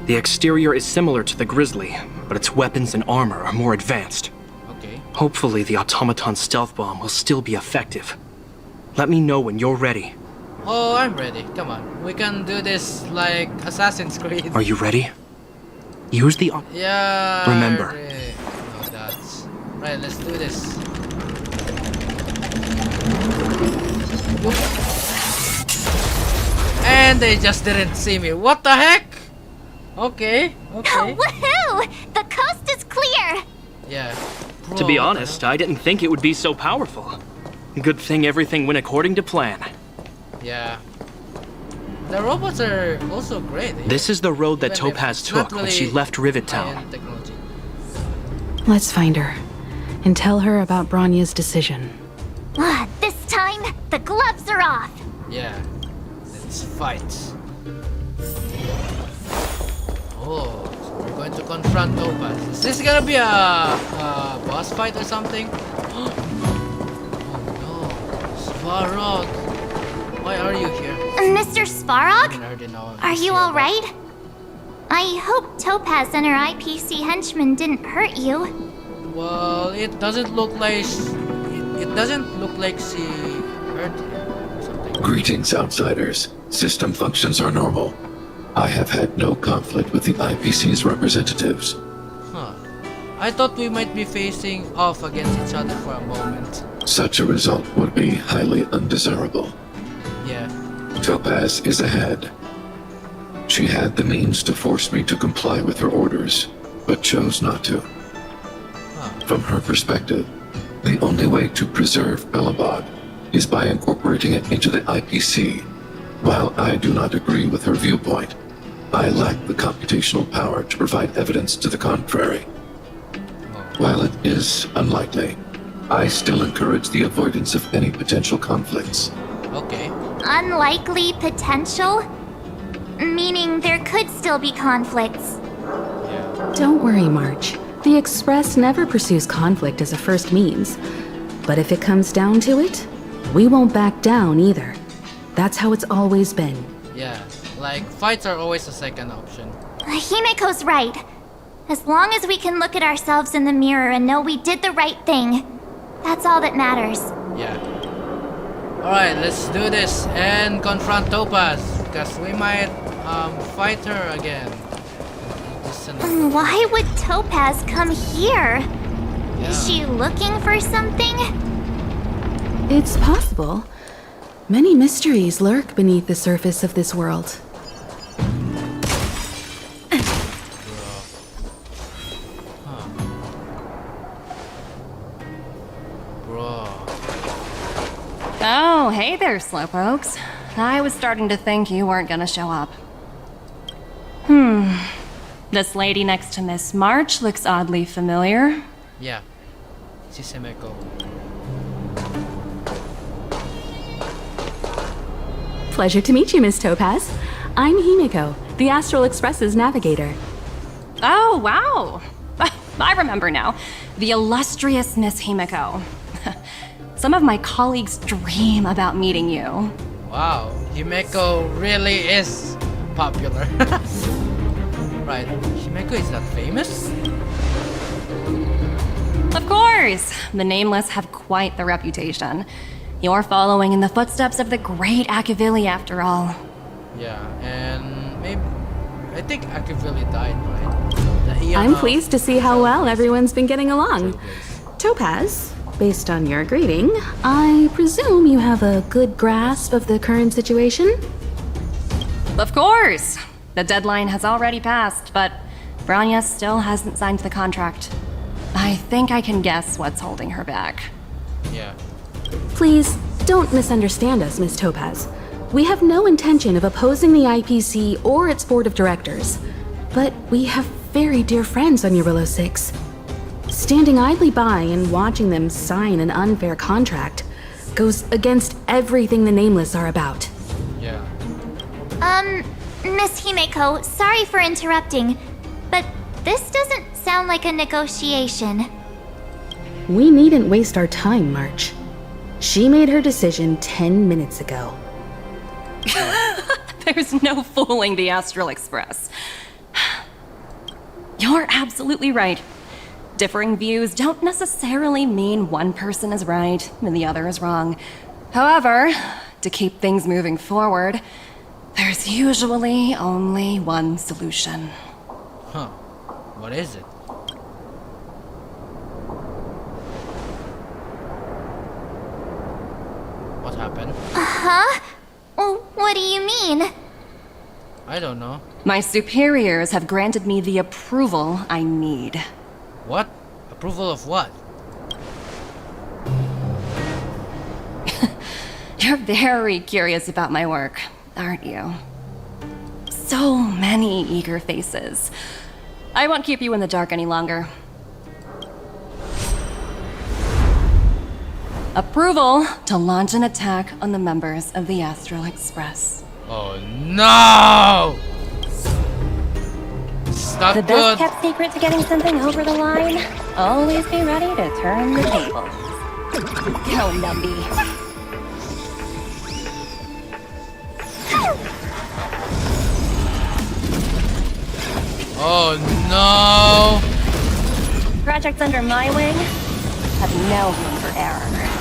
The exterior is similar to the Grizzly, but its weapons and armor are more advanced. Okay. Hopefully the automaton stealth bomb will still be effective. Let me know when you're ready. Oh, I'm ready. Come on. We can do this like Assassin's Creed. Are you ready? Use the... Yeah. Remember. No, that's... Right, let's do this. And they just didn't see me. What the heck? Okay, okay. Woohoo! The coast is clear! Yeah. Bro, To be honest, I didn't think it would be so powerful. Good thing everything went according to plan. Yeah. The robots are also great. This is the road that Even if Topaz it's not took when she really left Rivet Town. high-end technology. Let's find her and tell her about Bronya's decision. This time, the gloves are off! Yeah. Let's fight. Oh, so we're going to confront Topaz. Is this gonna be a boss fight or something? Oh no, Svarog. Why are you here? Mr. Svarog? I already know. Are you alright? I hope Topaz and her IPC henchmen didn't hurt you. Well, it doesn't look like it doesn't look like she hurt him or something. Greetings, outsiders. System functions are normal. I have had no conflict with the IPC's representatives. Huh. I thought we might be facing off against each other for a moment. Such a result would be highly undesirable. Yeah. Topaz is ahead. She had the means to force me to comply with her orders, but chose not to. From her perspective, the only way to preserve Belobog is by incorporating it into the IPC. While I do not agree with her viewpoint, I lack the computational power to provide evidence to the contrary. While it is unlikely, I still encourage the avoidance of any potential conflicts. Okay. Unlikely potential? Meaning there could still be conflicts. Don't worry, March. The Express never pursues conflict as a first means. But if it comes down to it, we won't back down either. That's how it's always been. Yeah, like fights are always a second option. Himeko's right. As long as we can look at ourselves in the mirror and know we did the right thing, that's all that matters. Yeah. Alright, let's do this and confront Topaz, because we might fight her again. Why would Topaz come here? Yeah. Is she looking for something? It's possible. Many mysteries lurk beneath the surface of this world. Oh, hey there, slowpokes. I was starting to think you weren't gonna show up. This lady next to Miss March looks oddly familiar. Yeah. She's Himeko. Pleasure to meet you, Miss Topaz. I'm Himeko, the Astral Express's navigator. Oh, wow. I remember now. The illustrious Miss Himeko. Some of my colleagues dream about meeting you. Wow, Himeko really is popular. Right, Himeko is that famous? Of course! The Nameless have quite the reputation. You're following in the footsteps of the great Akavili, after all. Yeah, and maybe... I think Akavili died, right? I'm pleased to see how well everyone's been getting along. Topaz, based on your greeting, I presume you have a good grasp of the current situation? Of course! The deadline has already passed, but Bronya still hasn't signed the contract. I think I can guess what's holding her back. Yeah. Please, don't misunderstand us, Miss Topaz. We have no intention of opposing the IPC or its board of directors. But we have very dear friends on Jarilo-VI. Standing idly by and watching them sign an unfair contract goes against everything the Nameless are about. Yeah. Miss Himeko, sorry for interrupting, but this doesn't sound like a negotiation. We needn't waste our time, March. She made her decision 10 minutes ago. There's no fooling the Astral Express. You're absolutely right. Differing views don't necessarily mean one person is right and the other is wrong. However, to keep things moving forward, there's usually only one solution. Huh. What is it? What happened? Huh? What do you mean? I don't know. My superiors have granted me the approval I need. What? Approval of what? You're very curious about my work, aren't you? So many eager faces. I won't keep you in the dark any longer. Approval to launch an attack on the members of the Astral Express. Oh no! It's not The good. best kept secret to getting something over the line? Always be ready to turn the tables. Go, Numby. Oh no! Projects under my wing have no room for error.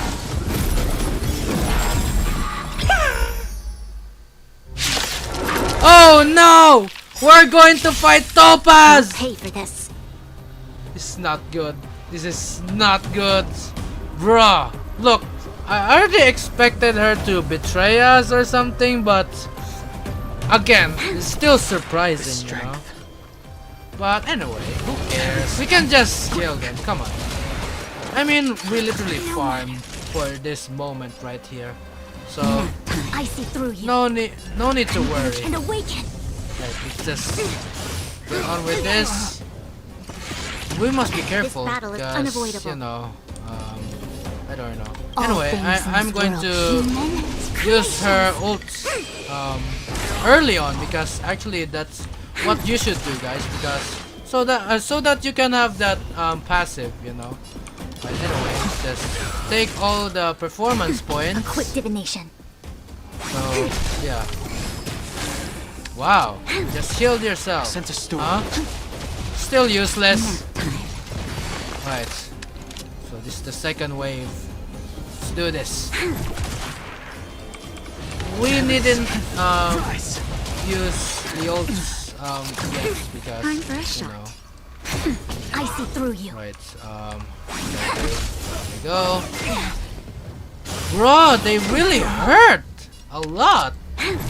Oh no! We're going to fight Topaz! Pay for this. It's not good. This is not good. Bruh. Look, I already expected her to betray us or something, but again, it's still surprising, you know? But anyway, who cares? We can just kill them, come on. I mean, we literally farmed for this moment right here. So, I see through you. no need to worry. And awaken. Like, let's just get on with this. We must be careful This battle is because, unavoidable. you know, I don't know. All Anyway, things in I'm this going world, to human use her ult early on because actually that's what you should do, guys. Because so that you can have that passive, you know. But anyway, just take all the performance points. A quick divination. So yeah. Wow, just shield yourself. Sent a storm. Huh? Still useless. Right. So this is the second wave. Let's do this. We needn't use the old yet because Time for a you shot. know. I see through you. Right. There we go. Bro, they really hurt a lot.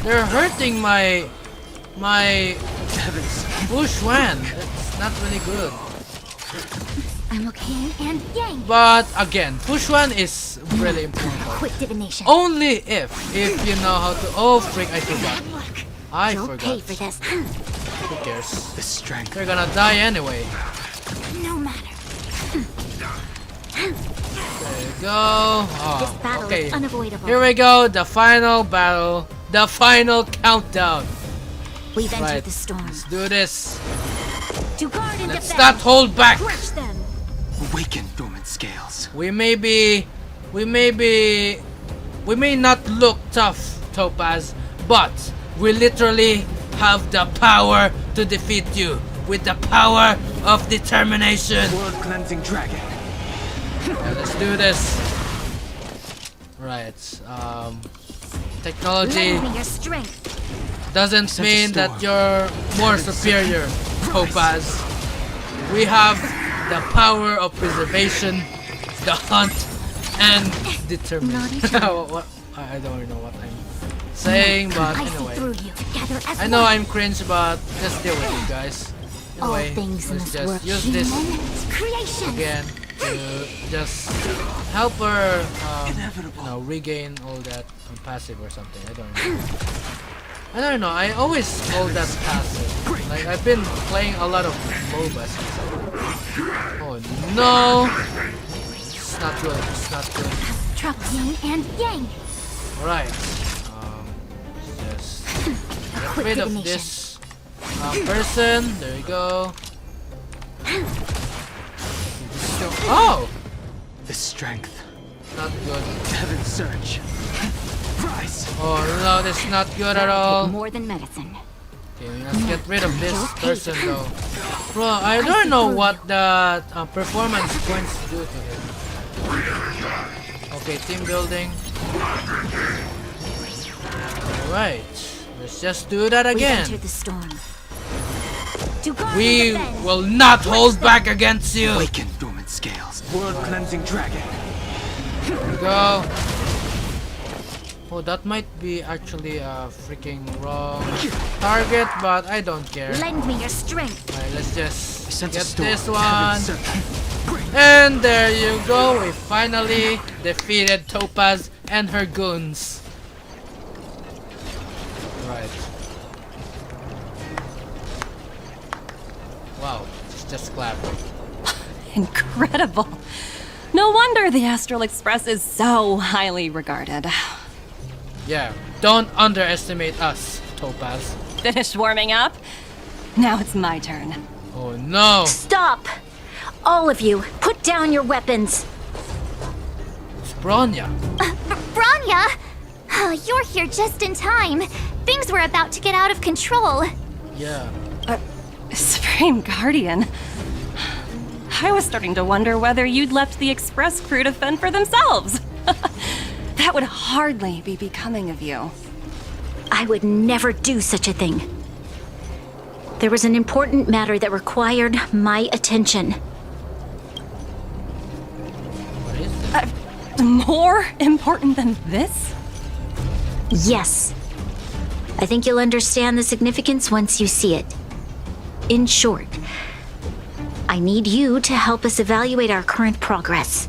They're hurting my Bush Wan. That's not really good. I'm okay. And yang. But again, Push Wan is really important. Quick divination. Only if you know how to. Oh frick! I forgot. I You'll forgot. pay for this. Who cares? The strength. They're gonna die anyway. No matter. There you go. This Oh, battle okay. is unavoidable. Here we go. The final battle. The final countdown. We've entered Right. the storm. Let's do this. To guard and Let's defend. not hold back. Crush them. Awaken, dormant scales. We may not look tough, Topaz, but we literally have the power to defeat you with the power of determination. World cleansing dragon. Yeah, let's do this. Right. Technology Lend me your strength. doesn't Sent a mean that storm. you're more superior, Topaz. We have the power of preservation, the hunt, and determination. What? I don't know what I'm saying, but I see anyway. through you. Gather as I know one. I'm cringe, but just deal with it, guys. All Anyway, things in let's this just world, use this human creation. again to just help her, you know, regain all that passive or something. I don't know. I always call that passive. Like I've been playing a lot of MOBAs. Oh no! It's not good. It's not good. Trouble yin and yang. Alright. Just get rid of this person. There you go. Oh! The strength. Not good. Heaven's surge. Rise. Oh no, that's not good at all. More than medicine. Okay, let's get rid of this person though. Bro, I don't know what the performance points do to him. Okay, team building. Alright, let's just do that again. The storm. We will not hold back against you. Awaken dormant scales. World cleansing dragon. Here we go. Oh, that might be actually a freaking wrong target, but I don't care. Lend me your strength. Alright, let's just get this one. And there you go. We finally defeated Topaz and her goons. Right. Wow, it's just clapping. Incredible. No wonder the Astral Express is so highly regarded. Yeah, don't underestimate us, Topaz. Finished warming up? Now it's my turn. Oh no! Stop! All of you, put down your weapons. It's Bronya. Bronya! You're here just in time. Things were about to get out of control. Yeah. Supreme Guardian. I was starting to wonder whether you'd left the Express crew to fend for themselves. That would hardly be becoming of you. I would never do such a thing. There was an important matter that required my attention. What is this? More important than this? Yes. I think you'll understand the significance once you see it. In short, I need you to help us evaluate our current progress.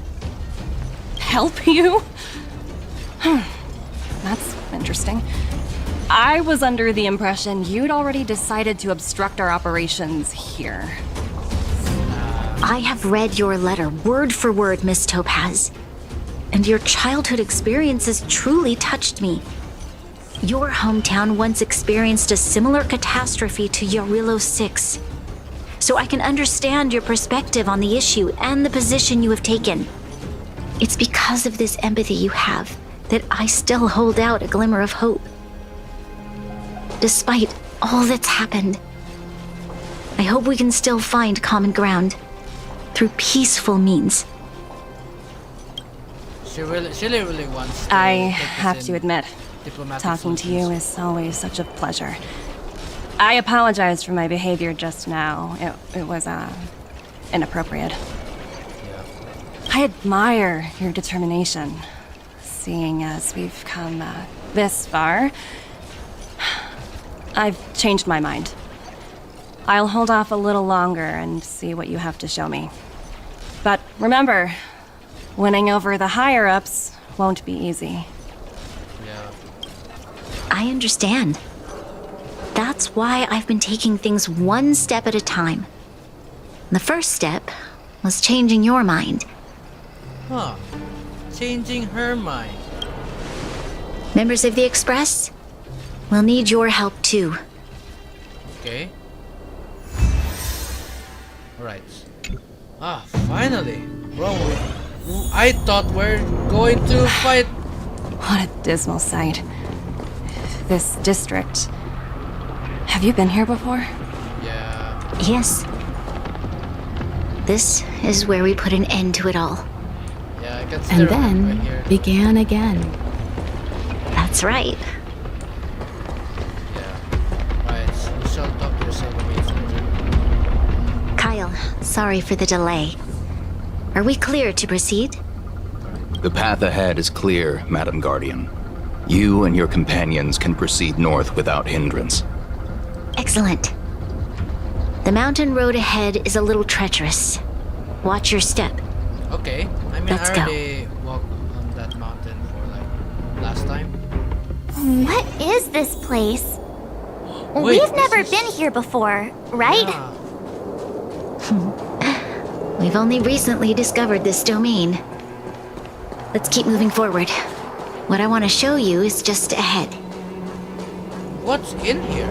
Help you? That's interesting. I was under the impression you'd already decided to obstruct our operations here. I have read your letter word for word, Miss Topaz. And your childhood experiences truly touched me. Your hometown once experienced a similar catastrophe to Jarilo-VI. So I can understand your perspective on the issue and the position you have taken. It's because of this empathy you have that I still hold out a glimmer of hope. Despite all that's happened, I hope we can still find common ground through peaceful means. She really wants to I take this have in to admit, diplomatic talking to solutions. you is always such a pleasure. I apologize for my behavior just now. It was inappropriate. I admire your determination, seeing as we've come this far. I've changed my mind. I'll hold off a little longer and see what you have to show me. But remember, winning over the higher-ups won't be easy. Yeah. I understand. That's why I've been taking things one step at a time. The first step was changing your mind. Huh. Changing her mind. Members of the Express, we'll need your help too. Okay. Alright. Ah, finally. Bro, I thought we're going to fight. What a dismal sight. This district. Have you been here before? Yeah. Yes. This is where we put an end to it all. Yeah, I can And still then right here. began again. That's right. Yeah. Right. We shall talk to yourself later. Kyle, sorry for the delay. Are we clear to proceed? The path ahead is clear, Madam Guardian. You and your companions can proceed north without hindrance. Excellent. The mountain road ahead is a little treacherous. Watch your step. Okay. I mean, Let's I go. already walked on that mountain for like last time. What is this place? Wait, We've never this is- been here before, right? Yeah. We've only recently discovered this domain. Let's keep moving forward. What I want to show you is just ahead. What's in here?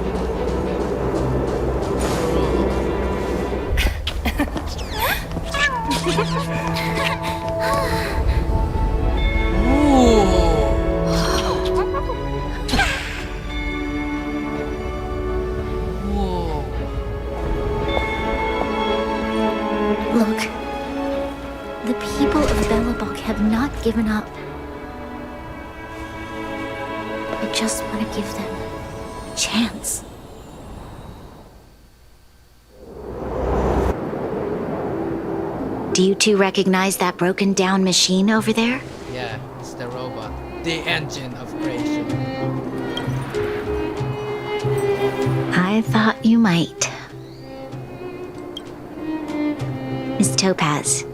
have not given up. I just want to give them a chance. Do you two recognize that broken down machine over there? Yeah, it's the robot. The engine of creation. I thought you might. Miss Topaz,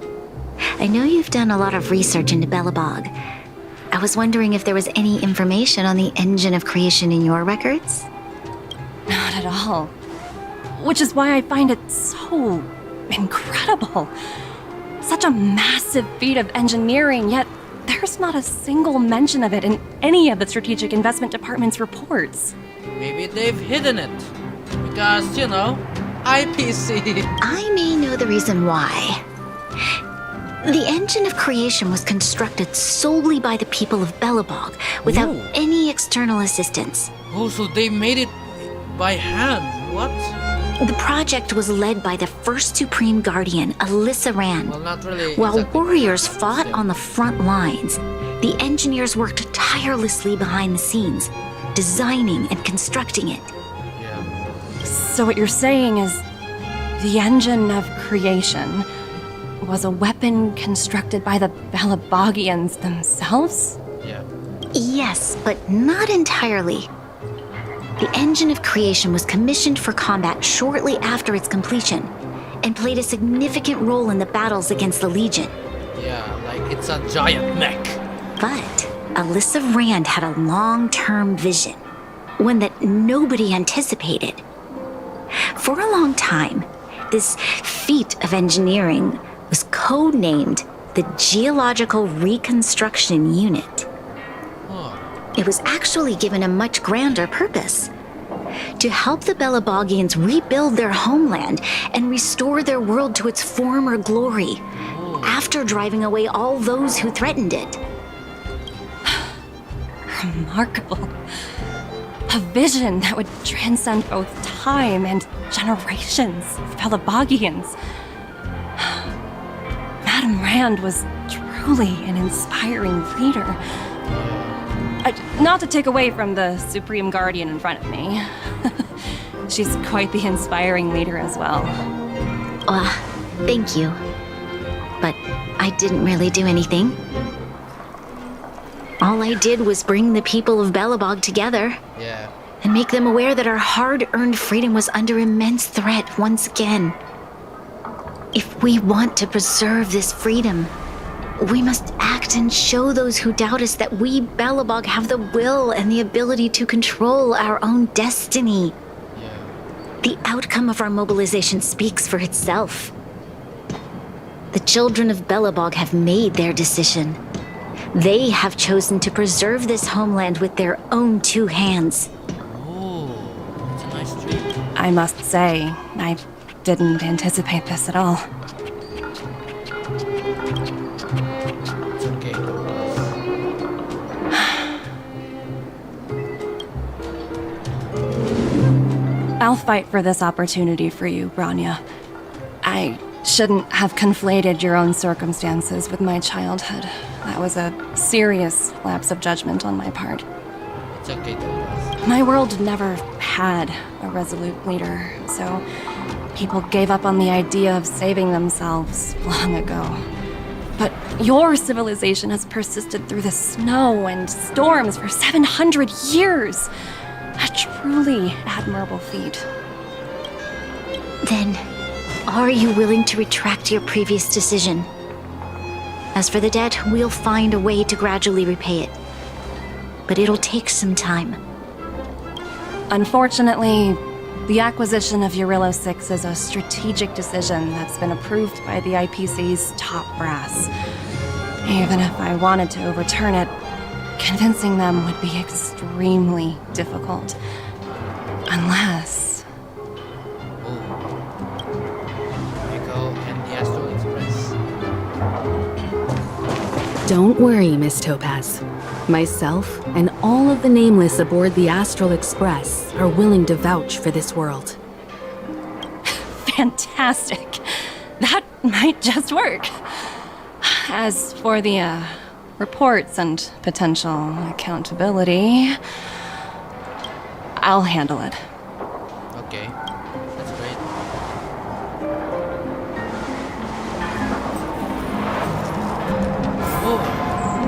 I know you've done a lot of research into Belobog. I was wondering if there was any information on the engine of creation in your records? Not at all. Which is why I find it so incredible. Such a massive feat of engineering, yet there's not a single mention of it in any of the Strategic Investment Department's reports. Maybe they've hidden it. Because, you know, IPC. I may know the reason why. The engine of creation was constructed solely by the people of Belobog, without any external assistance. Oh, so they made it by hand. What? The project was led by the first Supreme Guardian, Alyssa Rand. Well, not really. While warriors fought on the front lines, the engineers worked tirelessly behind the scenes, designing and constructing it. So what you're saying is the engine of creation was a weapon constructed by the Belobogians themselves? Yeah. Yes, but not entirely. The engine of creation was commissioned for combat shortly after its completion, and played a significant role in the battles against the Legion. Yeah, like it's a giant mech. But Alyssa Rand had a long-term vision, one that nobody anticipated. For a long time, this feat of engineering was codenamed the Geological Reconstruction Unit. It was actually given a much grander purpose: to help the Belobogians rebuild their homeland and restore their world to its former glory, after driving away all those who threatened it. Remarkable. A vision that would transcend both time and generations of Belobogians. Madame Rand was truly an inspiring leader. Not to take away from the Supreme Guardian in front of me. She's quite the inspiring leader as well. Thank you. But I didn't really do anything. All I did was bring the people of Belobog together. Yeah. And make them aware that our hard-earned freedom was under immense threat once again. If we want to preserve this freedom, we must act and show those who doubt us that we, Belobog, have the will and the ability to control our own destiny. The outcome of our mobilization speaks for itself. The children of Belobog have made their decision. They have chosen to preserve this homeland with their own two hands. That's a nice dream. I must say, I didn't anticipate this at all. I'll fight for this opportunity for you, Bronya. I shouldn't have conflated your own circumstances with my childhood. That was a serious lapse of judgment on my part. It's okay, Topaz. My world never had a resolute leader, so people gave up on the idea of saving themselves long ago. But your civilization has persisted through the snow and storms for 700 years. A truly admirable feat. Then, are you willing to retract your previous decision? As for the debt, we'll find a way to gradually repay it. But it'll take some time. Unfortunately, the acquisition of Jarilo-VI is a strategic decision that's been approved by the IPC's top brass. Even if I wanted to overturn it, convincing them would be extremely difficult. Unless... Echo and the Astral Express. Don't worry, Miss Topaz. Myself and all of the nameless aboard the Astral Express are willing to vouch for this world. Fantastic. That might just work. As for the, reports and potential accountability, I'll handle it. Okay, that's great. Oh,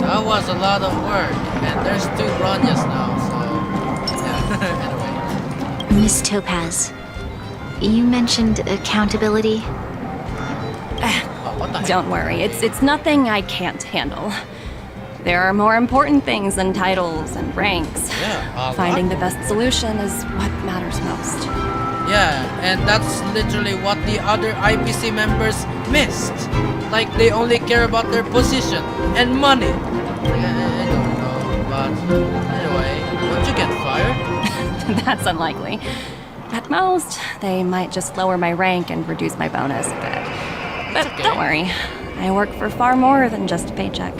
that was a lot of work, and there's 2 Bronyas now, so yeah. Anyway. Miss Topaz, you mentioned accountability. Don't worry, it's nothing I can't handle. There are more important things than titles and ranks. Yeah, Finding the best solution is what matters most. Yeah, and that's literally what the other IPC members missed. Like, they only care about their position and money. I don't know, but anyway, won't you get fired? That's unlikely. At most, they might just lower my rank and reduce my bonus a bit. But don't worry, I work for far more than just a paycheck.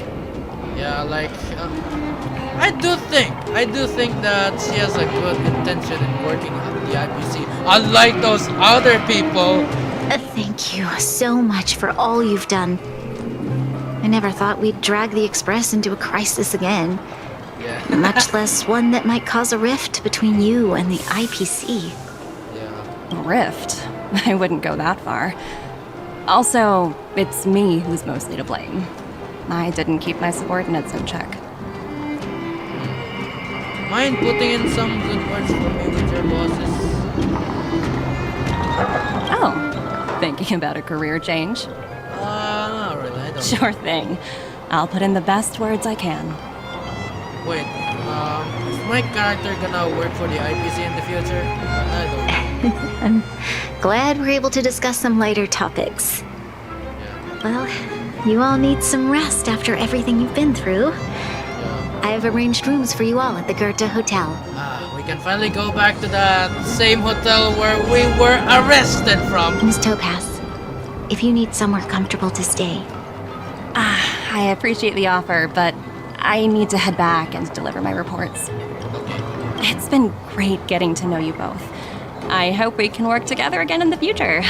Yeah, like, I do think that she has a good intention in working at the IPC, unlike those other people. Thank you so much for all you've done. I never thought we'd drag the Express into a crisis again. Yeah. Much less one that might cause a rift between you and the IPC. A rift? I wouldn't go that far. Also, it's me who's mostly to blame. I didn't keep my subordinates in check. Mind putting in some good words for me with your bosses? Oh, thinking about a career change? Not really, I don't. Sure thing. I'll put in the best words I can. Wait, is my character gonna work for the IPC in the future? I don't know. I'm glad we're able to discuss some lighter topics. Well, you all need some rest after everything you've been through. I've arranged rooms for you all at the Goethe Hotel. We can finally go back to that same hotel where we were arrested from. Miss Topaz, if you need somewhere comfortable to stay. I appreciate the offer, but I need to head back and deliver my reports. It's been great getting to know you both. I hope we can work together again in the future.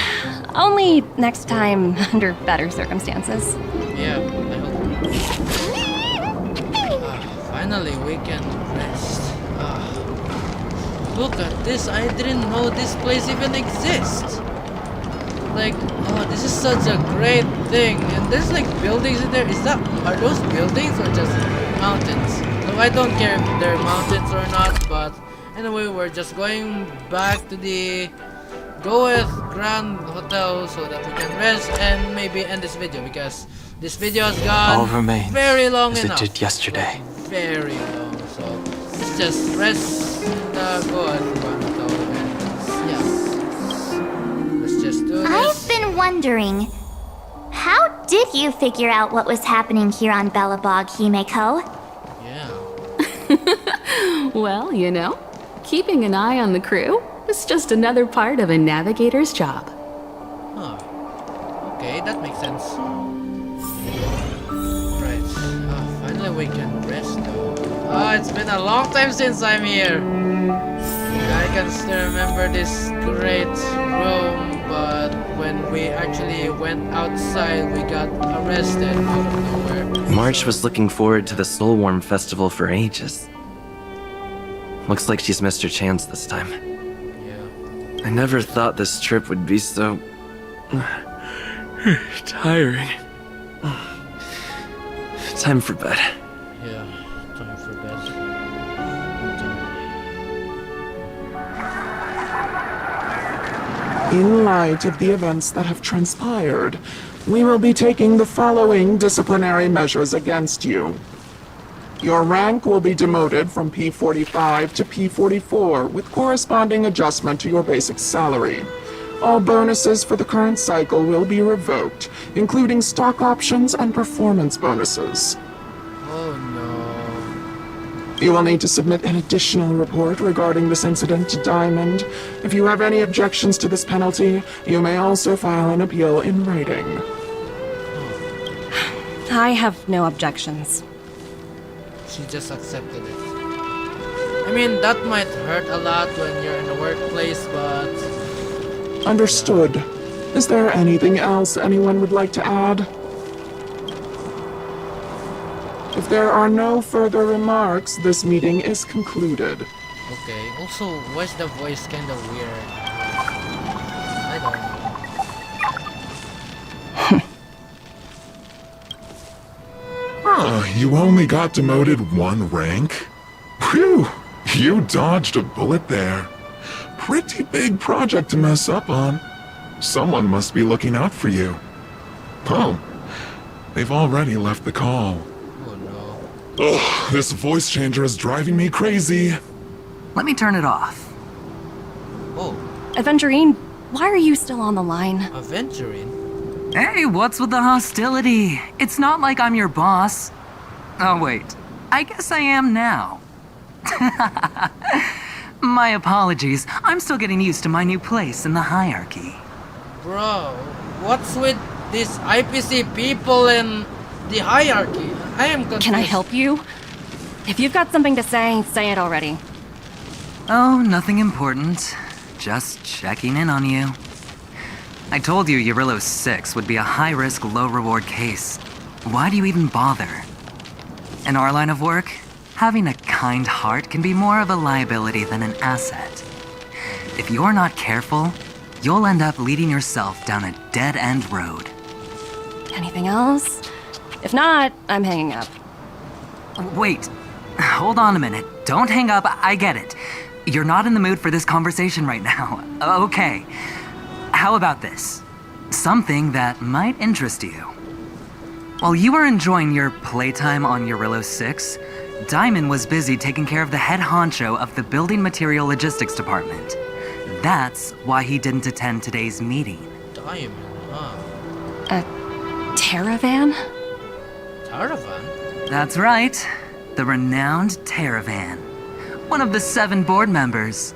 Only next time under better circumstances. Yeah, I hope. Finally, we can rest. Look at this. I didn't know this place even exists. Like, oh, this is such a great thing. And there's like buildings in there. Are those buildings or just mountains? So I don't care if they're mountains or not, but anyway, we're just going back to the Goeth Grand Hotel so that we can rest and maybe end this video, because this video has All gone remains very long as enough. it did yesterday. Like, very long. So let's just rest in the Goeth Grand Hotel and yeah. Let's just do this. I've been wondering, how did you figure out what was happening here on Belobog, Himeko? Well, you know, keeping an eye on the crew is just another part of a navigator's job. Huh. Okay, that makes sense. Right. Finally we can rest though. It's been a long time since I'm here. I can still remember this great room, but when we actually went outside, we got arrested out of nowhere. March was looking forward to the Solwarm Festival for ages. Looks like she's missed her chance this time. Yeah. I never thought this trip would be so tiring. Time for bed. Yeah, time for bed. In light of the events that have transpired, we will be taking the following disciplinary measures against you. Your rank will be demoted from P45 to P44 with corresponding adjustment to your basic salary. All bonuses for the current cycle will be revoked, including stock options and performance bonuses. Oh no. You will need to submit an additional report regarding this incident to Diamond. If you have any objections to this penalty, you may also file an appeal in writing. I have no objections. She just accepted it. I mean, that might hurt a lot when you're in the workplace, but... Understood. Is there anything else anyone would like to add? If there are no further remarks, this meeting is concluded. Okay, also, why is the voice kind of weird? I don't know. You only got demoted 1 rank? Phew! You dodged a bullet there. Pretty big project to mess up on. Someone must be looking out for you. Oh, they've already left the call. Oh no. Ugh, this voice changer is driving me crazy. Let me turn it off. Oh. Aventurine, why are you still on the line? Aventurine? Hey, what's with the hostility? It's not like I'm your boss. Oh, wait. I guess I am now. My apologies. I'm still getting used to my new place in the hierarchy. Bro, what's with these IPC people and the hierarchy? I am confused. Can I help you? If you've got something to say it already. Oh, nothing important. Just checking in on you. I told you Jarilo-VI would be a high-risk, low-reward case. Why do you even bother? In our line of work, having a kind heart can be more of a liability than an asset. If you're not careful, you'll end up leading yourself down a dead-end road. Anything else? If not, I'm hanging up. Wait, hold on a minute. Don't hang up, I get it. You're not in the mood for this conversation right now. Okay. How about this? Something that might interest you. While you were enjoying your playtime on Jarilo-VI, Diamond was busy taking care of the head honcho of the Building Material Logistics Department. That's why he didn't attend today's meeting. Diamond, huh? A Teravan? Teravan? That's right. The renowned Teravan. One of the 7 board members.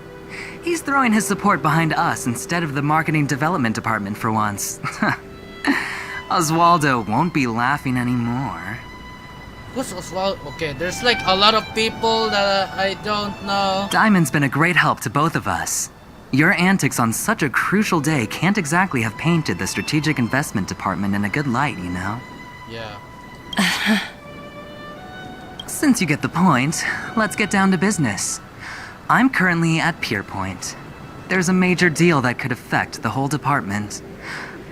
He's throwing his support behind us instead of the Marketing Development Department for once. Oswaldo won't be laughing anymore. Who's Oswaldo? Okay, there's like a lot of people that I don't know. Diamond's been a great help to both of us. Your antics on such a crucial day can't exactly have painted the Strategic Investment Department in a good light, you know? Yeah. Since you get the point, let's get down to business. I'm currently at Pierpoint. There's a major deal that could affect the whole department.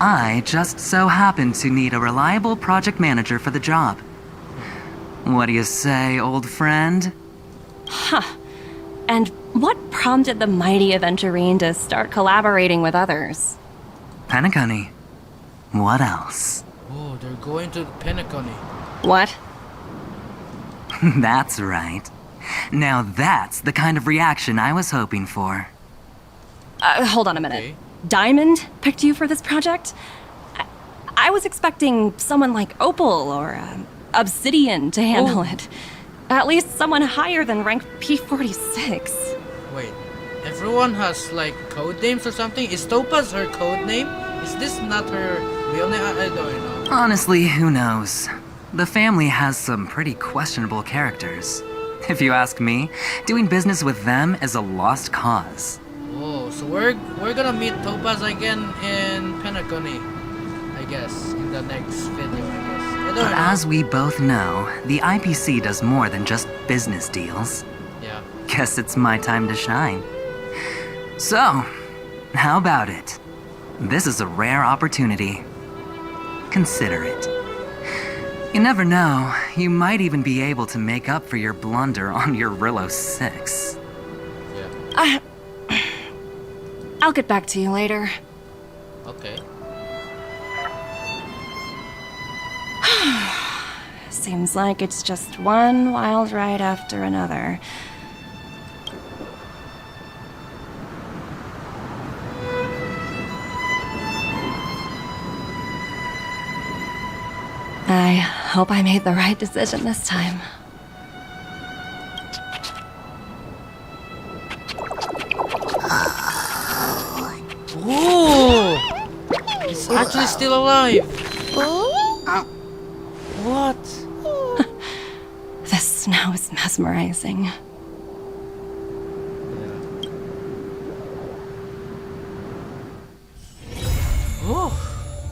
I just so happen to need a reliable project manager for the job. What do you say, old friend? Huh. And what prompted the mighty Aventurine to start collaborating with others? Penacony. What else? Oh, they're going to Penacony. What? That's right. Now that's the kind of reaction I was hoping for. Hold on a minute. Diamond picked you for this project? I was expecting someone like Opal or Obsidian to handle it. At least someone higher than rank P46. Wait, everyone has like code names or something? Is Topaz her code name? Is this not her real name? I don't know. Honestly, who knows? The family has some pretty questionable characters. If you ask me, doing business with them is a lost cause. Oh, so we're gonna meet Topaz again in Penacony, I guess, in the next video, I guess. I don't But know. as we both know, the IPC does more than just business deals. Yeah. Guess it's my time to shine. So, how about it? This is a rare opportunity. Consider it. You never know, you might even be able to make up for your blunder on your Jarilo-VI. I'll get back to you later. Okay. Seems like it's just one wild ride after another. I hope I made the right decision this time. Ooh! He's actually still alive! What? The snow is mesmerizing. Ooh.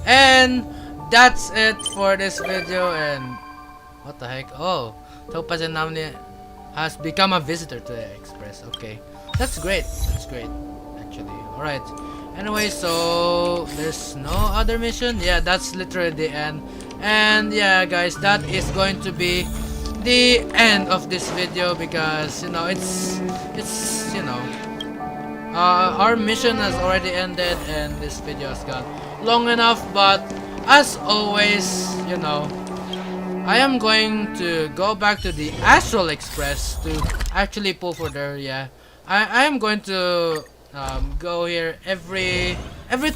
And that's it for this video, and What the heck? Oh, Topaz and Namni has become a visitor to the Express. Okay, that's great. That's great, actually. Alright. Anyway, so there's no other mission. Yeah, that's literally the end. And yeah, guys, that is going to be the end of this video because, you know, it's you know, our mission has already ended and this video has gone long enough. But as always, you know, I am going to go back to the Astral Express to actually pull for there. Yeah, I am going to go here every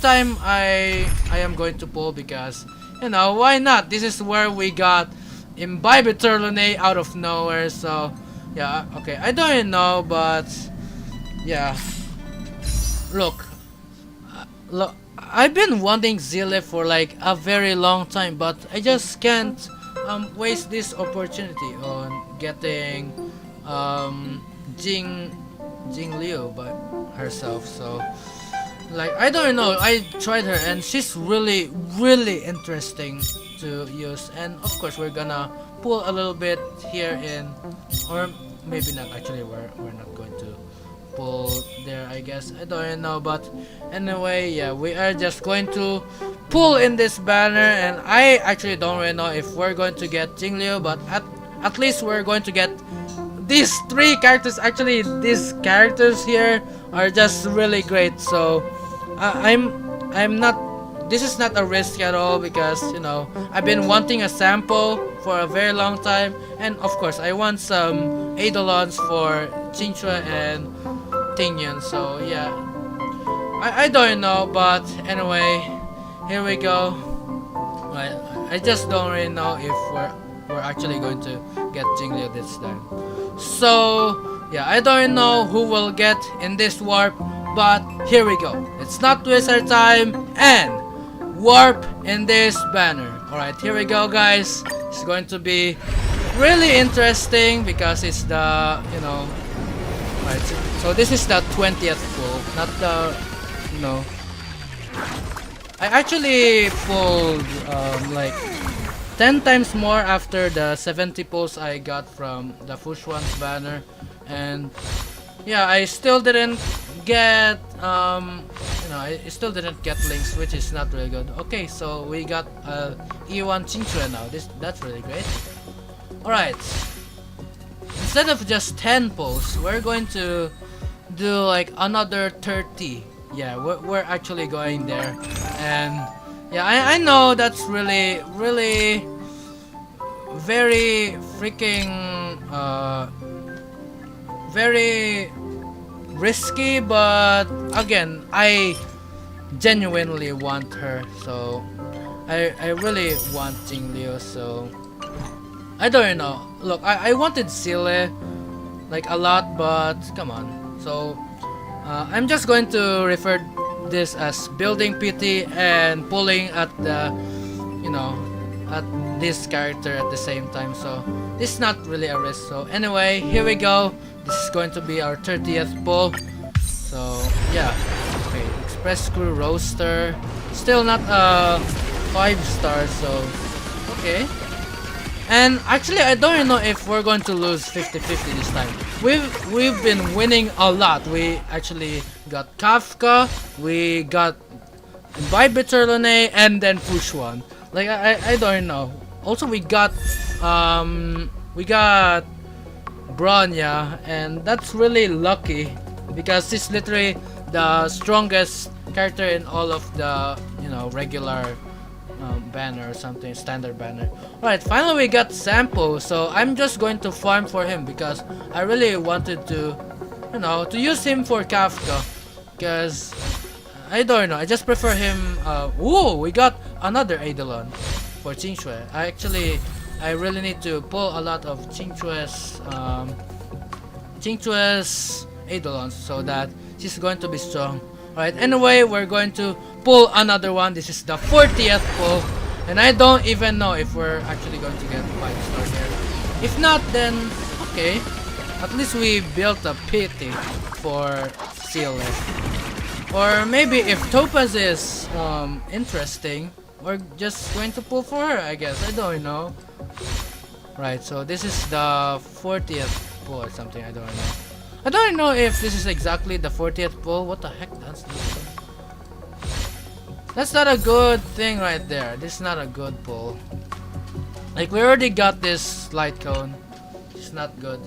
time I am going to pull because, you know, why not? This is where we got Imbibitor Lune out of nowhere. So yeah, okay, I don't even know, but yeah, look, I've been wanting Zile for like a very long time, but I just can't waste this opportunity on getting Jing Liu by herself. So like, I don't know, I tried her and she's really interesting to use, and of course we're gonna pull a little bit here in, or maybe not, actually we're not going to pull there, I guess. I don't know, but anyway, yeah, we are just going to pull in this banner, and I actually don't really know if we're going to get Jingliu, but at least we're going to get these 3 characters. Actually, these characters here are just really great. So I'm not, this is not a risk at all because, you know, I've been wanting a sample for a very long time, and of course I want some Eidolons for Qingque and Tingyun. So yeah, I don't know, but anyway, here we go. Right, I just don't really know if we're actually going to get Jingliu this time. So yeah, I don't know who will get in this warp, but here we go. Let's not waste our time and warp in this banner. Alright, here we go, guys. It's going to be really interesting because it's the, you know, right, so this is the 20th pull, not the, you know, I actually pulled like 10 times more after the 70 pulls I got from the Fushuan's banner, and yeah, I still didn't get you know, I still didn't get links, which is not really good. Okay, so we got E1 Qingque now. That's really great. Alright, instead of just 10 pulls, we're going to do like another 30. Yeah, we're actually going there, and yeah, I know that's really very freaking very risky, but again, I genuinely want her, so I really want Jingliu. So I don't know. Look, I wanted Sile like a lot, but come on. So I'm just going to refer this as building PT and pulling at the, you know, at this character at the same time. So this is not really a risk. So anyway, here we go. This is going to be our 30th pull. So yeah, okay, Express Crew Roaster, still not a 5-star, so okay. And actually, I don't even know if we're going to lose 50-50 this time. We've been winning a lot. We actually got Kafka, we got Imbibitor Lune, and then Fushuan. Like I don't know. Also, we got Bronya, and that's really lucky because she's literally the strongest character in all of the, you know, regular banner or something, standard banner. Alright, finally we got Sampo, so I'm just going to farm for him because I really wanted to, you know, to use him for Kafka, because I don't know, I just prefer him. Ooh, we got another Eidolon for Qingque. I really need to pull a lot of Qingque's Eidolons so that she's going to be strong. Alright, anyway, we're going to pull another one. This is the 40th pull, and I don't even know if we're actually going to get 5-star here. If not, then okay, at least we built a pity for Seal. Or maybe if Topaz is interesting, we're just going to pull for her, I guess. I don't know. Right, so this is the 40th pull or something, I don't know. I don't know if this is exactly the 40th pull. What the heck? That's not a good thing right there. This is not a good pull. Like, we already got this light cone. It's not good.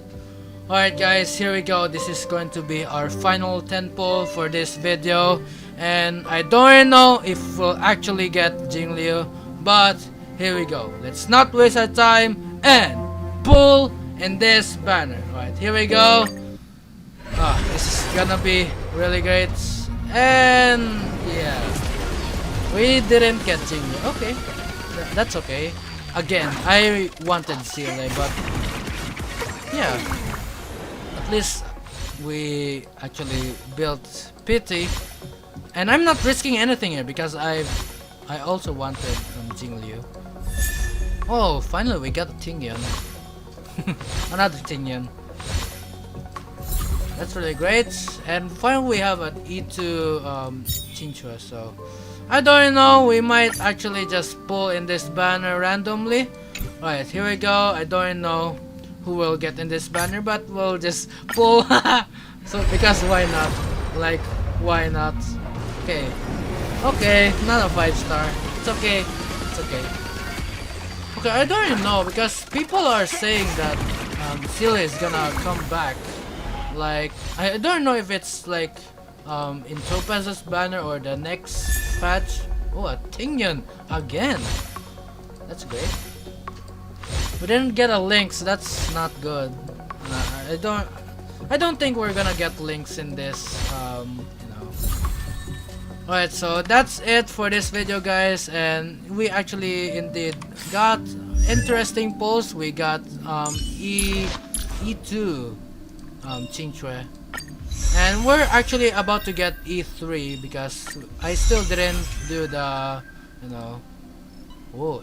Alright guys, here we go. This is going to be our final 10 pull for this video. And I don't know if we'll actually get Jingliu, but here we go. Let's not waste our time and pull in this banner. Alright, here we go. This is gonna be really great. And yeah, we didn't get Jingliu. Okay, that's okay. Again, I wanted CLA, but yeah, at least we actually built Pity. And I'm not risking anything here because I also wanted Jingliu. Oh, finally we got a Tingyun. Another Tingyun. That's really great. And finally we have an E2 Chinchua, so I don't know, we might actually just pull in this banner randomly. Right, here we go. I don't know who will get in this banner, but we'll just pull. So because why not? Like, why not? Okay. Okay, not a 5-star. It's okay. It's okay. Okay, I don't even know because people are saying that Celia is gonna come back. Like, I don't know if it's like in Topaz's banner or the next patch. Oh, a Tingyun again. That's great. We didn't get a link, so that's not good. I don't think we're gonna get links in this. Alright, so that's it for this video, guys, and we actually indeed got interesting pulls. We got E2 Qingque, and we're actually about to get E3 because I still didn't do the,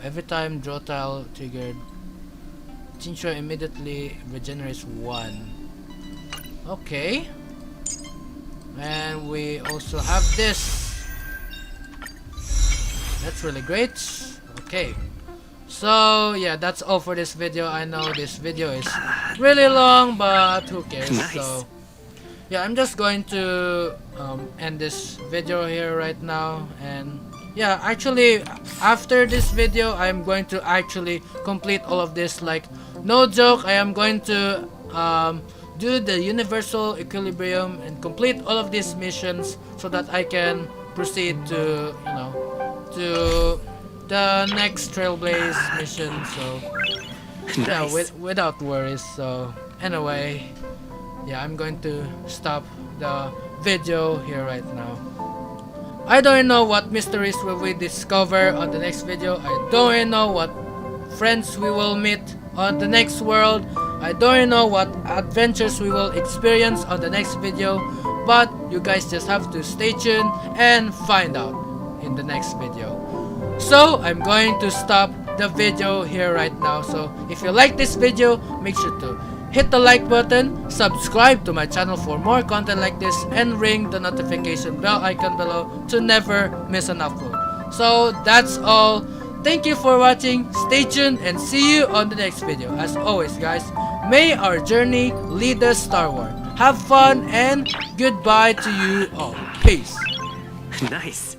every time draw tile triggered, Qingque immediately regenerates 1. Okay, and we also have this. That's really great. Okay, so yeah, that's all for this video. I know this video is really long, but who cares? Nice. So yeah, I'm just going to end this video here right now. And yeah, actually after this video I'm going to actually complete all of this. Like, no joke, I am going to do the universal equilibrium and complete all of these missions so that I can proceed to to the next Trailblaze mission. So yeah, without worries. So anyway, yeah, I'm going to stop the video here right now. I don't know what mysteries will we discover on the next video. I don't know what friends we will meet on the next world. I don't know what adventures we will experience on the next video, but you guys just have to stay tuned and find out in the next video. So I'm going to stop the video here right now. So if you like this video, make sure to hit the like button, subscribe to my channel for more content like this, and ring the notification bell icon below to never miss an upload. So that's all. Thank you for watching, stay tuned, and see you on the next video. As always, guys, may our journey lead us starward. Have fun and goodbye to you all. Peace. Nice.